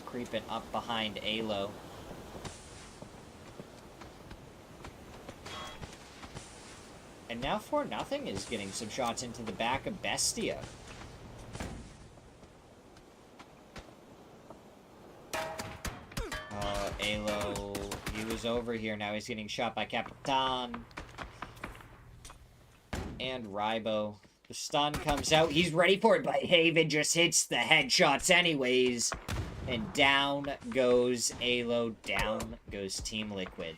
creeping up behind Alo. And now 4-0 is getting some shots into the back of Bestia. Alo, he was over here. Now he's getting shot by Capitan. And Rybo. The stun comes out. He's ready for it, but Haven just hits the headshots anyways. And down goes Alo. Down goes Team Liquid.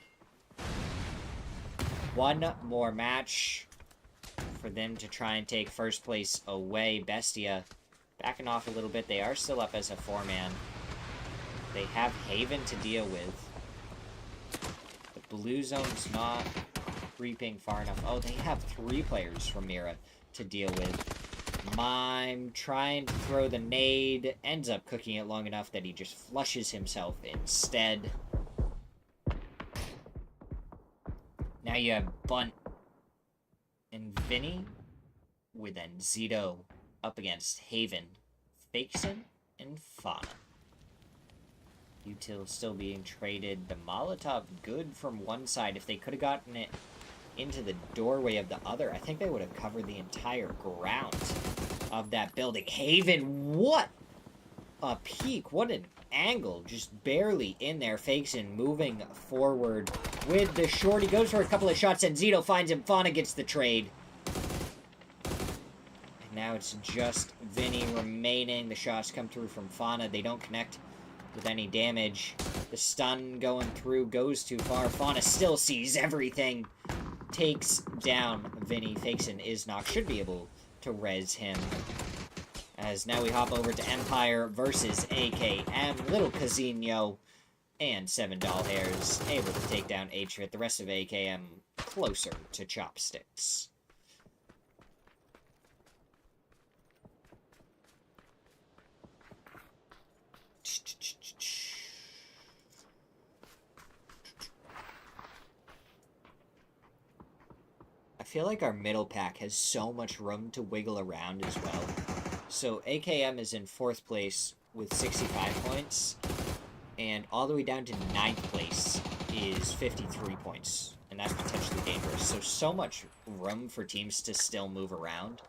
One more match for them to try and take first place away. Bestia backing off a little bit. They are still up as a 4-man. They have Haven to deal with. The blue zone's not creeping far enough. Oh, they have 3 players from Mira to deal with. Mime trying to throw the nade. Ends up cooking it long enough that he just flushes himself instead. Now you have Bunt and Vinny, with then Zito up against Haven, Fakeson, and Fauna. Util still being traded. The Molotov good from one side. If they could have gotten it into the doorway of the other, I think they would have covered the entire ground of that building. Haven, what a peak. What an angle. Just barely in there. Fakeson moving forward with the short. He goes for a couple of shots, and Zito finds him. Fauna gets the trade. And now it's just Vinny remaining. The shots come through from Fauna. They don't connect with any damage. The stun going through goes too far. Fauna still sees everything. Takes down Vinny. Fakeson is knocked. Should be able to res him. As now we hop over to Empire versus AKM. Little Casino and 7 Doll Hairs able to take down H-Rit. The rest of AKM closer to Chopsticks. I feel like our middle pack has so much room to wiggle around as well. So AKM is in 4th place with 65 points, and all the way down to 9th place is 53 points, and that's potentially dangerous. So much room for teams to still move around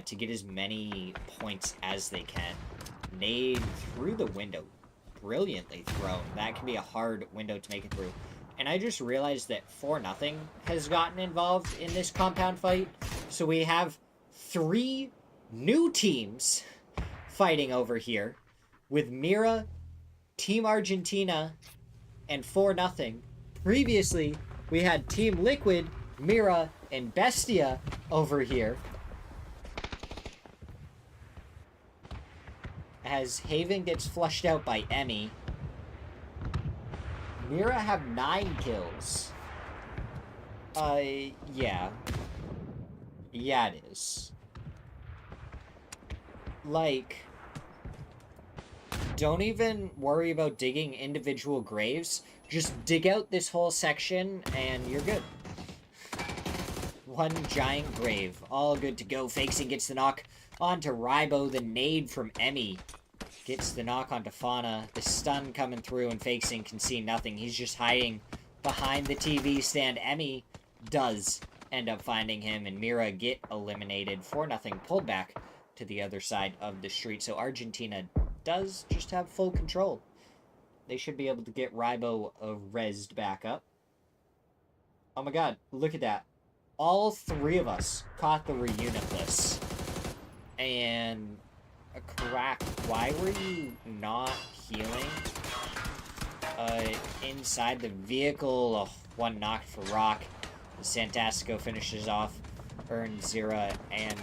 to get as many points as they can. Nade through the window. Brilliantly thrown. That can be a hard window to make it through. And I just realized that 4-0 has gotten involved in this compound fight. So we have 3 new teams fighting over here. With Mira, Team Argentina, and 4-0. Previously, we had Team Liquid, Mira, and Bestia over here. As Haven gets flushed out by Emmy. Mira have 9 kills. Yeah. Yeah, it is. Like, don't even worry about digging individual graves. Just dig out this whole section, and you're good. One giant grave. All good to go. Fakesing gets the knock onto Rybo. The nade from Emmy gets the knock onto Fauna. The stun coming through, and Fakesing can see nothing. He's just hiding behind the TV stand. Emmy does end up finding him, and Mira get eliminated for nothing. Pulled back to the other side of the street. So Argentina does just have full control. They should be able to get Rybo rezzed back up. Oh my god, look at that. All three of us caught the reunitless. And a crack. Why were you not healing? Inside the vehicle. Oh, one knocked for Rock. Santastico finishes off Smirzera, and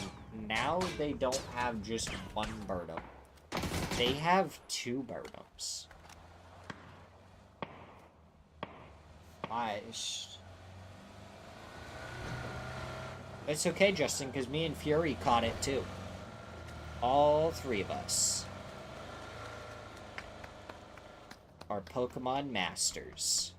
now they don't have just one Burnham. They have two Burnhams. Gosh. It's okay, Justin, because me and Fury caught it too. All three of us are Pokemon Masters.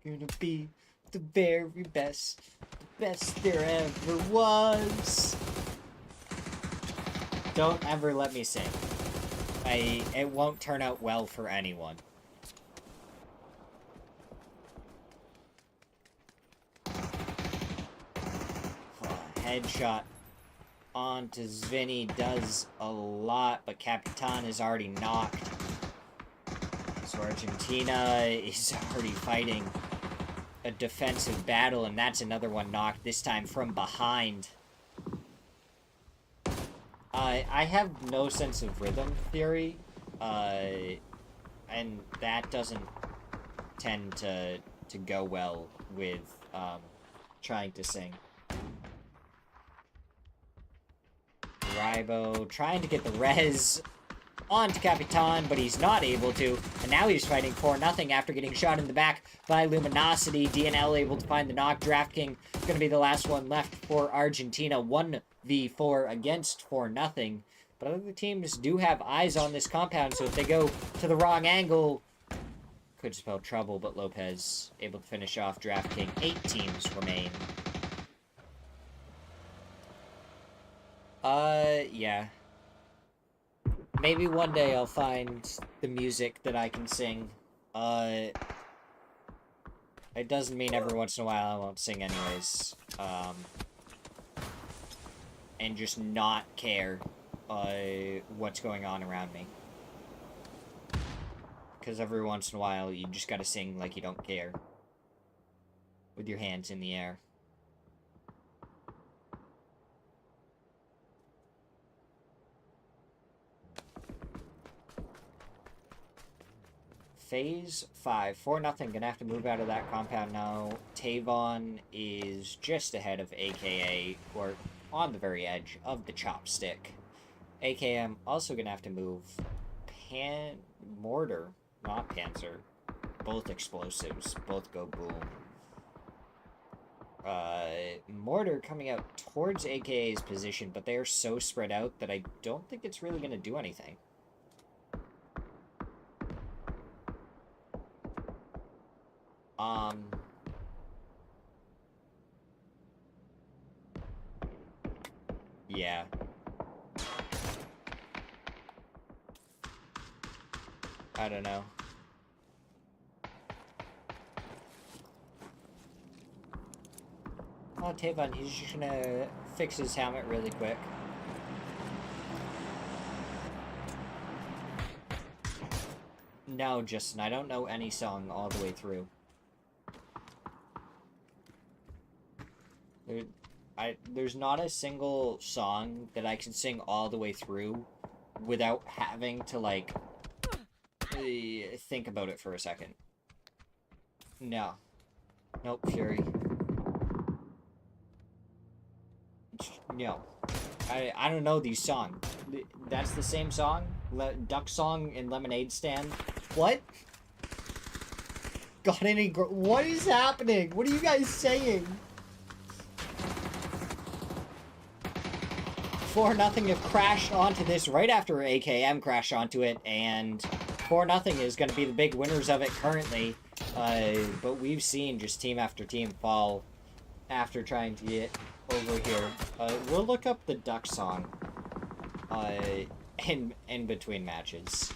Gonna be the very best, the best there ever was. Don't ever let me sing. It won't turn out well for anyone. Headshot onto Zvinny does a lot, but Capitan is already knocked. So Argentina is already fighting a defensive battle, and that's another one knocked, this time from behind. I have no sense of rhythm theory, and that doesn't tend to go well with trying to sing. Rybo trying to get the res onto Capitan, but he's not able to, and now he's fighting for nothing after getting shot in the back by Luminosity. DNL able to find the knock. DraftKing gonna be the last one left for Argentina. 1v4 against for nothing, but other teams do have eyes on this compound, so if they go to the wrong angle, could spell trouble. But Lopez able to finish off DraftKing. 8 teams remain. Yeah. Maybe one day I'll find the music that I can sing. It doesn't mean every once in a while I won't sing anyways. And just not care, what's going on around me. Because every once in a while you just gotta sing like you don't care. With your hands in the air. Phase 5, 4-0, gonna have to move out of that compound now. Tavon is just ahead of AKA, or on the very edge of the chopstick. AKM also gonna have to move. Mortar, not Panzer. Both explosives, both go boom. Mortar coming out towards AKA's position, but they are so spread out that I don't think it's really gonna do anything. Yeah. I don't know. Oh, Tavon, he's just gonna fix his helmet really quick. No, Justin, I don't know any song all the way through. There's not a single song that I can sing all the way through without having to, like, think about it for a second. No. Nope, Fury. No. I don't know these songs. That's the same song? Duck Song and Lemonade Stand? What? Got any... What is happening? What are you guys saying? 4-0 have crashed onto this right after AKM crashed onto it, and 4-0 is going to be the big winners of it currently. But we've seen just team after team fall after trying to get over here. We'll look up the Duck Song in between matches.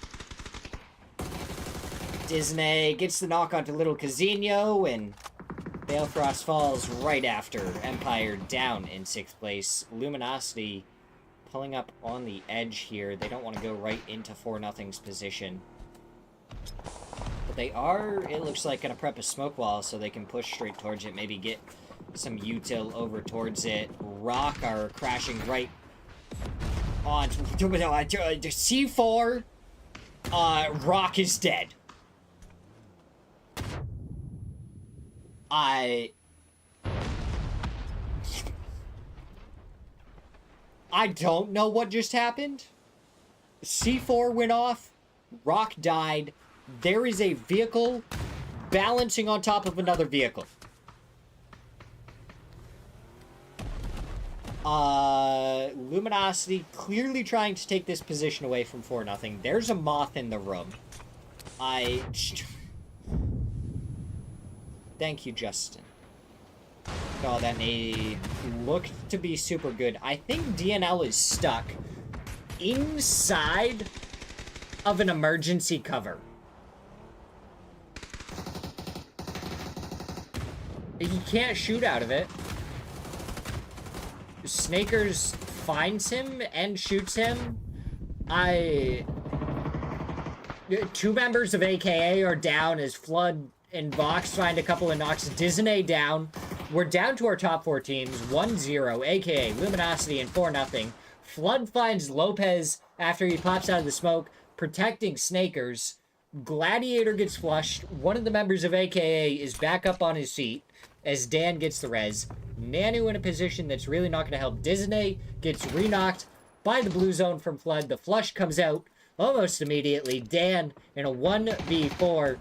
Disney gets the knock onto Little Casino, and Balefrost falls right after Empire down in 6th place. Luminosity pulling up on the edge here. They don't want to go right into 4-0's position. But they are, it looks like, going to prep a smoke wall so they can push straight towards it. Maybe get some util over towards it. Rock are crashing right on C4. Rock is dead. I don't know what just happened. C4 went off. Rock died. There is a vehicle balancing on top of another vehicle. Luminosity clearly trying to take this position away from 4-0. There's a moth in the room. Thank you, Justin. Oh, that nade looked to be super good. I think DNL is stuck inside of an emergency cover. He can't shoot out of it. Snakers finds him and shoots him. Two members of AKA are down as Flood and Vox find a couple of knocks. Disney down. We're down to our top 4 teams. 1-0, AKA, Luminosity, and 4-0. Flood finds Lopez after he pops out of the smoke, protecting Snakers. Gladiator gets flushed. One of the members of AKA is back up on his feet as Dan gets the res. Nanu in a position that's really not going to help. Disney gets re-knocked by the blue zone from Flood. The flush comes out almost immediately. Dan in a 1v4.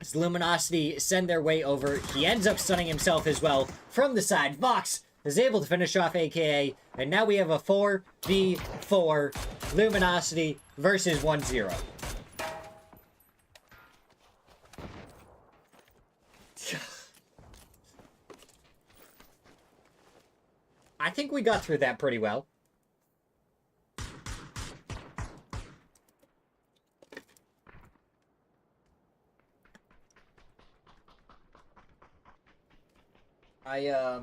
As Luminosity send their way over. He ends up stunning himself as well from the side. Vox is able to finish off AKA. And now we have a 4v4 Luminosity versus 1-0. I think we got through that pretty well. I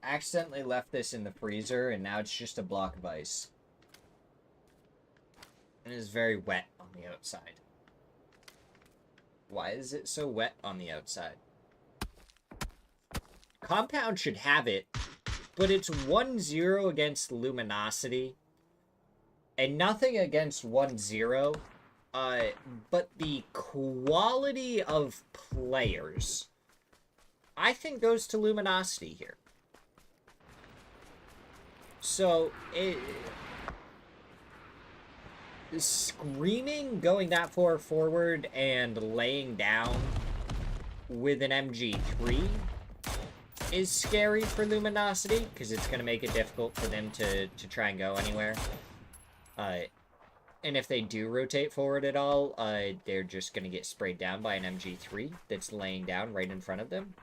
accidentally left this in the freezer, and now it's just a block of ice. And it is very wet on the outside. Why is it so wet on the outside? Compound should have it, but it's 1-0 against Luminosity. And nothing against 1-0. But the quality of players, I think, goes to Luminosity here. So, screaming, going that far forward, and laying down with an MG3 is scary for Luminosity, because it's going to make it difficult for them to try and go anywhere. And if they do rotate forward at all, they're just going to get sprayed down by an MG3 that's laying down right in front of them.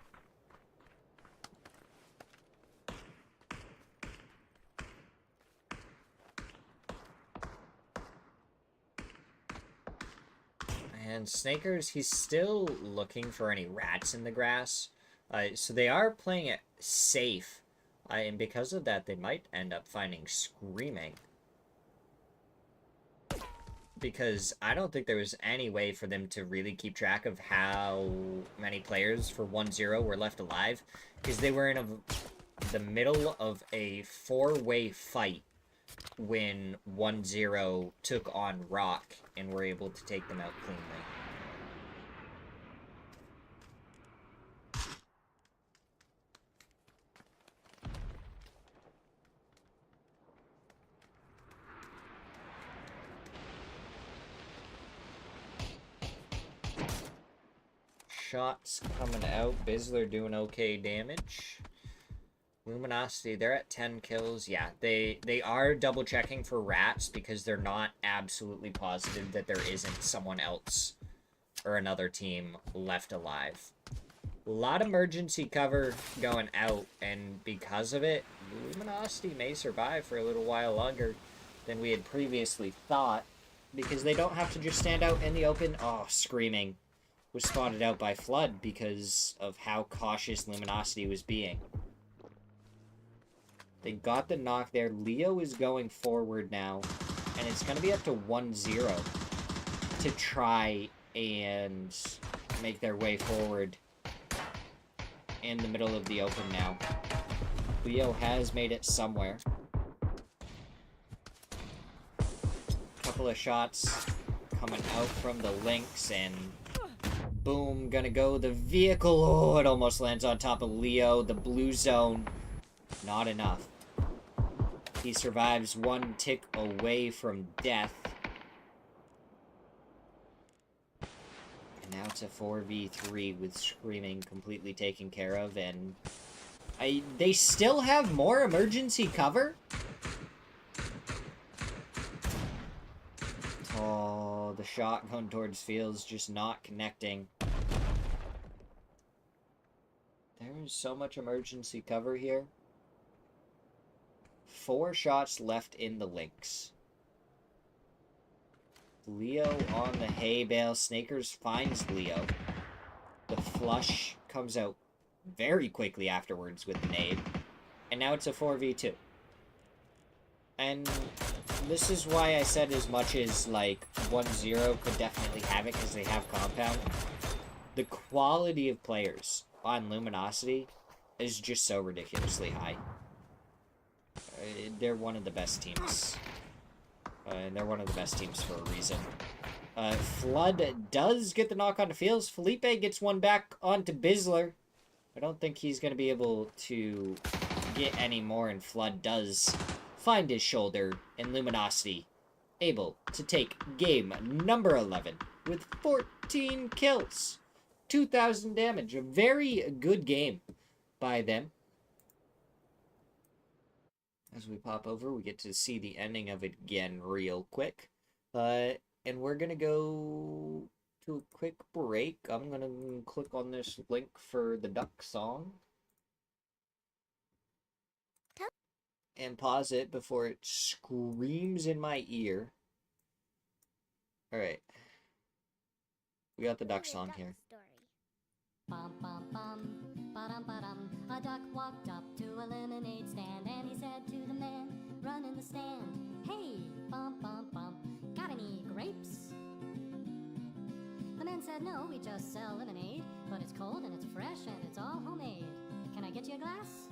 And Snakers, he's still looking for any rats in the grass. So they are playing it safe. And because of that, they might end up finding Screaming. Because I don't think there was any way for them to really keep track of how many players for 1-0 were left alive. Because they were in the middle of a 4-way fight when 1-0 took on Rock and were able to take them out cleanly. Shots coming out. Bizzler doing okay damage. Luminosity, they're at 10 kills. Yeah, they are double checking for rats because they're not absolutely positive that there isn't someone else or another team left alive. A lot of emergency cover going out, and because of it, Luminosity may survive for a little while longer than we had previously thought, because they don't have to just stand out in the open. Oh, Screaming was spotted out by Flood because of how cautious Luminosity was being. They got the knock there. Leo is going forward now, and it's going to be up to 1-0 to try and make their way forward in the middle of the open now. Leo has made it somewhere. Couple of shots coming out from the Lynx, and boom, gonna go the vehicle. Oh, it almost lands on top of Leo. The blue zone, not enough. He survives one tick away from death. And now it's a 4v3 with Screaming completely taken care of, and they still have more emergency cover? Oh, the shot going towards Fields just not connecting. There is so much emergency cover here. 4 shots left in the Lynx. Leo on the hay bale. Snakers finds Leo. The flush comes out very quickly afterwards with the nade. And now it's a 4v2. And this is why I said as much as, like, 1-0 could definitely have it because they have compound. The quality of players on Luminosity is just so ridiculously high. They're one of the best teams. And they're one of the best teams for a reason. Flood does get the knock onto Fields. Felipe gets one back onto Bizzler. I don't think he's going to be able to get any more, and Flood does find his shoulder, and Luminosity able to take game number 11 with 14 kills. 2,000 damage. A very good game by them. As we pop over, we get to see the ending of it again real quick. And we're going to go to a quick break. I'm going to click on this link for the Duck song. And pause it before it screams in my ear. Alright. We got the Duck song here. Bum, bum, bum, ba-dum, ba-dum. A duck walked up to a lemonade stand, and he said to the man, run in the stand, hey, bum, bum, bum, got any grapes? The man said, no, we just sell lemonade, but it's cold and it's fresh and it's all homemade. Can I get you a glass?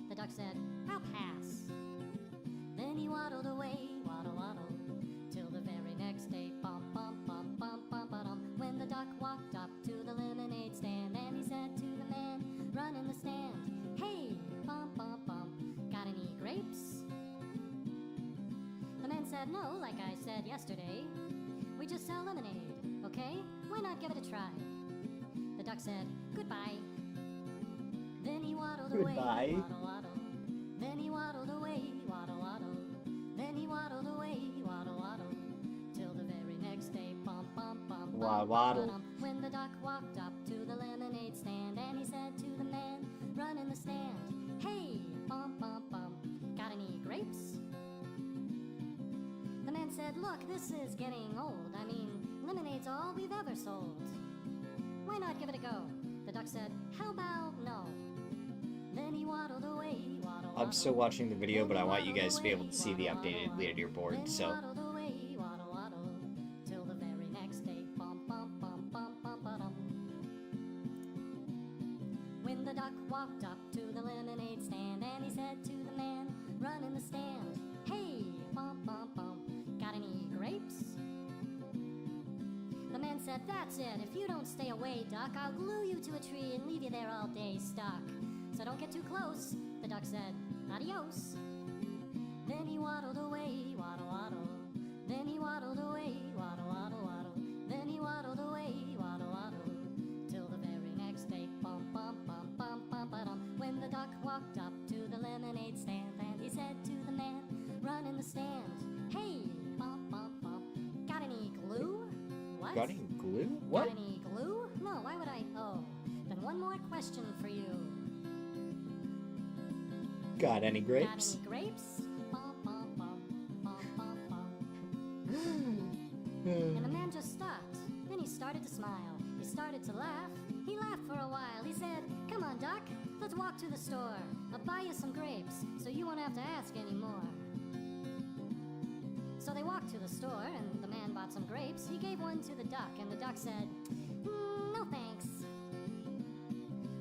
The duck said, I'll pass. Then he waddled away, waddle, waddle, till the very next day, bum, bum, bum, bum, bum, ba-dum. When the duck walked up to the lemonade stand, and he said to the man, run in the stand, hey, bum, bum, bum, got any grapes? The man said, no, like I said yesterday, we just sell lemonade, okay? Why not give it a try? The duck said, goodbye. Then he waddled away, waddle, waddle. Then he waddled away, waddle, waddle. Then he waddled away, waddle, waddle, till the very next day, bum, bum, bum, bum, Waddle. bum. When the duck walked up to the lemonade stand, and he said to the man, run in the stand, hey, bum, bum, bum, got any grapes? The man said, look, this is getting old. I mean, lemonade's all we've ever sold. Why not give it a go? The duck said, how about no? Then he waddled away, waddle, I'm still waddle. watching the video, but I want you guys to be able to see the updated leaderboard, so... Waddled away, waddle, waddle, till the very next day, bum, bum, bum, bum, bum, ba-dum. When the duck walked up to the lemonade stand, and he said to the man, run in the stand, hey, said, "That's it. If you don't stay away, duck, I'll glue you to a tree and leave you there all day stuck. So don't get too close." The duck said, "Adios." Then he waddled away, waddle, waddle. Then he waddled away, waddle, waddle, waddle. Then he waddled away, waddle, waddle. Till the very next day, bum, bum, bum, bum, bum, ba-dum. When the duck walked up to the lemonade stand, and he said to the man running the stand, "Hey, bum, bum, bum, got any glue?" "What? Got any glue? What? Got any glue? No, why would I? Oh, then one more question for you. Got any Got grapes? any grapes?" Bum, bum, bum, bum, bum, bum. And the man just stopped. Then he started to smile. He started to laugh. He laughed for a while. He said, "Come on, Doc, let's walk to the store. I'll buy you some grapes, so you won't have to ask anymore." So they walked to the store, and the man bought some grapes. He gave one to the duck, and the duck said, "No thanks.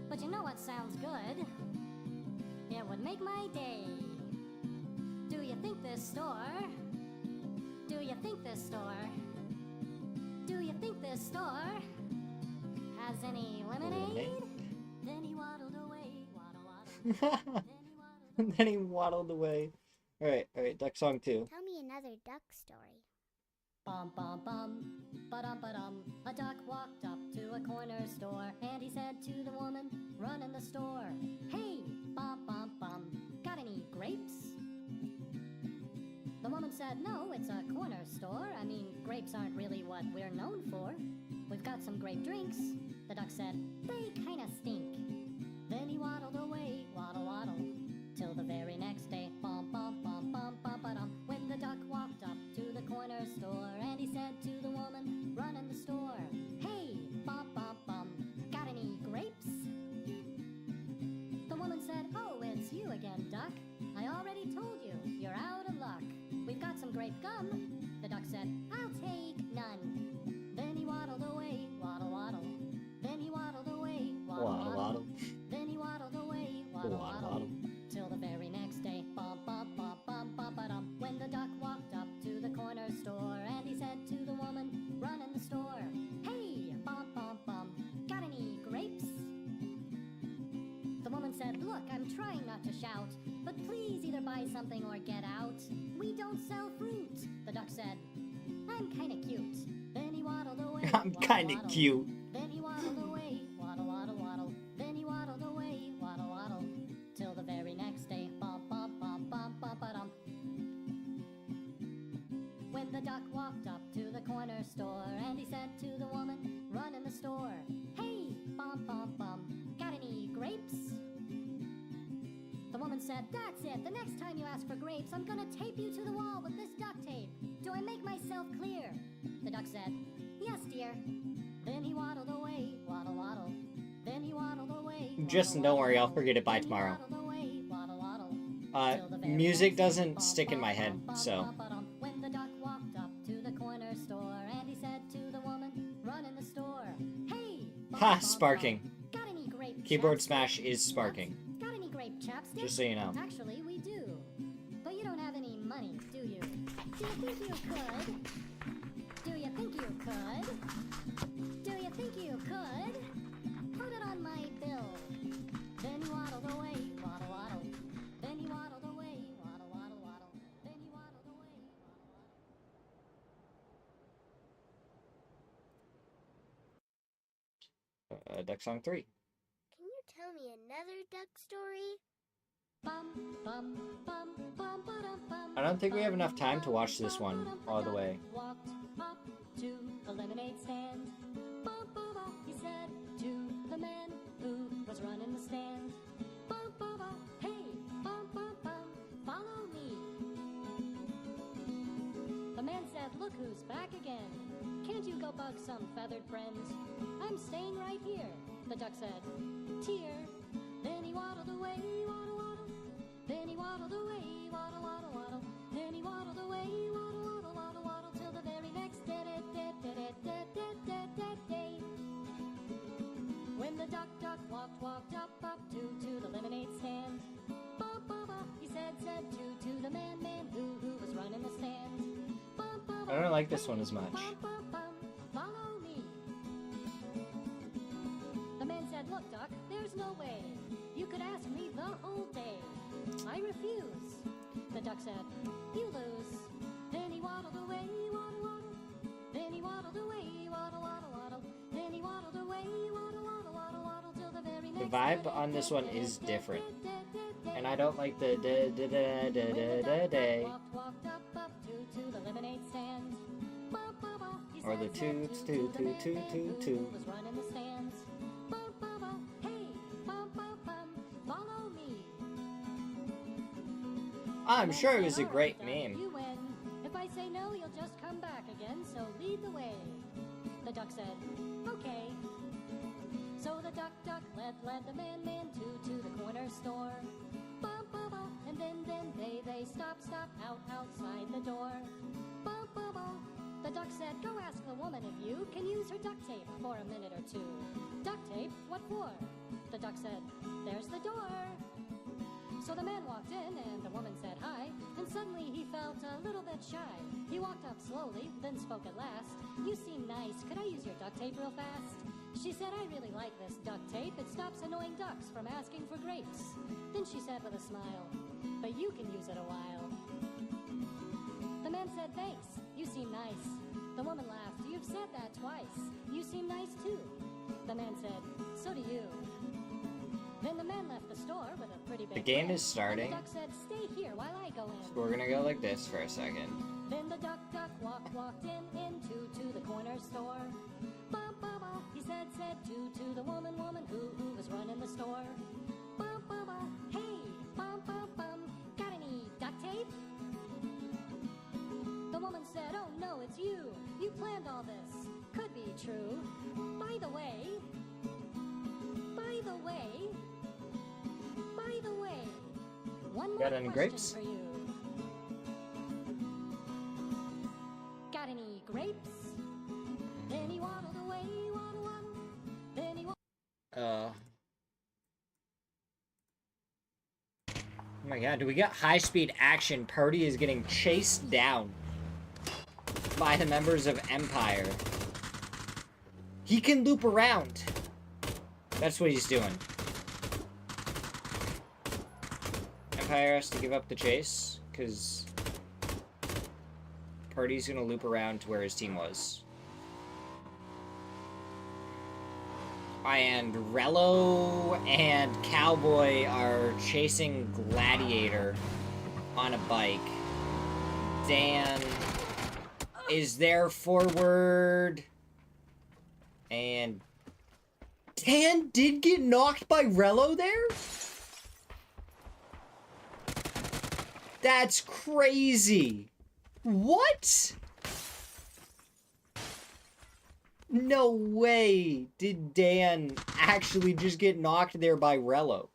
But you know what sounds good? It would make my day. Do you think this store? Do you think this store? Do you think this store has any lemonade?" Then he waddled away, waddle, waddle. And then he waddled away. Alright, duck song 2. Tell me another duck story. Bum, bum, bum, ba-dum, ba-dum. A duck walked up to a corner store, and he said to the woman running the store, "Hey, bum, bum, bum, got any grapes?" The woman said, "No, it's a corner store. I mean, grapes aren't really what we're known for. We've got some grape drinks." The duck said, "They kinda stink." Then he waddled away, waddle, waddle, till the very next day, bum, bum, bum, bum, bum, ba-dum. When the duck walked up to the corner store, and he said to the woman running the store, "Hey, bum, bum, bum, got any grapes?" The woman said, "Oh, it's you again, duck. I already told you, you're out of luck. We've got some grape gum." The duck said, "I'll take none." Then he waddled away, waddle, waddle. Then he waddled away, waddle, Waddle, waddle. Then he waddled away, waddle, Waddle, waddle. waddle. Till the very next day, bum, bum, bum, bum, bum, ba-dum. When the duck walked up to the corner store, and he said to the woman running the store, "Hey, bum, bum, bum, got any grapes?" The woman said, "Look, I'm trying not to shout, but please either buy something or get out. We don't sell fruit." The duck said, "I'm kinda cute." Then he waddled away. I'm waddle, kinda waddle. cute. Then he waddled away, waddle, waddle, waddle. Then he waddled away, waddle, waddle. Till the very next day, bum, bum, bum, bum, bum, ba-dum. When the duck walked up to the corner store, and he said to the woman running the store, "Hey, bum, bum, bum, got any grapes?" The woman said, "That's it. The next time you ask for grapes, I'm gonna tape you to the wall with this duct tape. Do I make myself clear?" The duck said, "Yes, dear." Then he waddled away, waddle, waddle. Then he waddled away. Just waddle, don't worry, waddle. I'll forget it by Then he tomorrow. waddled away, waddle, waddle. Music doesn't stick in my head, so. When the duck walked up to the corner store, and he said to the woman running the store, "Hey, Ha, sparking. got any grape Keyboard chapstick?" smash is sparking. "Got any grape chapstick?" Just so you know. "Actually, we do. But you don't have any money, do you? Do you think you could? Do you think you could? Do you think you could? Put it on my bill." Then he waddled away, waddle, waddle. Then he waddled away, waddle, waddle, waddle. Then he waddled away, waddle, waddle. Duck song 3. Can you tell me another duck story? Bum, bum, bum, bum, ba-dum, bum, I don't think we have enough time to bum, watch this bum, one ba-dum, all the ba-dum. way. Walked up to the lemonade stand. Bum, ba, ba, he said to the man who was running the stand. Bum, ba, ba, hey, bum, bum, bum, follow me. The man said, "Look who's back again. Can't you go bug some feathered friends? I'm staying right here." The duck said, "Tear." Then he waddled away, waddle, waddle. Then he waddled away, waddle, waddle, waddle. Then he waddled away, waddle, waddle, waddle, waddle, till the very next day. When the duck walked up to the lemonade stand. Ba, ba, ba, he said to the man who was running the stand. Ba, ba, ba, I don't like this one as much. bum, bum, bum, follow me. no way. You could ask me the whole day. I refuse. The duck said, you lose. Then he waddled away, waddle, waddle. Then he waddled away, waddle, waddle, waddle. Then he waddled away, waddle, waddle, waddle, waddle, till the very next The vibe on this one is different. And I don't like the da-da-da-da-da-da-da. Walked up to the lemonade stand. He Or the said, toots, to toot, the toot, man toot, toot, toot. was running the stands. Hey, follow me. I'm sure it was a All right, great duck, meme. You win. If I say no, you'll just come back again, so lead the way. The duck said, okay. So the duck led the man to the corner store. And then they stopped outside the door. The duck said, go ask the woman if you can use her duct tape for a minute or two. Duct tape? What for? The duck said, there's the door. So the man walked in and the woman said hi, and suddenly he felt a little bit shy. He walked up slowly, then spoke at last. You seem nice, could I use your duct tape real fast? She said, I really like this duct tape. It stops annoying ducks from asking for grapes. Then she said with a smile, but you can use it a while. The man said, thanks, you seem nice. The woman laughed, you've said that twice. You seem nice too. The man said, so do you. Then the man left the store with a pretty big The game grin, is starting. and the duck said, stay here while I go in. We're gonna go like this for a second. Then the duck walked into the corner store. He said to the woman who was running the store. Hey, got any duct tape? The woman said, oh no, it's you. You planned all this. Could be true. By the way, one more Got any question grapes? for you. Got any grapes? Then he waddled away, waddle, waddle. Then he Oh my god, do we got high-speed action? Purdy is getting chased down by the members of Empire. He can loop around. That's what he's doing. Empire has to give up the chase, because Purdy's gonna loop around to where his team was. And Rello and Cowboy are chasing Gladiator on a bike. Dan is there forward. And Dan did get knocked by Rello there? That's crazy. What? No way did Dan actually just get knocked there by Rello.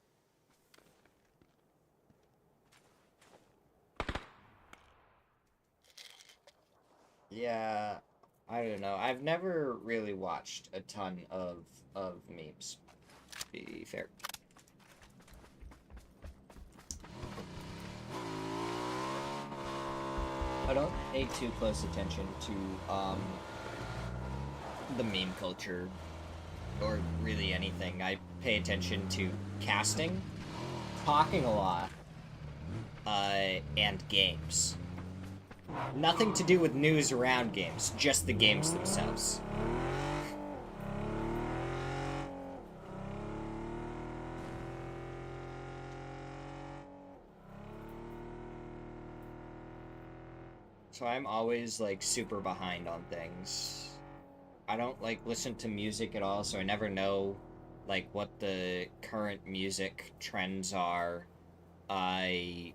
Yeah, I don't know. I've never really watched a ton of memes, to be fair. I don't pay too close attention to, the meme culture, or really anything. I pay attention to casting, talking a lot, and games. Nothing to do with news around games, just the games themselves. So I'm always, like, super behind on things. I don't, like, listen to music at all, so I never know, like, what the current music trends are. I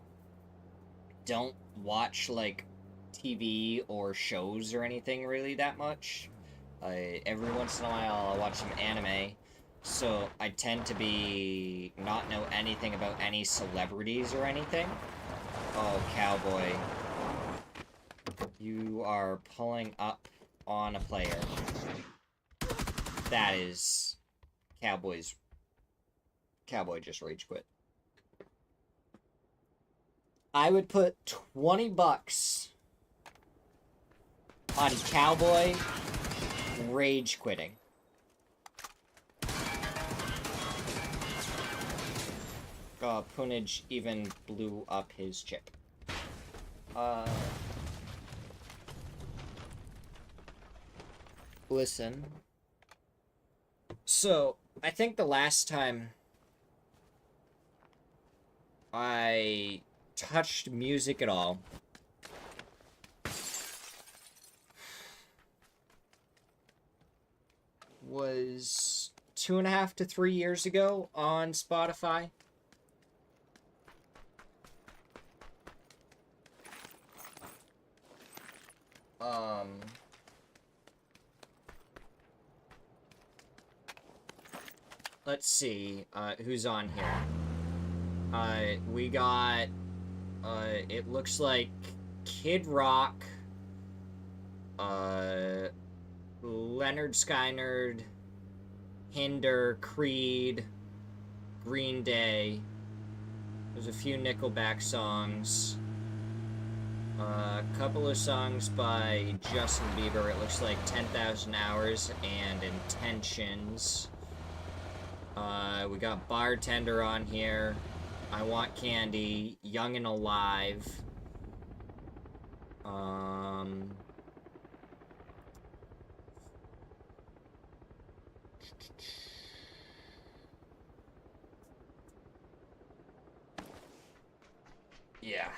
don't watch, like, TV or shows or anything really that much. Every once in a while I'll watch some anime, so I tend to be not know anything about any celebrities or anything. Oh, Cowboy. You are pulling up on a player. That is Cowboy just rage quit. I would put 20 bucks on Cowboy rage quitting. Punage even blew up his chip. Listen. So, I think the last time I touched music at all was 2.5 to 3 years ago on Spotify. Let's see, who's on here. We got, it looks like Kid Rock, Leonard Skynyrd, Hinder, Creed, Green Day. There's a few Nickelback songs. A couple of songs by Justin Bieber. It looks like 10,000 Hours and Intentions. We got Bartender on here. I Want Candy. Young and Alive. Yeah.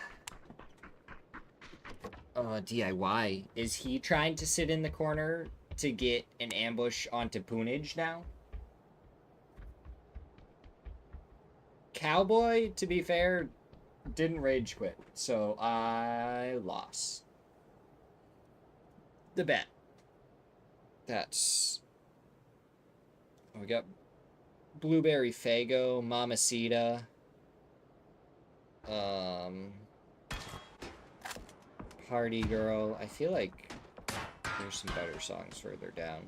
DIY. Is he trying to sit in the corner to get an ambush onto Punage now? Cowboy, to be fair, didn't rage quit, so I lost the bet. That's... We got Blueberry Fago, Mamacita, Party Girl. I feel like there's some better songs further down.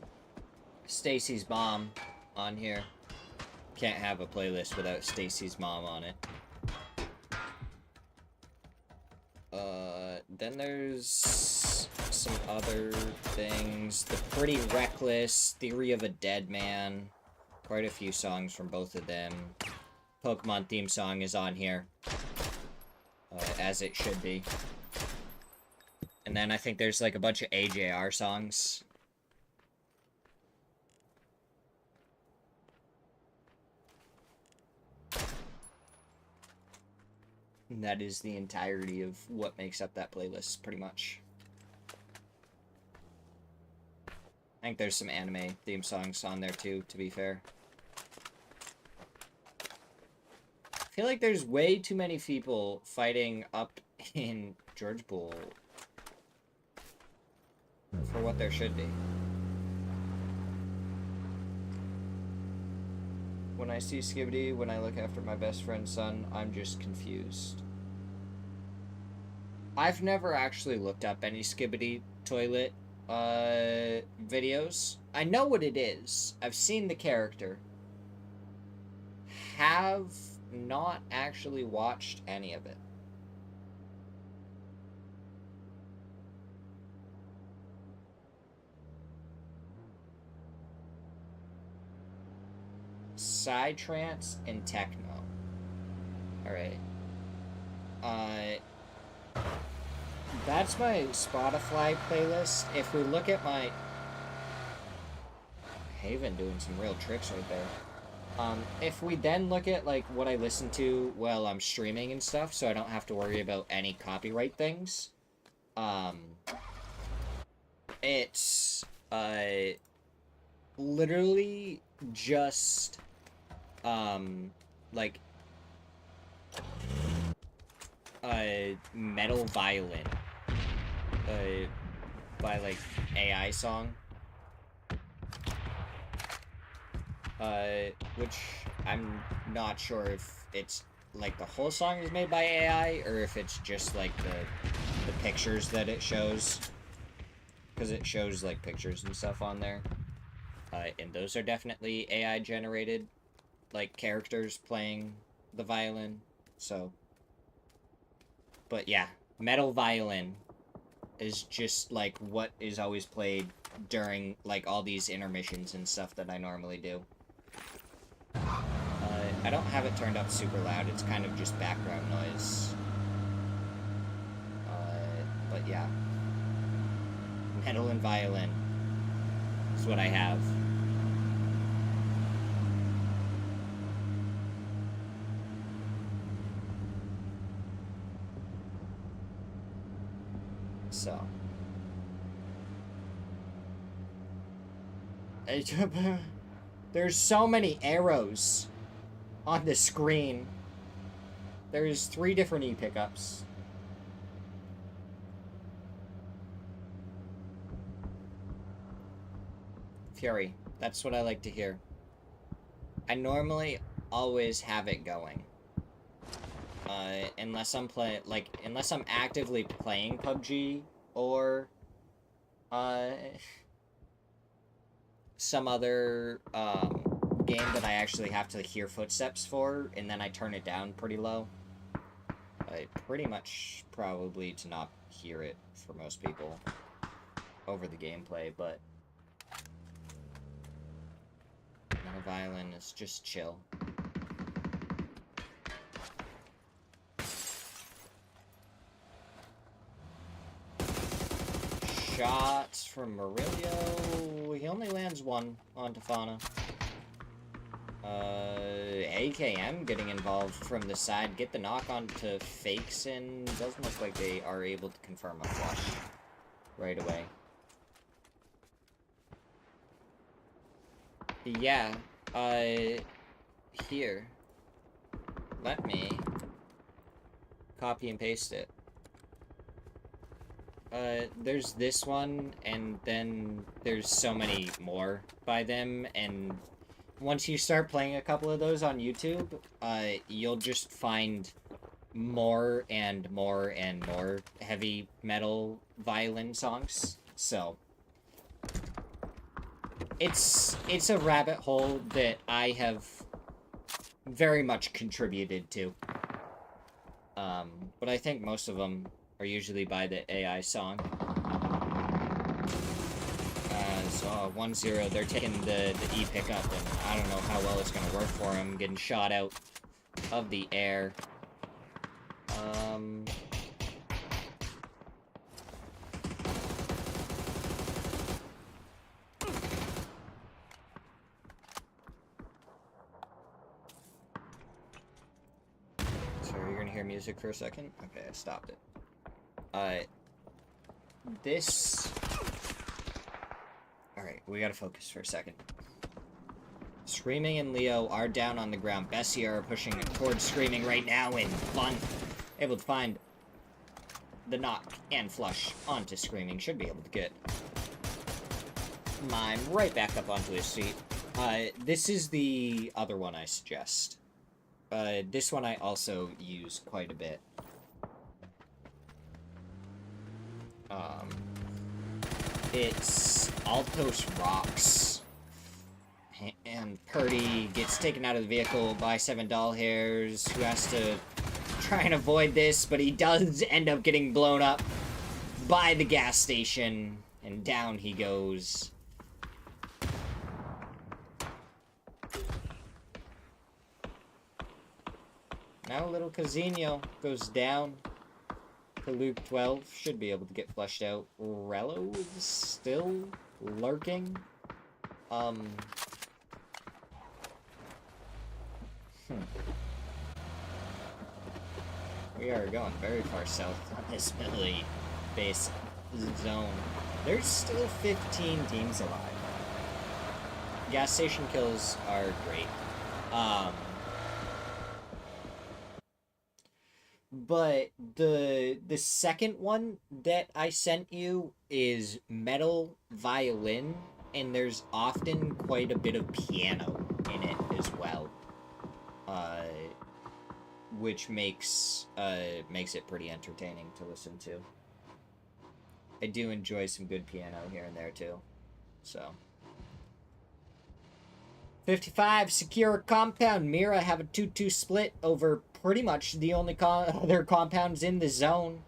Stacy's Mom on here. Can't have a playlist without Stacy's Mom on it. Then there's some other things. The Pretty Reckless, Theory of a Dead Man. Quite a few songs from both of them. Pokemon theme song is on here. As it should be. And then I think there's like a bunch of AJR songs. And that is the entirety of what makes up that playlist, pretty much. I think there's some anime theme songs on there too, to be fair. I feel like there's way too many people fighting up in George Bull for what there should be. When I see Skibbity, when I look after my best friend's son, I'm just confused. I've never actually looked up any Skibbity toilet videos. I know what it is. I've seen the character. Have not actually watched any of it. Psytrance and techno. Alright. That's my Spotify playlist. If we look at my... Haven doing some real tricks right there. If we then look at, like, what I listen to while I'm streaming and stuff, so I don't have to worry about any copyright things, it's, literally just, like, metal violin, by, like, AI song. Which I'm not sure if it's, like, the whole song is made by AI, or if it's just, like, the pictures that it shows. Because it shows, like, pictures and stuff on there. And those are definitely AI generated, like, characters playing the violin, so. But yeah, metal violin is just, like, what is always played during, like, all these intermissions and stuff that I normally do. I don't have it turned up super loud. It's kind of just background noise. But yeah. Metal and violin is what I have. So. There's so many arrows on the screen. There's 3 different E pickups. Fury. That's what I like to hear. I normally always have it going. Unless I'm unless I'm actively playing PUBG or, some other, game that I actually have to hear footsteps for, and then I turn it down pretty low. Pretty much probably to not hear it for most people over the gameplay, but metal violin is just chill. Shots from Murillo. He only lands 1 on Tafana. AKM getting involved from the side. Get the knock onto Fakes, and doesn't look like they are able to confirm a flush right away. Yeah, here. Let me copy and paste it. There's this one, and then there's so many more by them, and once you start playing a couple of those on YouTube, you'll just find more and more and more heavy metal violin songs. So it's a rabbit hole that I have very much contributed to. But I think most of them are usually by the AI song. So 1-0, they're taking the E pickup, and I don't know how well it's gonna work for him, getting shot out of the air. So you're gonna hear music for a second? Okay, I stopped it. This... Alright, we gotta focus for a second. Screaming and Leo are down on the ground. Bessie are pushing towards Screaming right now, and Fun able to find the knock and flush onto Screaming. Should be able to get Mime right back up onto his feet. This is the other one I suggest. This one I also use quite a bit. It's Altos Rocks. And Purdy gets taken out of the vehicle by 7 Doll Hairs, who has to try and avoid this, but he does end up getting blown up by the gas station, and down he goes. Now little Casino goes down to Luke 12. Should be able to get flushed out. Rello is still lurking. We are going very far south on this Millie base zone. There's still 15 teams alive. Gas station kills are great. But the second one that I sent you is metal violin, and there's often quite a bit of piano in it as well. Which makes it pretty entertaining to listen to. I do enjoy some good piano here and there too. So 55, secure a compound. Mira have a 2-2 split over pretty much the only other compounds in the zone.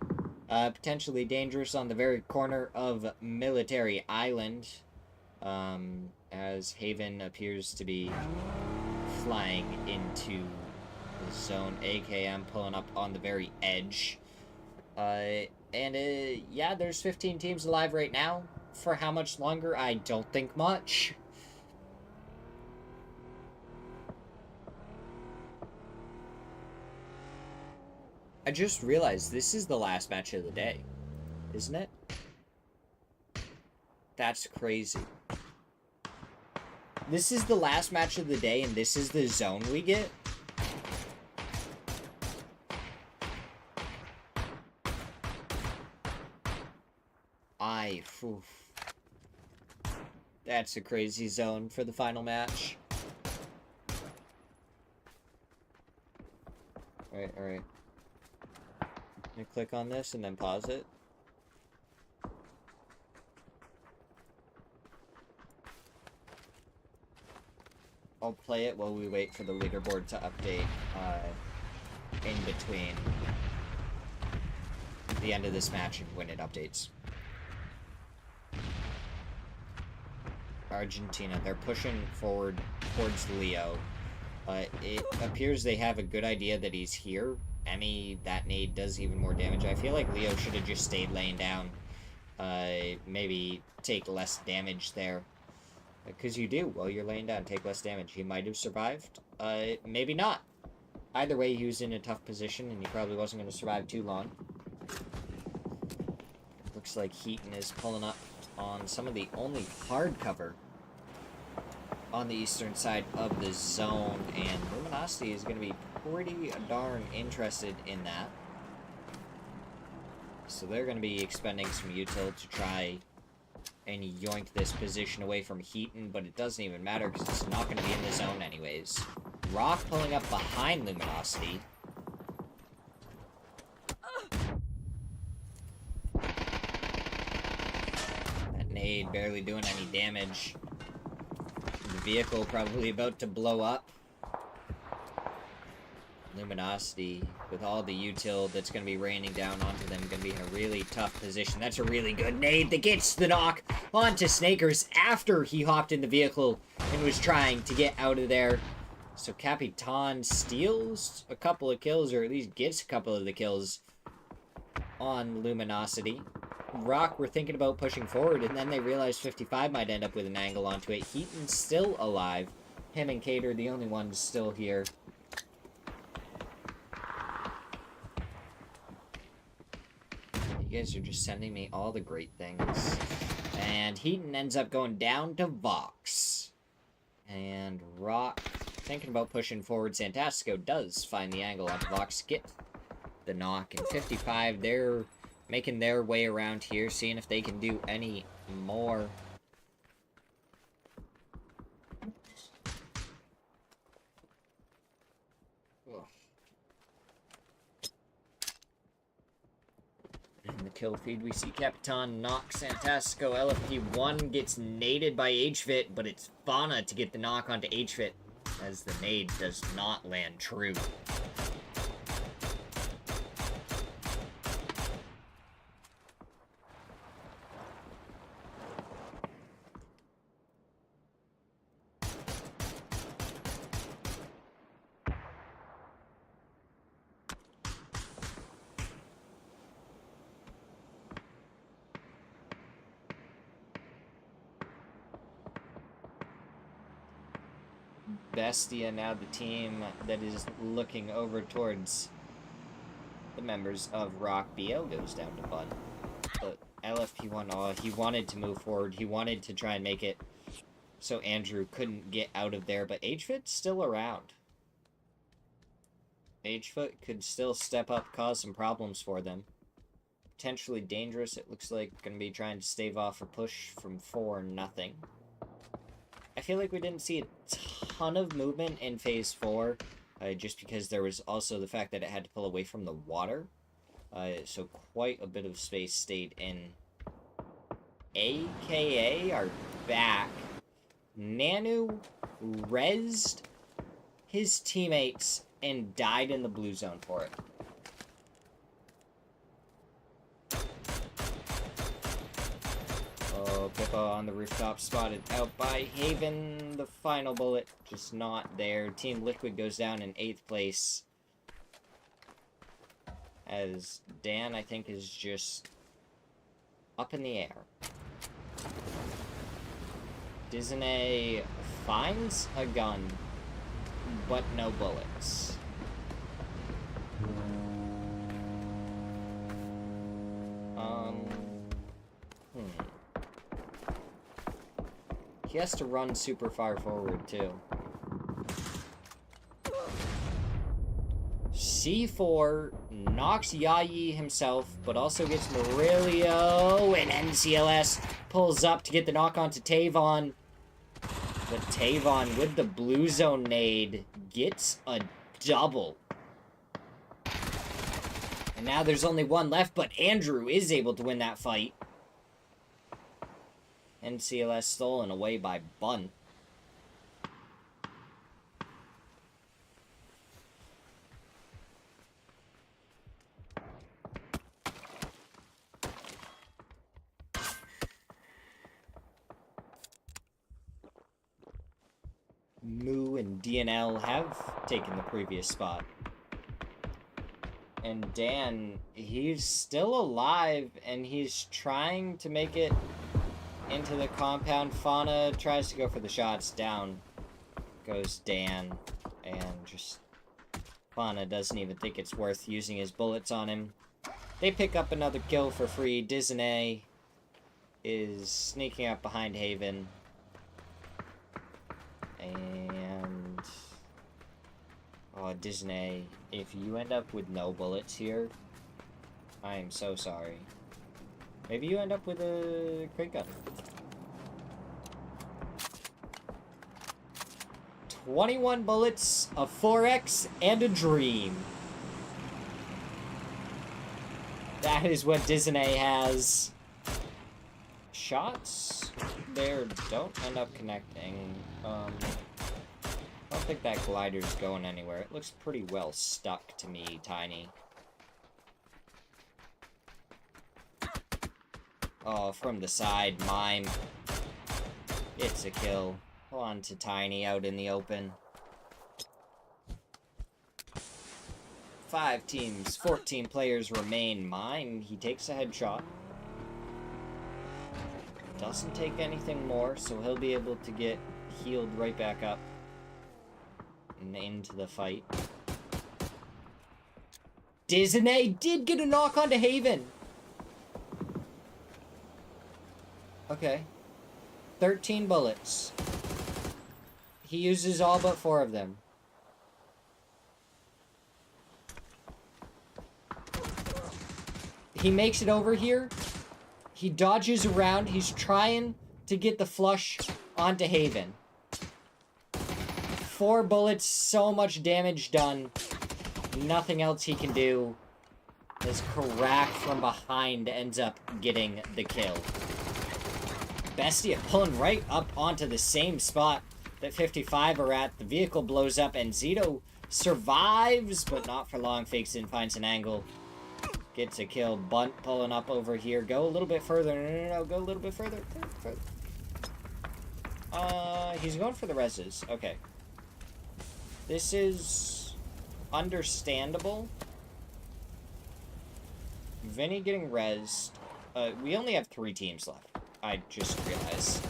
Potentially dangerous on the very corner of Military Island. As Haven appears to be flying into the zone. AKM pulling up on the very edge. Yeah, there's 15 teams alive right now. For how much longer? I don't think much. I just realized this is the last match of the day, isn't it? That's crazy. This is the last match of the day, and this is the zone we get? Oof. That's a crazy zone for the final match. Alright. I'm gonna click on this and then pause it. I'll play it while we wait for the leaderboard to update in between the end of this match and when it updates. Argentina, they're pushing forward towards Leo. It appears they have a good idea that he's here. That nade does even more damage. I feel like Leo should have just stayed laying down. Maybe take less damage there. Because you do, while you're laying down, take less damage. He might have survived. Maybe not. Either way, he was in a tough position, and he probably wasn't going to survive too long. Looks like Heaton is pulling up on some of the only hard cover on the eastern side of the zone, and Luminosity is going to be pretty darn interested in that. So they're going to be expending some util to try and yoink this position away from Heaton, but it doesn't even matter because it's not going to be in the zone anyways. Rock pulling up behind Luminosity. That nade barely doing any damage. The vehicle probably about to blow up. Luminosity, with all the util that's going to be raining down onto them, going to be in a really tough position. That's a really good nade that gets the knock onto Snakers after he hopped in the vehicle and was trying to get out of there. So Capitan steals a couple of kills, or at least gets a couple of the kills on Luminosity. Rock were thinking about pushing forward, and then they realized 55 might end up with an angle onto it. Heaton's still alive. Him and Kate are the only ones still here. You guys are just sending me all the great things. And Heaton ends up going down to Vox. And Rock, thinking about pushing forward. Santasco does find the angle onto Vox, get the knock. And 55, they're making their way around here, seeing if they can do any more. In the kill feed, we see Capitan knock Santasco. LFP1 gets naded by HFit, but it's Fauna to get the knock onto HFit, as the nade does not land true. Bestia, now the team that is looking over towards the members of Rock BL, goes down to Bud. But LFP1, he wanted to move forward. He wanted to try and make it so Andrew couldn't get out of there, but HFit's still around. HFit could still step up, cause some problems for them. Potentially dangerous. It looks like going to be trying to stave off a push from 4-0. I feel like we didn't see a ton of movement in Phase 4, just because there was also the fact that it had to pull away from the water. So quite a bit of space stayed in. AKA are back. Nanu rezzed his teammates and died in the blue zone for it. Oh, Pippa on the rooftop, spotted out by Haven. The final bullet, just not there. Team Liquid goes down in 8th place. As Dan, I think, is just up in the air. Disney finds a gun, but no bullets. He has to run super far forward, too. C4 knocks Yayi himself, but also gets Murillo, and NCLS pulls up to get the knock onto Tavon. But Tavon, with the blue zone nade, gets a double. And now there's only one left, but Andrew is able to win that fight. NCLS stolen away by Bunt. Moo and DNL have taken the previous spot. And Dan, he's still alive, and he's trying to make it into the compound. Fauna tries to go for the shots. Down goes Dan, and just Fauna doesn't even think it's worth using his bullets on him. They pick up another kill for free. Disney is sneaking up behind Haven. And oh, Disney, if you end up with no bullets here, I am so sorry. Maybe you end up with a crate gun. 21 bullets, a 4X, and a dream. That is what Disney has. Shots there don't end up connecting. I don't think that glider's going anywhere. It looks pretty well stuck to me, Tiny. Oh, from the side, Mime. It's a kill. On to Tiny out in the open. 5 teams, 14 players remain. Mime, he takes a headshot. Doesn't take anything more, so he'll be able to get healed right back up and into the fight. Disney did get a knock onto Haven. Okay. 13 bullets. He uses all but 4 of them. He makes it over here. He dodges around. He's trying to get the flush onto Haven. 4 bullets, so much damage done. Nothing else he can do. As Karak from behind ends up getting the kill. Bestia pulling right up onto the same spot that 55 are at. The vehicle blows up and Zito survives, but not for long. Fakes in, finds an angle. Gets a kill. Bunt pulling up over here. Go a little bit further. No. Go a little bit further. He's going for the reses. Okay. This is understandable. Vinny getting rezzed. We only have 3 teams left. I just realized.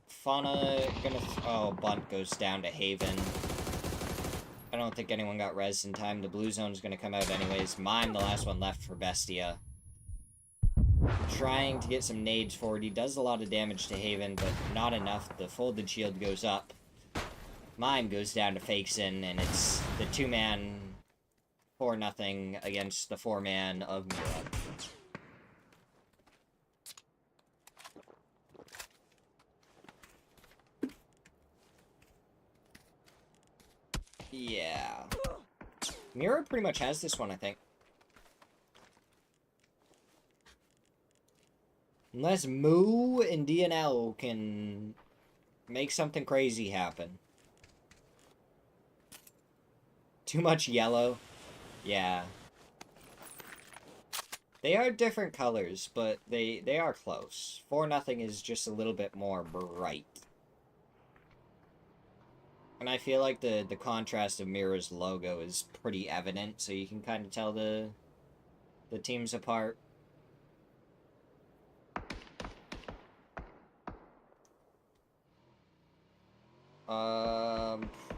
Fauna gonna... oh, Bunt goes down to Haven. I don't think anyone got res in time. The blue zone's gonna come out anyways. Mime, the last one left for Bestia. Trying to get some nades forward. He does a lot of damage to Haven, but not enough. The folded shield goes up. Mime goes down to Fakeson, and it's the 2-man 4-0 against the 4-man of Mira. Yeah. Mira pretty much has this one, I think. Unless Moo and DNL can make something crazy happen. Too much yellow. Yeah. They are different colors, but they are close. 4-0 is just a little bit more bright. And I feel like the contrast of Mira's logo is pretty evident, so you can kind of tell the teams apart.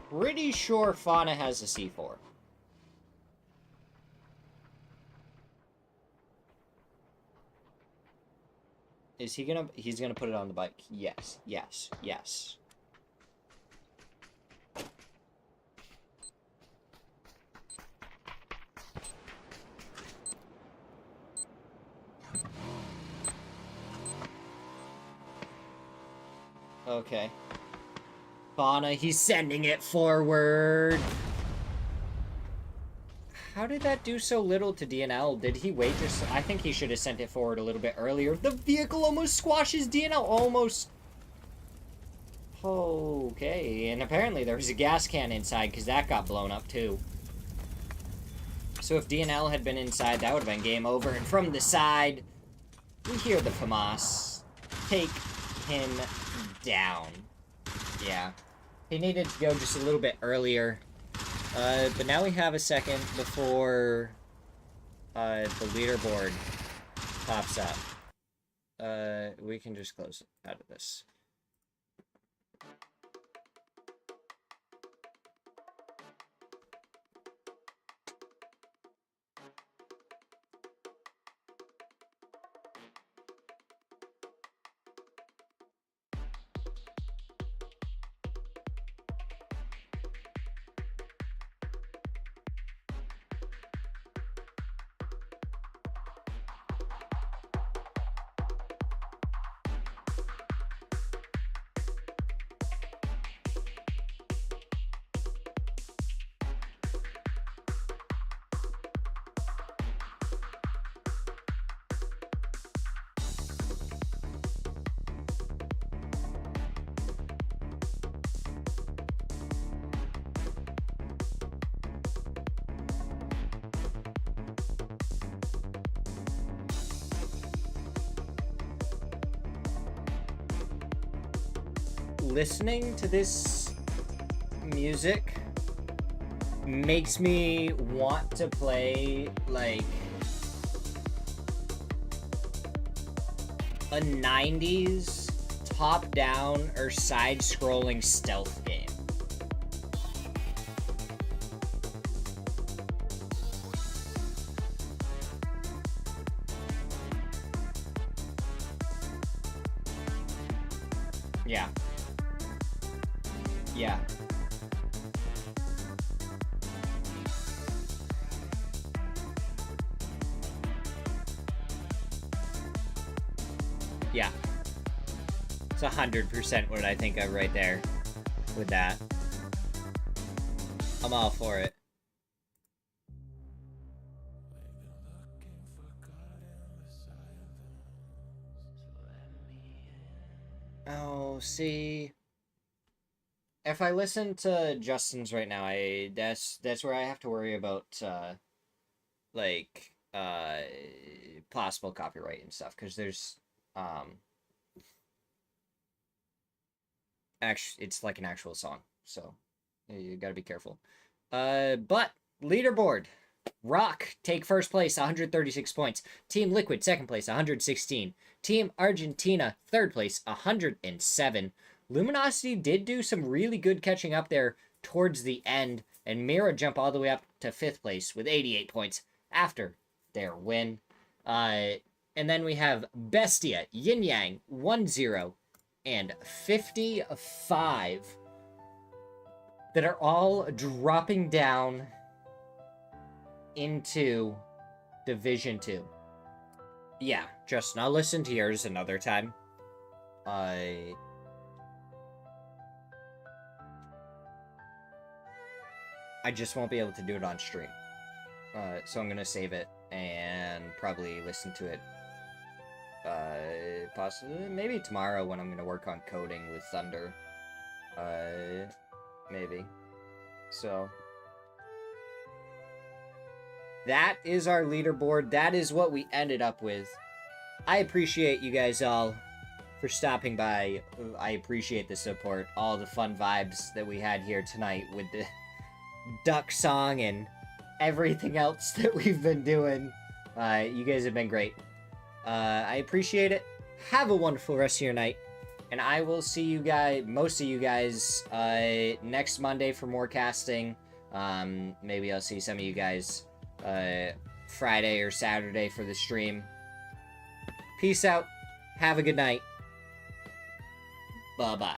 Pretty sure Fauna has a C4. Is he gonna... He's gonna put it on the bike. Yes, yes, yes. Okay. Fauna, he's sending it forward. How did that do so little to DNL? Did he wait just... I think he should have sent it forward a little bit earlier. The vehicle almost squashes DNL. Almost. Okay. And apparently there was a gas can inside because that got blown up too. So if DNL had been inside, that would have been game over. And from the side, we hear the FAMAS take him down. Yeah. He needed to go just a little bit earlier. But now we have a second before the leaderboard pops up. We can just close out of this. Listening to this music makes me want to play like a 90s top-down or side-scrolling stealth game. Yeah. Yeah. Yeah. It's 100% what I think of right there with that. I'm all for it. Oh, see... If I listen to Justin's right now, that's where I have to worry about like possible copyright and stuff, because there's actually it's like an actual song, so you gotta be careful. But leaderboard, Rock take first place, 136 points. Team Liquid second place, 116. Team Argentina third place, 107. Luminosity did do some really good catching up there towards the end, and Mira jump all the way up to 5th place with 88 points after their win. And then we have Bestia, Yin Yang, 1-0, and 55 that are all dropping down into Division 2. Yeah, Justin, I'll listen to yours another time. I just won't be able to do it on stream. So I'm gonna save it and probably listen to it possibly maybe tomorrow when I'm gonna work on coding with Thunder. Maybe. So that is our leaderboard. That is what we ended up with. I appreciate you guys all for stopping by. I appreciate the support, all the fun vibes that we had here tonight with the duck song and everything else that we've been doing. You guys have been great. I appreciate it. Have a wonderful rest of your night. And I will see you guys, most of you guys, next Monday for more casting. Maybe I'll see some of you guys Friday or Saturday for the stream. Peace out. Have a good night. Bye-bye.